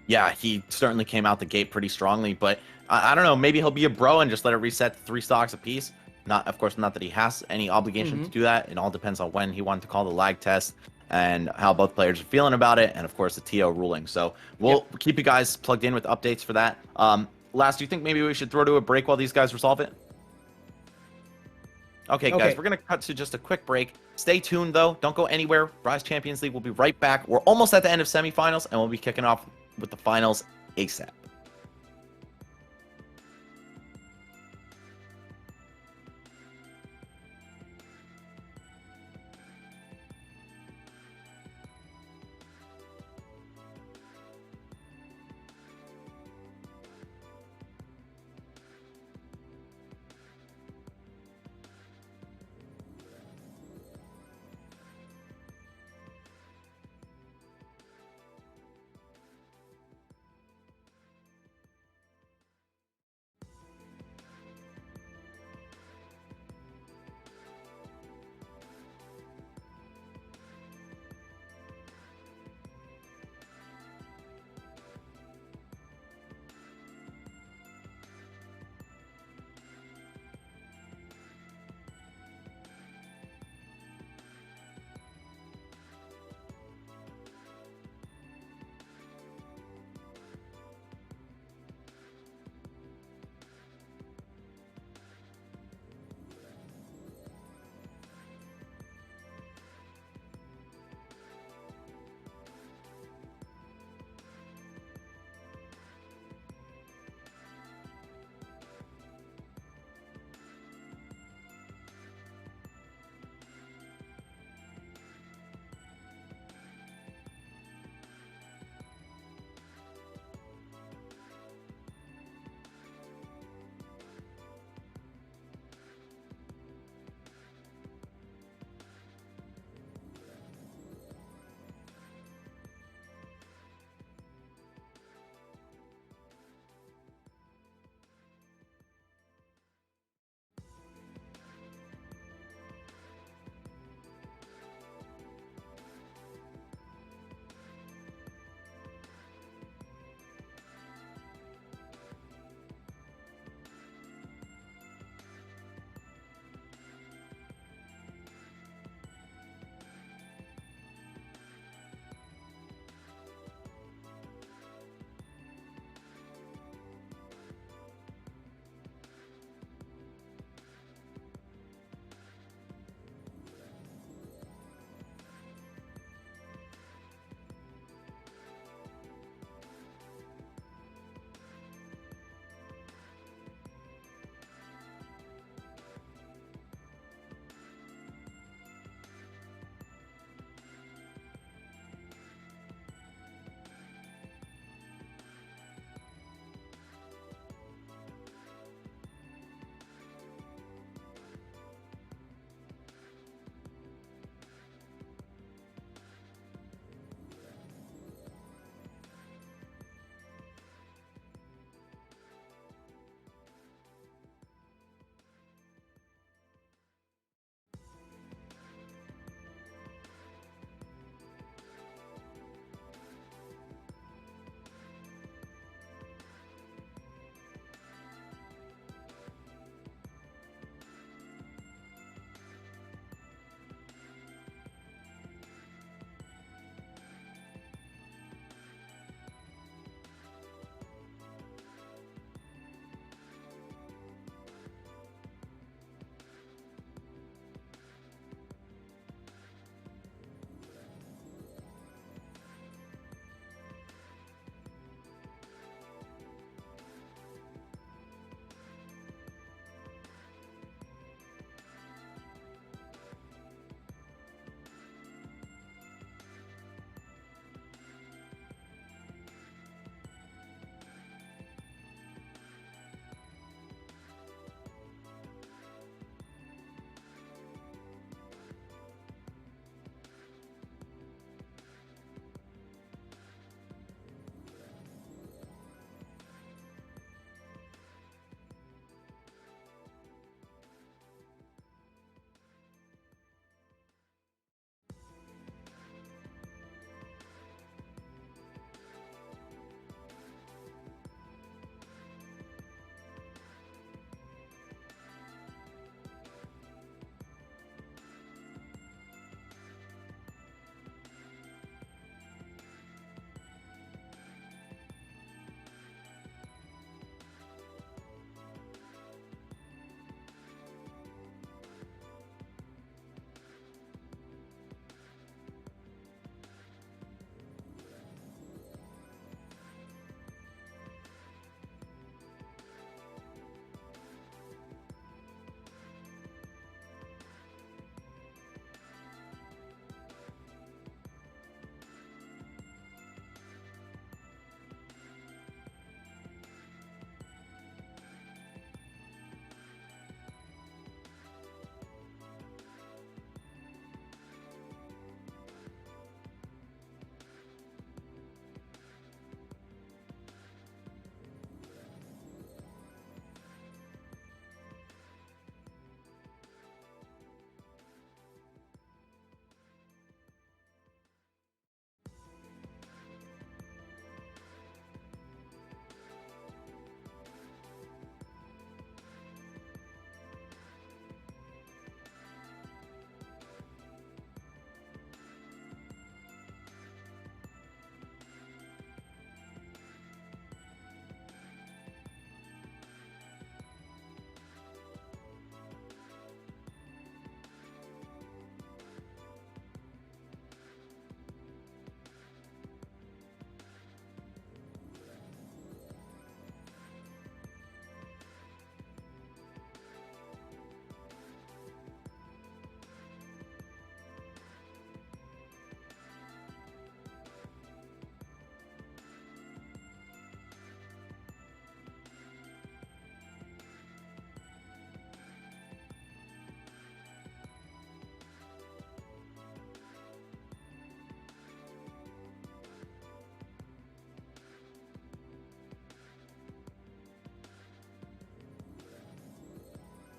A: Yeah, he certainly came out the gate pretty strongly, but I don't know, maybe he'll be a bro and just let it reset 3 stocks apiece. Of course, not that he has any obligation to do that. It all depends on when he wanted to call the lag test and how both players are feeling about it, and of course the TO ruling. So we'll keep you guys plugged in with updates for that. Last, do you think maybe we should throw to a break while these guys resolve it? Okay, guys, we're going to cut to just a quick break. Stay tuned, though. Don't go anywhere. Rise Champions League will be right back. We're almost at the end of semifinals, and we'll be kicking off with the finals ASAP.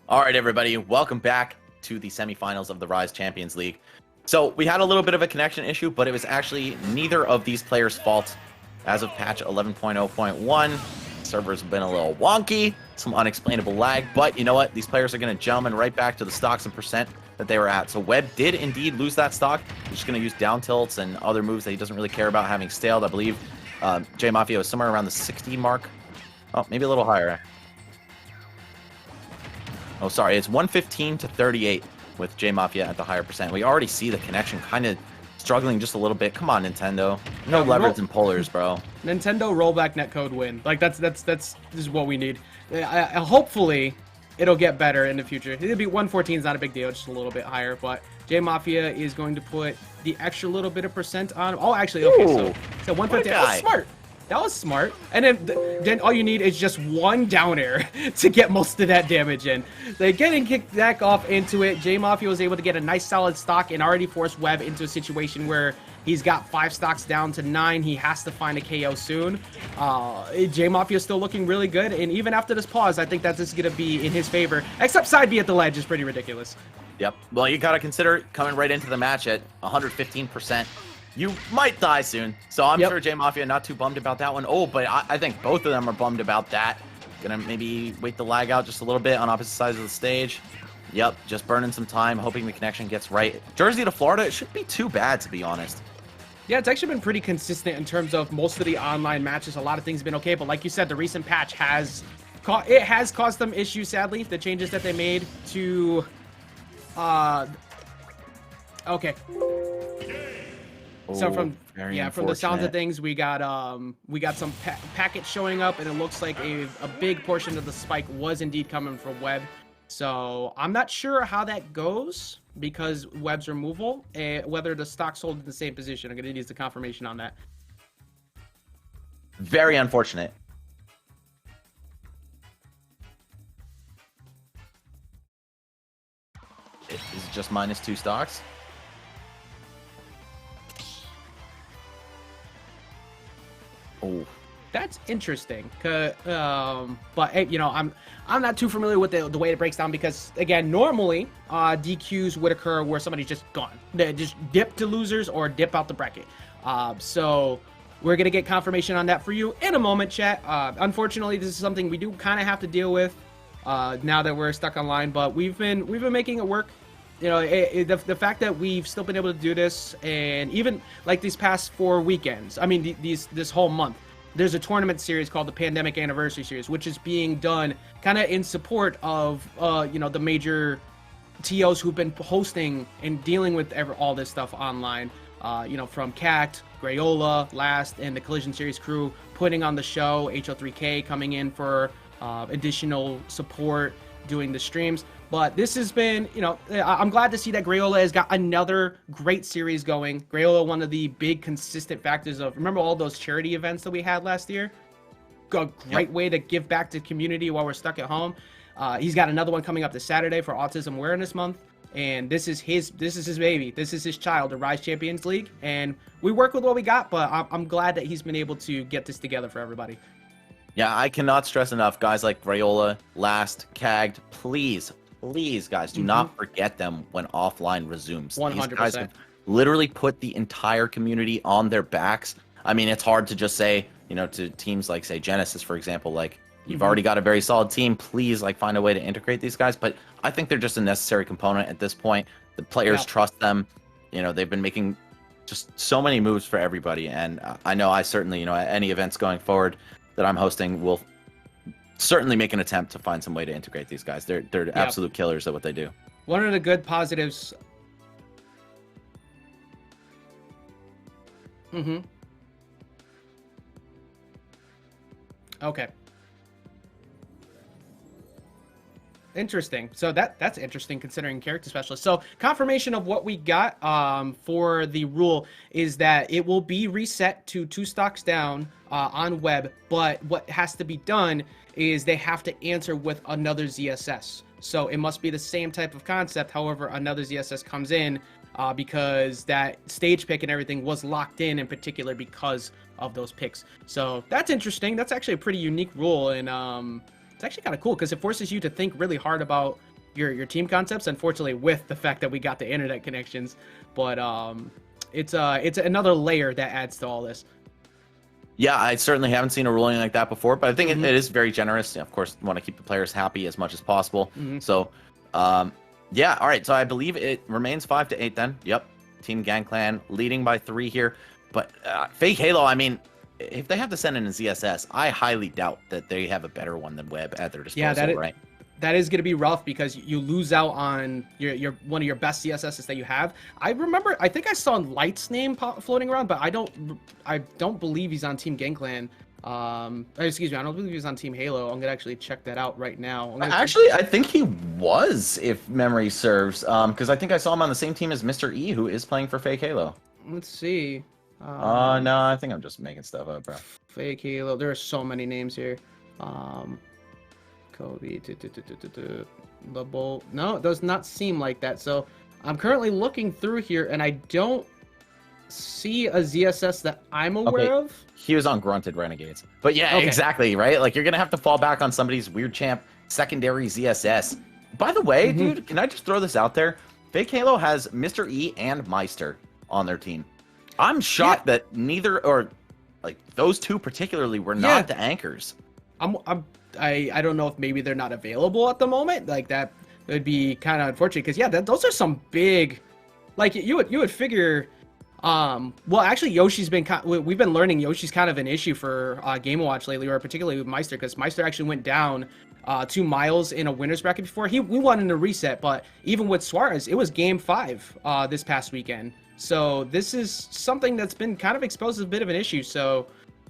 A: All right, everybody, welcome back to the semifinals of the Rise Champions League. So we had a little bit of a connection issue, but it was actually neither of these players' fault. As of patch 11.0.1, server's been a little wonky, some unexplainable lag, but you know what? These players are going to jump right back to the stocks and percent that they were at. So Webb did indeed lose that stock. He's just going to use down tilts and other moves that he doesn't really care about having staled. I believe J Mafia was somewhere around the 60 mark. Oh, maybe a little higher. Oh, sorry, it's 115 to 38 with J Mafia at the higher percent. We already see the connection kind of struggling just a little bit. Come on, Nintendo. No levers and pullers, bro.
B: Nintendo rollback netcode win. Like this is what we need. Hopefully it'll get better in the future. It'll be 114 is not a big deal, just a little bit higher, but J Mafia is going to put the extra little bit of percent on. Oh, actually, okay, so 150. That was smart. That was smart. And then all you need is just one down air to get most of that damage in. They getting kicked back off into it. J Mafia was able to get a nice solid stock and already forced Webb into a situation where he's got 5 stocks down to 9. He has to find a KO soon. J Mafia is still looking really good, and even after this pause, I think that this is going to be in his favor. Except side B at the ledge is pretty ridiculous.
A: Yep. Well, you got to consider coming right into the match at 115%. You might die soon, so I'm sure J Mafia not too bummed about that one. Oh, but I think both of them are bummed about that. Gonna maybe wait the lag out just a little bit on opposite sides of the stage. Yep, just burning some time, hoping the connection gets right. Jersey to Florida, it shouldn't be too bad, to be honest.
B: Yeah, it's actually been pretty consistent in terms of most of the online matches. A lot of things have been okay, but like you said, the recent patch has caused them issues, sadly. The changes that they made to... Okay. So from the sounds of things, we got some packets showing up, and it looks like a big portion of the spike was indeed coming from Webb. So I'm not sure how that goes because Webb's removal, whether the stock's hold in the same position. I'm gonna need the confirmation on that.
A: Very unfortunate. Is it just -2 stocks? Oh,
B: that's interesting. But you know, I'm not too familiar with the way it breaks down because again, normally DQs would occur where somebody's just gone. They just dip to losers or dip out the bracket. So we're gonna get confirmation on that for you in a moment, chat. Unfortunately, this is something we do kind of have to deal with now that we're stuck online, but we've been making it work. You know, the fact that we've still been able to do this, and even like these past 4 weekends, I mean, this whole month, there's a tournament series called the Pandemic Anniversary Series, which is being done kind of in support of, you know, the major TOs who've been hosting and dealing with all this stuff online. You know, from Cact, Grayola, Last, and the Collision Series crew putting on the show, HO3K coming in for additional support, doing the streams. But this has been, you know, I'm glad to see that Grayola has got another great series going. Grayola, one of the big consistent factors of, remember all those charity events that we had last year? A great way to give back to the community while we're stuck at home. He's got another one coming up this Saturday for Autism Awareness Month. And this is his baby. This is his child, the Rise Champions League. And we work with what we got, but I'm glad that he's been able to get this together for everybody.
A: Yeah, I cannot stress enough, guys like Grayola, Last, Cagged, please, guys, do not forget them when offline resumes.
B: 100%.
A: These guys have literally put the entire community on their backs. I mean, it's hard to just say, you know, to teams like, say, Genesis, for example, like, you've already got a very solid team. Please, like, find a way to integrate these guys. But I think they're just a necessary component at this point. The players trust them. You know, they've been making just so many moves for everybody. And I know I certainly, you know, at any events going forward that I'm hosting will certainly make an attempt to find some way to integrate these guys. They're absolute killers at what they do.
B: One of the good positives. Okay. Interesting. So that's interesting considering character specialist. So confirmation of what we got for the rule is that it will be reset to 2 stocks down on Webb, but what has to be done is they have to answer with another ZSS. So it must be the same type of concept. However, another ZSS comes in because that stage pick and everything was locked in particular because of those picks. So that's interesting. That's actually a pretty unique rule, and it's actually kind of cool because it forces you to think really hard about your team concepts. Unfortunately, with the fact that we got the internet connections, but it's another layer that adds to all this.
A: Yeah, I certainly haven't seen a ruling like that before, but I think it is very generous. Of course, want to keep the players happy as much as possible. So, yeah, all right. So I believe it remains 5-8 then. Yep, Team GangClan leading by 3 here. But Fake Halo, I mean, if they have to send in a ZSS, I highly doubt that they have a better one than Webb at their disposal, right?
B: That is going to be rough because you lose out on your one of your best CSSs that you have. I think I saw Light's name floating around, but I don't believe he's on Team GangClan. Excuse me, I don't believe he's on Team Halo. I'm gonna actually check that out right now.
A: Actually, I think he was, if memory serves, because I think I saw him on the same team as Mr. E, who is playing for Fake Halo.
B: Let's see.
A: No, I think I'm just making stuff up, bro.
B: Fake Halo. There are so many names here. Kobe, the Bolt. No, it does not seem like that. So I'm currently looking through here, and I don't see a ZSS that I'm aware of.
A: He was on Grunted Renegades. But yeah, exactly, right? Like, you're going to have to fall back on somebody's weird champ secondary ZSS. By the way, dude, can I just throw this out there? Fake Halo has Mr. E and Meister on their team. I'm shocked that neither, or like those two particularly, were not the anchors.
B: I don't know if maybe they're not available at the moment. Like, that would be kind of unfortunate because those are some big, like, you would figure. Well, actually, Yoshi's been we've been learning Yoshi's kind of an issue for Game & Watch lately, or particularly with Meister, because Meister actually went down 2 miles in a winner's bracket before. We won in a reset, but even with Suarez, it was Game 5 this past weekend. So this is something that's been kind of exposed as a bit of an issue. So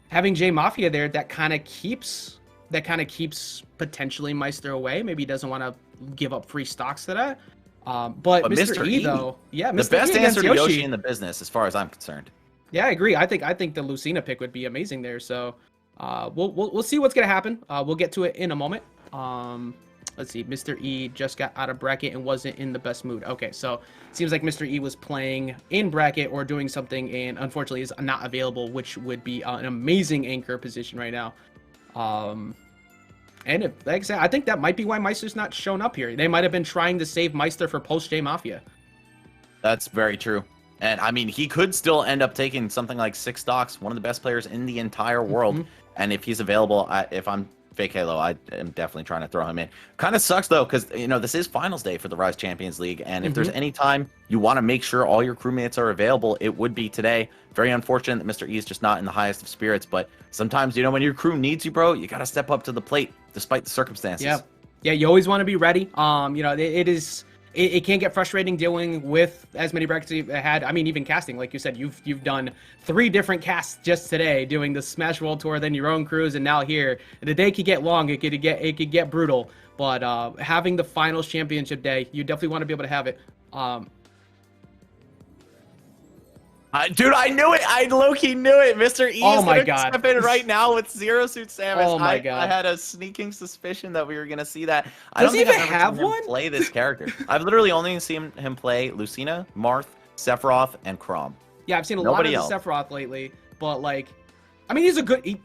B: having J Mafia there, that kind of keeps potentially Meister away. Maybe he doesn't want to give up free stocks to that. But Mr. E though, Mr.
A: The best
B: E
A: answer to Yoshi in the business, as far as I'm concerned.
B: Yeah, I agree. I think the Lucina pick would be amazing there. So we'll see what's gonna happen. We'll get to it in a moment. Let's see. Mr. E just got out of bracket and wasn't in the best mood. Okay, so it seems like Mr. E was playing in bracket or doing something, and unfortunately is not available, which would be an amazing anchor position right now. And like I said, I think that might be why Meister's not shown up here. They might have been trying to save Meister for post J Mafia.
A: That's very true. And I mean, he could still end up taking something like 6 stocks, one of the best players in the entire world. And if he's available, if I'm Fake Halo, I am definitely trying to throw him in. Kind of sucks though, because this is finals day for the Rise Champions League, and if there's any time you want to make sure all your crewmates are available, it would be today. Very unfortunate that Mr. E is just not in the highest of spirits, but sometimes when your crew needs you, bro, you got to step up to the plate despite the circumstances.
B: Yeah, you always want to be ready. It can get frustrating dealing with as many brackets you've had. I mean, even casting, like you said, you've done 3 different casts just today, doing the Smash World Tour, then your own crews, and now here. The day could get long. It could get brutal. But having the finals championship day, you definitely want to be able to have it.
A: Dude, I knew it. I low-key knew it. Mr. E is going to step in right now with Zero Suit Samus.
B: Oh my God.
A: I had a sneaking suspicion that we were going to see that. I don't think I've ever seen him play this character. I've literally only seen him play Lucina, Marth, Sephiroth, and Chrom.
B: Yeah, I've seen a lot of Sephiroth lately, but I mean,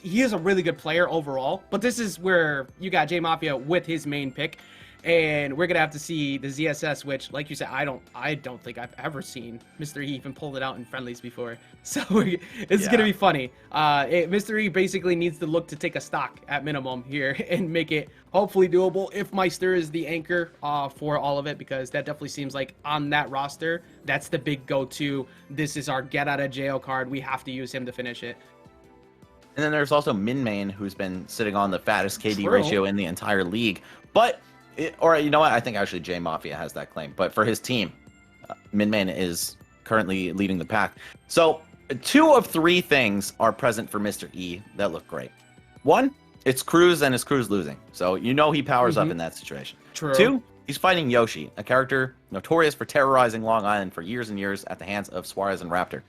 B: he is a really good player overall, but this is where you got J Mafia with his main pick. And we're gonna have to see the ZSS, which, like you said, I don't think I've ever seen Mr. E even pull it out in friendlies before. So it's gonna be funny. Mr. E basically needs to look to take a stock at minimum here and make it hopefully doable if Meister is the anchor for all of it, because that definitely seems like on that roster, that's the big go-to. This is our get out of jail card. We have to use him to finish it.
A: And then there's also Minmain, who's been sitting on the fattest KD ratio in the entire league, but. Or you know what? I think actually J Mafia has that claim. But for his team, Minmain is currently leading the pack. So 2 of 3 things are present for Mr. E that look great. 1, it's Cruz and his crew's losing. So he powers up in that situation.
B: True.
A: 2, he's fighting Yoshi, a character notorious for terrorizing Long Island for years and years at the hands of Suarez and Raptor.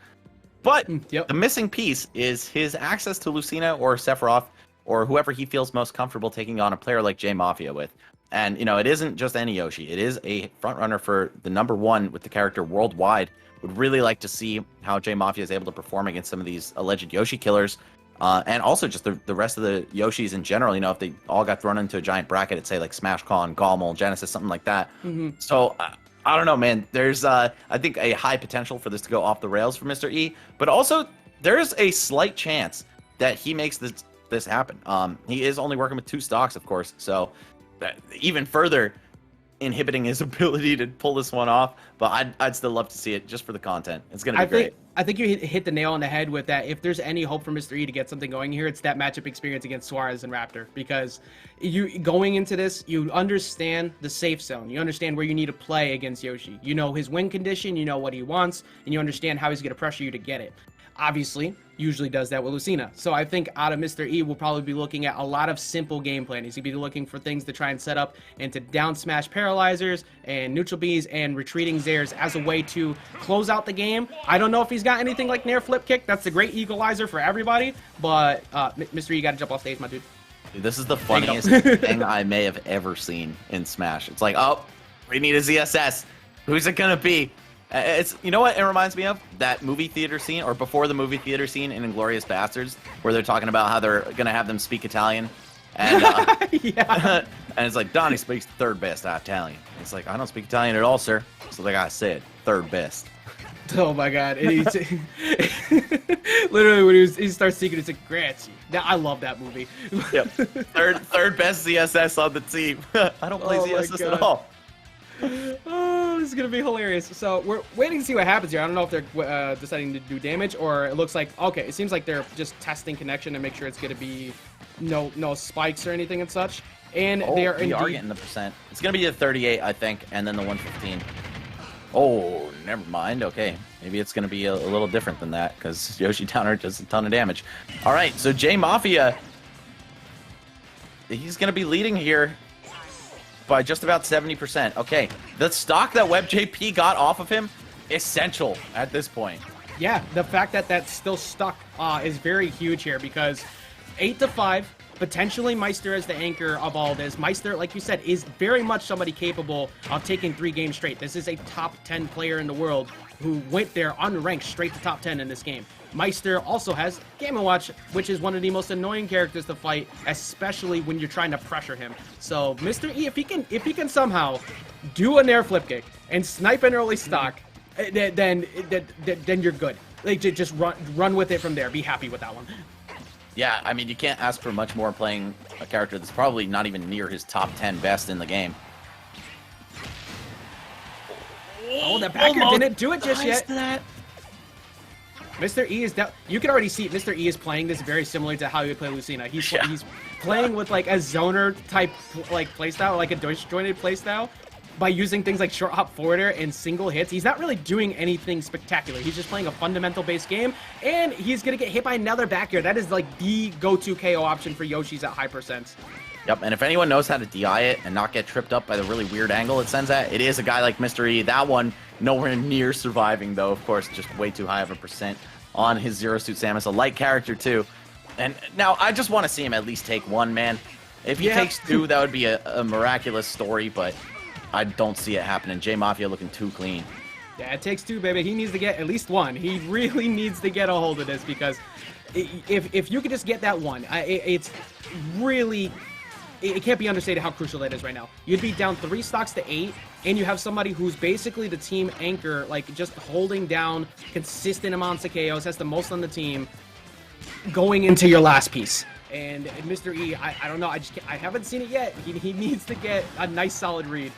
A: But the missing piece is his access to Lucina or Sephiroth or whoever he feels most comfortable taking on a player like J Mafia with. And, it isn't just any Yoshi. It is a front runner for the #1 with the character worldwide. Would really like to see how J Mafia is able to perform against some of these alleged Yoshi killers. And also just the rest of the Yoshis in general, you know, if they all got thrown into a giant bracket at, say, like Smash Con, Gommel, Genesis, something like that. So, I don't know, man. There's, I think, a high potential for this to go off the rails for Mr. E, but also there's a slight chance that he makes this happen. He is only working with 2 stocks, of course, so even further inhibiting his ability to pull this one off, but I'd still love to see it just for the content. It's gonna be great.
B: I think you hit the nail on the head with that. If there's any hope for Mr. E to get something going here, it's that matchup experience against Suarez and Raptor, because you going into this, you understand the safe zone. You understand where you need to play against Yoshi. You know his win condition, you know what he wants, and you understand how he's going to pressure you to get it. Obviously, usually does that with Lucina. So I think out of Mr. E, we'll probably be looking at a lot of simple game plan. He's going to be looking for things to try and set up into down smash paralyzers and neutral Bs and retreating Zairs as a way to close out the game. I don't know if he's got anything like Nair Flip Kick. That's the great equalizer for everybody. But Mr. E, you got to jump off stage, my dude.
A: This is the funniest thing I may have ever seen in Smash. It's like, oh, we need a ZSS. Who's it going to be? It's, you know what it reminds me of? That movie theater scene, or before the movie theater scene in Inglourious Bastards, where they're talking about how they're going to have them speak Italian. And,
B: Yeah.
A: and it's like, Donnie speaks third best Italian. It's like, I don't speak Italian at all, sir. So like I said, third best.
B: Oh my god. And he's, literally when he starts speaking, it's like, grazie. I love that movie.
A: Yep. Third best ZSS on the team. I don't play ZSS at all.
B: Oh, this is gonna be hilarious. So we're waiting to see what happens here. I don't know if they're deciding to do damage, or it looks like, okay, it seems like they're just testing connection to make sure it's gonna be no spikes or anything and such. And they are indeed
A: getting the percent. It's gonna be the 38, I think, and then the 115. Oh, never mind. Okay, maybe it's gonna be a little different than that, because Yoshi Downer does a ton of damage. All right, so J Mafia, he's gonna be leading here by just about 70%. Okay, the stock that WebJP got off of him, essential at this point.
B: Yeah, the fact that that's still stuck is very huge here, because 8-5, potentially Meister as the anchor of all this. Meister, like you said, is very much somebody capable of taking 3 games straight. This is a top 10 player in the world who went there unranked straight to top 10 in this game. Meister also has Game & Watch, which is one of the most annoying characters to fight, especially when you're trying to pressure him. So Mr. E, if he can somehow do a Nair Flip Kick and snipe an early stock, then you're good. Like, just run with it from there. Be happy with that one.
A: Yeah, I mean, you can't ask for much more playing a character that's probably not even near his top 10 best in the game.
B: Oh, the backer didn't do it just yet. Mr. E is you can already see Mr. E is playing this very similar to how he would play Lucina. He's playing with like a zoner type like playstyle, like a disjointed playstyle, by using things like short hop forwarder and single hits. He's not really doing anything spectacular. He's just playing a fundamental based game, and he's gonna get hit by another back air. That is like the go-to KO option for Yoshis at high percents.
A: Yep, and if anyone knows how to DI it and not get tripped up by the really weird angle it sends at, it is a guy like Mr. E. That one, nowhere near surviving, though, of course, just way too high of a percent on his Zero Suit Samus. A light character, too. And now, I just want to see him at least take 1, man. If he takes 2, that would be a miraculous story, but I don't see it happening. J Mafia looking too clean.
B: Yeah, it takes 2, baby. He needs to get at least 1. He really needs to get a hold of this, because if you could just get that 1, it's really... It can't be understated how crucial that is right now. You'd be down 3 stocks to 8, and you have somebody who's basically the team anchor, like just holding down consistent amounts of KOs, has the most on the team, going into your last piece. And Mr. E, I don't know, I haven't seen it yet. He needs to get a nice solid read.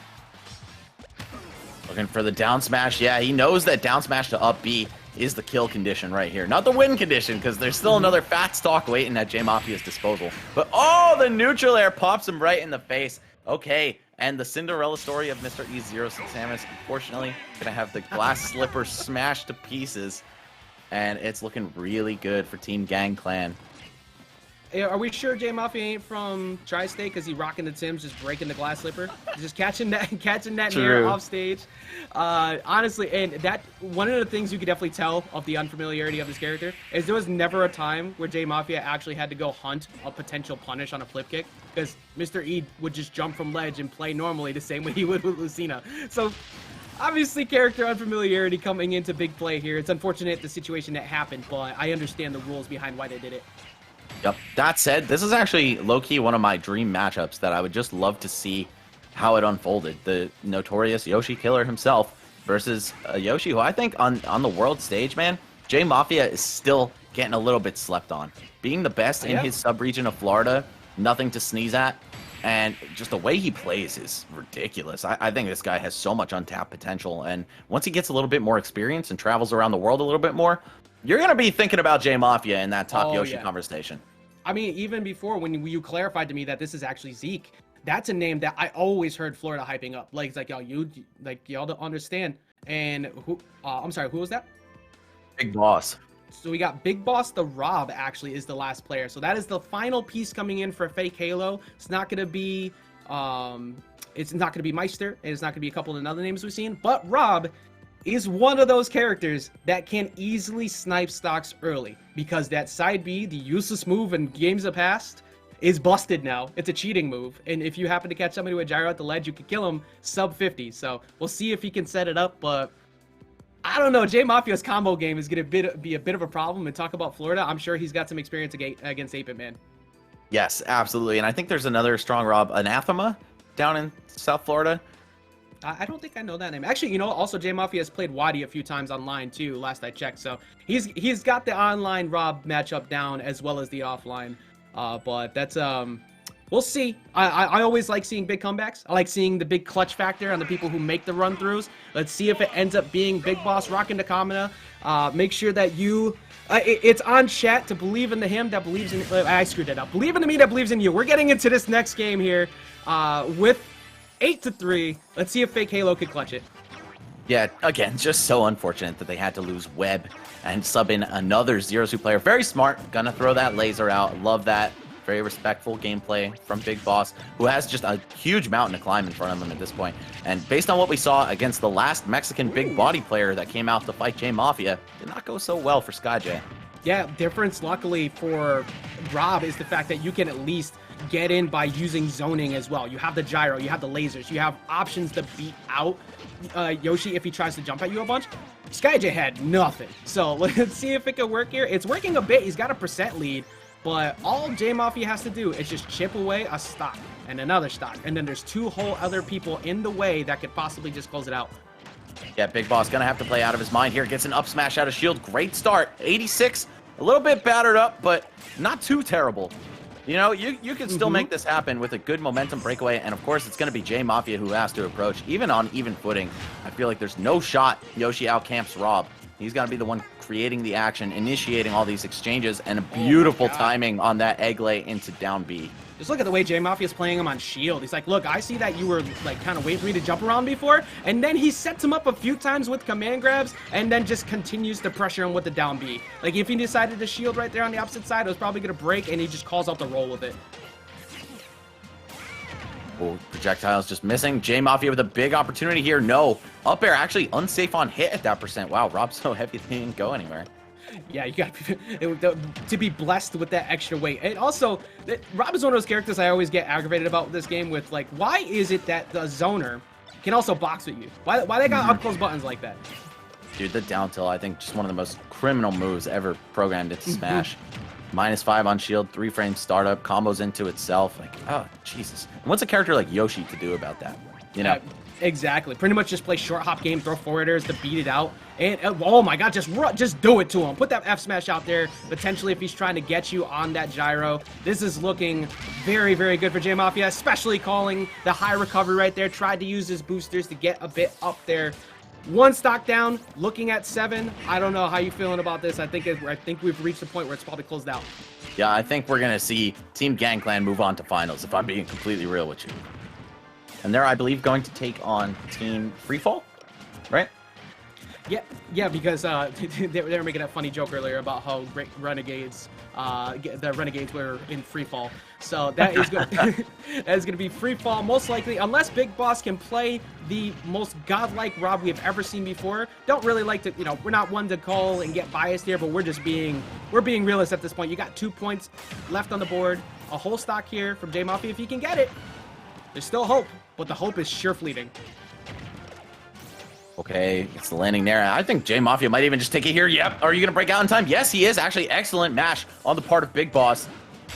A: Looking for the down smash. Yeah, he knows that down smash to up B is the kill condition right here. Not the win condition, because there's still another fat stock waiting at J Mafia's disposal. But, oh, the neutral air pops him right in the face. Okay, and the Cinderella story of Mr. E's Zero Suit Samus, unfortunately, gonna have the glass slipper smashed to pieces. And it's looking really good for Team Gang Clan.
B: Are we sure J Mafia ain't from Tri-State, because he rocking the Tims, just breaking the glass slipper, just catching that Nair off stage? Honestly, and that one of the things you could definitely tell of the unfamiliarity of this character is there was never a time where J Mafia actually had to go hunt a potential punish on a flip kick, because Mr. E would just jump from ledge and play normally the same way he would with Lucina. So obviously character unfamiliarity coming into big play here. It's unfortunate the situation that happened, but I understand the rules behind why they did it.
A: Yep. That said, this is actually low-key one of my dream matchups that I would just love to see how it unfolded. The notorious Yoshi Killer himself versus Yoshi, who I think on the world stage, man, J Mafia is still getting a little bit slept on. Being the best in his sub-region of Florida, nothing to sneeze at, and just the way he plays is ridiculous. I think this guy has so much untapped potential, and once he gets a little bit more experience and travels around the world a little bit more, you're going to be thinking about J Mafia in that top Yoshi conversation.
B: I mean, even before when you clarified to me that this is actually Zeke, that's a name that I always heard Florida hyping up. Like, it's like, y'all don't understand. And who, I'm sorry, who was that?
A: Big Boss.
B: So we got Big Boss the Rob actually is the last player. So that is the final piece coming in for Fake Halo. It's not going to be, Meister. And it's not going to be a couple of other names we've seen. But Rob is one of those characters that can easily snipe stocks early, because that side B, the useless move in games of past, is busted now. It's a cheating move, and if you happen to catch somebody with gyro at the ledge, you could kill him sub 50. So we'll see if he can set it up, but I don't know. J Mafia's combo game is going to be a bit of a problem. And talk about Florida, I'm sure he's got some experience against 8-Bit Man.
A: Yes, absolutely. And I think there's another strong Rob, Anathema, down in South Florida.
B: I don't think I know that name. Actually, you know, also J Mafia has played Wadi a few times online too, last I checked. So he's got the online Rob matchup down as well as the offline. But that's we'll see. I always like seeing big comebacks. I like seeing the big clutch factor on the people who make the run throughs. Let's see if it ends up being Big Boss rocking the Kamina. Make sure that you it's on chat to believe in the him that believes in I screwed it up. Believe in the me that believes in you. We're getting into this next game here with 8-3. Let's see if Fake Halo could clutch it.
A: Yeah, again, just so unfortunate that they had to lose Webb and sub in another Zero-Suit player. Very smart. Gonna throw that laser out. Love that. Very respectful gameplay from Big Boss, who has just a huge mountain to climb in front of him at this point. And based on what we saw against the last Mexican big body player that came out to fight J Mafia, did not go so well for SkyJ.
B: Yeah, difference luckily for Rob is the fact that you can at least get in by using zoning as well. You have the gyro, you have the lasers, you have options to beat out Yoshi if he tries to jump at you a bunch. SkyJ had nothing. So let's see if it can work here. It's working a bit. He's got a % lead, but all J Mafia has to do is just chip away a stock and another stock. And then there's two whole other people in the way that could possibly just close it out.
A: Yeah, Big Boss gonna have to play out of his mind here. Gets an up smash out of shield. Great start. 86, a little bit battered up, but not too terrible. You know, you can still make this happen with a good momentum breakaway, and of course, it's going to be J Mafia who has to approach, even on even footing. I feel like there's no shot Yoshi outcamps Rob. He's got to be the one creating the action, initiating all these exchanges, and a beautiful timing on that egg lay into down B.
B: Just look at the way J Mafia is playing him on shield. He's like, look, I see that you were like kind of waiting for me to jump around before, and then he sets him up a few times with command grabs, and then just continues to pressure him with the down B. Like if he decided to shield right there on the opposite side, it was probably gonna break, and he just calls out the roll with it.
A: Oh, projectiles just missing. J Mafia with a big opportunity here. No, up air actually unsafe on hit at that %. Wow, Rob's so heavy they didn't go anywhere.
B: Yeah, you got to be blessed with that extra weight. And also, Rob is one of those characters I always get aggravated about with this game with, like, why is it that the zoner can also box with you? Why they got up close buttons like that?
A: Dude, the down tilt, I think, just one of the most criminal moves ever programmed into Smash. -5 on shield, 3-frame startup, combos into itself. Like, oh, Jesus. And what's a character like Yoshi to do about that? You know?
B: Exactly. Pretty much just play short hop game, throw forwarders to beat it out. And oh my god, just do it to him. Put that F smash out there. Potentially if he's trying to get you on that gyro. This is looking very, very good for J Mafia, especially calling the high recovery right there. Tried to use his boosters to get a bit up there. One stock down, looking at 7. I don't know how you feeling about this. I think we've reached the point where it's probably closed out.
A: Yeah, I think we're gonna see Team Gangclan move on to finals, if I'm being completely real with you. And they're, I believe, going to take on Team Freefall, right?
B: Yeah, because they were making that funny joke earlier about how great Renegades, the Renegades were in Freefall. So that is going to be Freefall, most likely, unless Big Boss can play the most godlike Rob we have ever seen before. Don't really like to, you know, we're not one to call and get biased here, but we're being realist at this point. You got 2 points left on the board, a whole stock here from J Mafia if you can get it. There's still hope, but the hope is sure fleeting.
A: Okay, it's the landing there. I think J Mafia might even just take it here. Yep. Are you going to break out in time? Yes, he is. Actually, excellent mash on the part of Big Boss.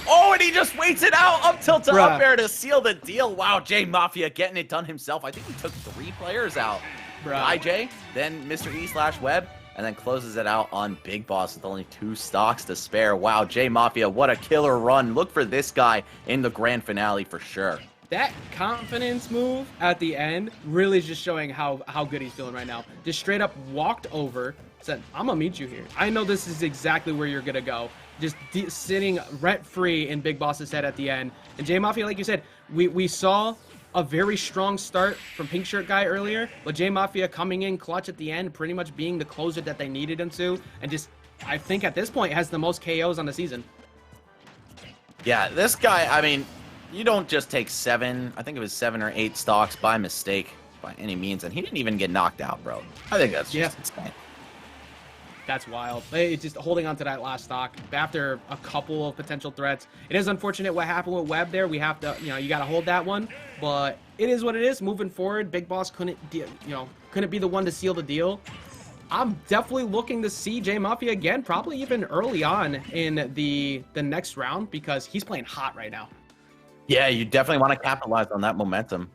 A: Oh, and he just waits it out up tilt to up air to seal the deal. Wow, J Mafia getting it done himself. I think he took 3 players out. IJ, then Mr. E/Web, and then closes it out on Big Boss with only 2 stocks to spare. Wow, J Mafia, what a killer run. Look for this guy in the grand finale for sure.
B: That confidence move at the end really is just showing how good he's feeling right now. Just straight up walked over, said, I'm gonna meet you here. I know this is exactly where you're gonna go. Just sitting rent-free in Big Boss's head at the end. And J Mafia, like you said, we saw a very strong start from Pink Shirt Guy earlier, but J Mafia coming in clutch at the end, pretty much being the closer that they needed him to, and just, I think at this point, has the most KOs on the season.
A: Yeah, this guy, I mean, you don't just take 7, I think it was 7 or 8 stocks by mistake by any means, and he didn't even get knocked out, bro. I think that's just insane.
B: That's wild. It's just holding on to that last stock after a couple of potential threats. It is unfortunate what happened with Webb there. We have to, you got to hold that one, but it is what it is. Moving forward, Big Boss couldn't be the one to seal the deal. I'm definitely looking to see J Mafia again, probably even early on in the next round, because he's playing hot right now.
A: Yeah, you definitely want to capitalize on that momentum.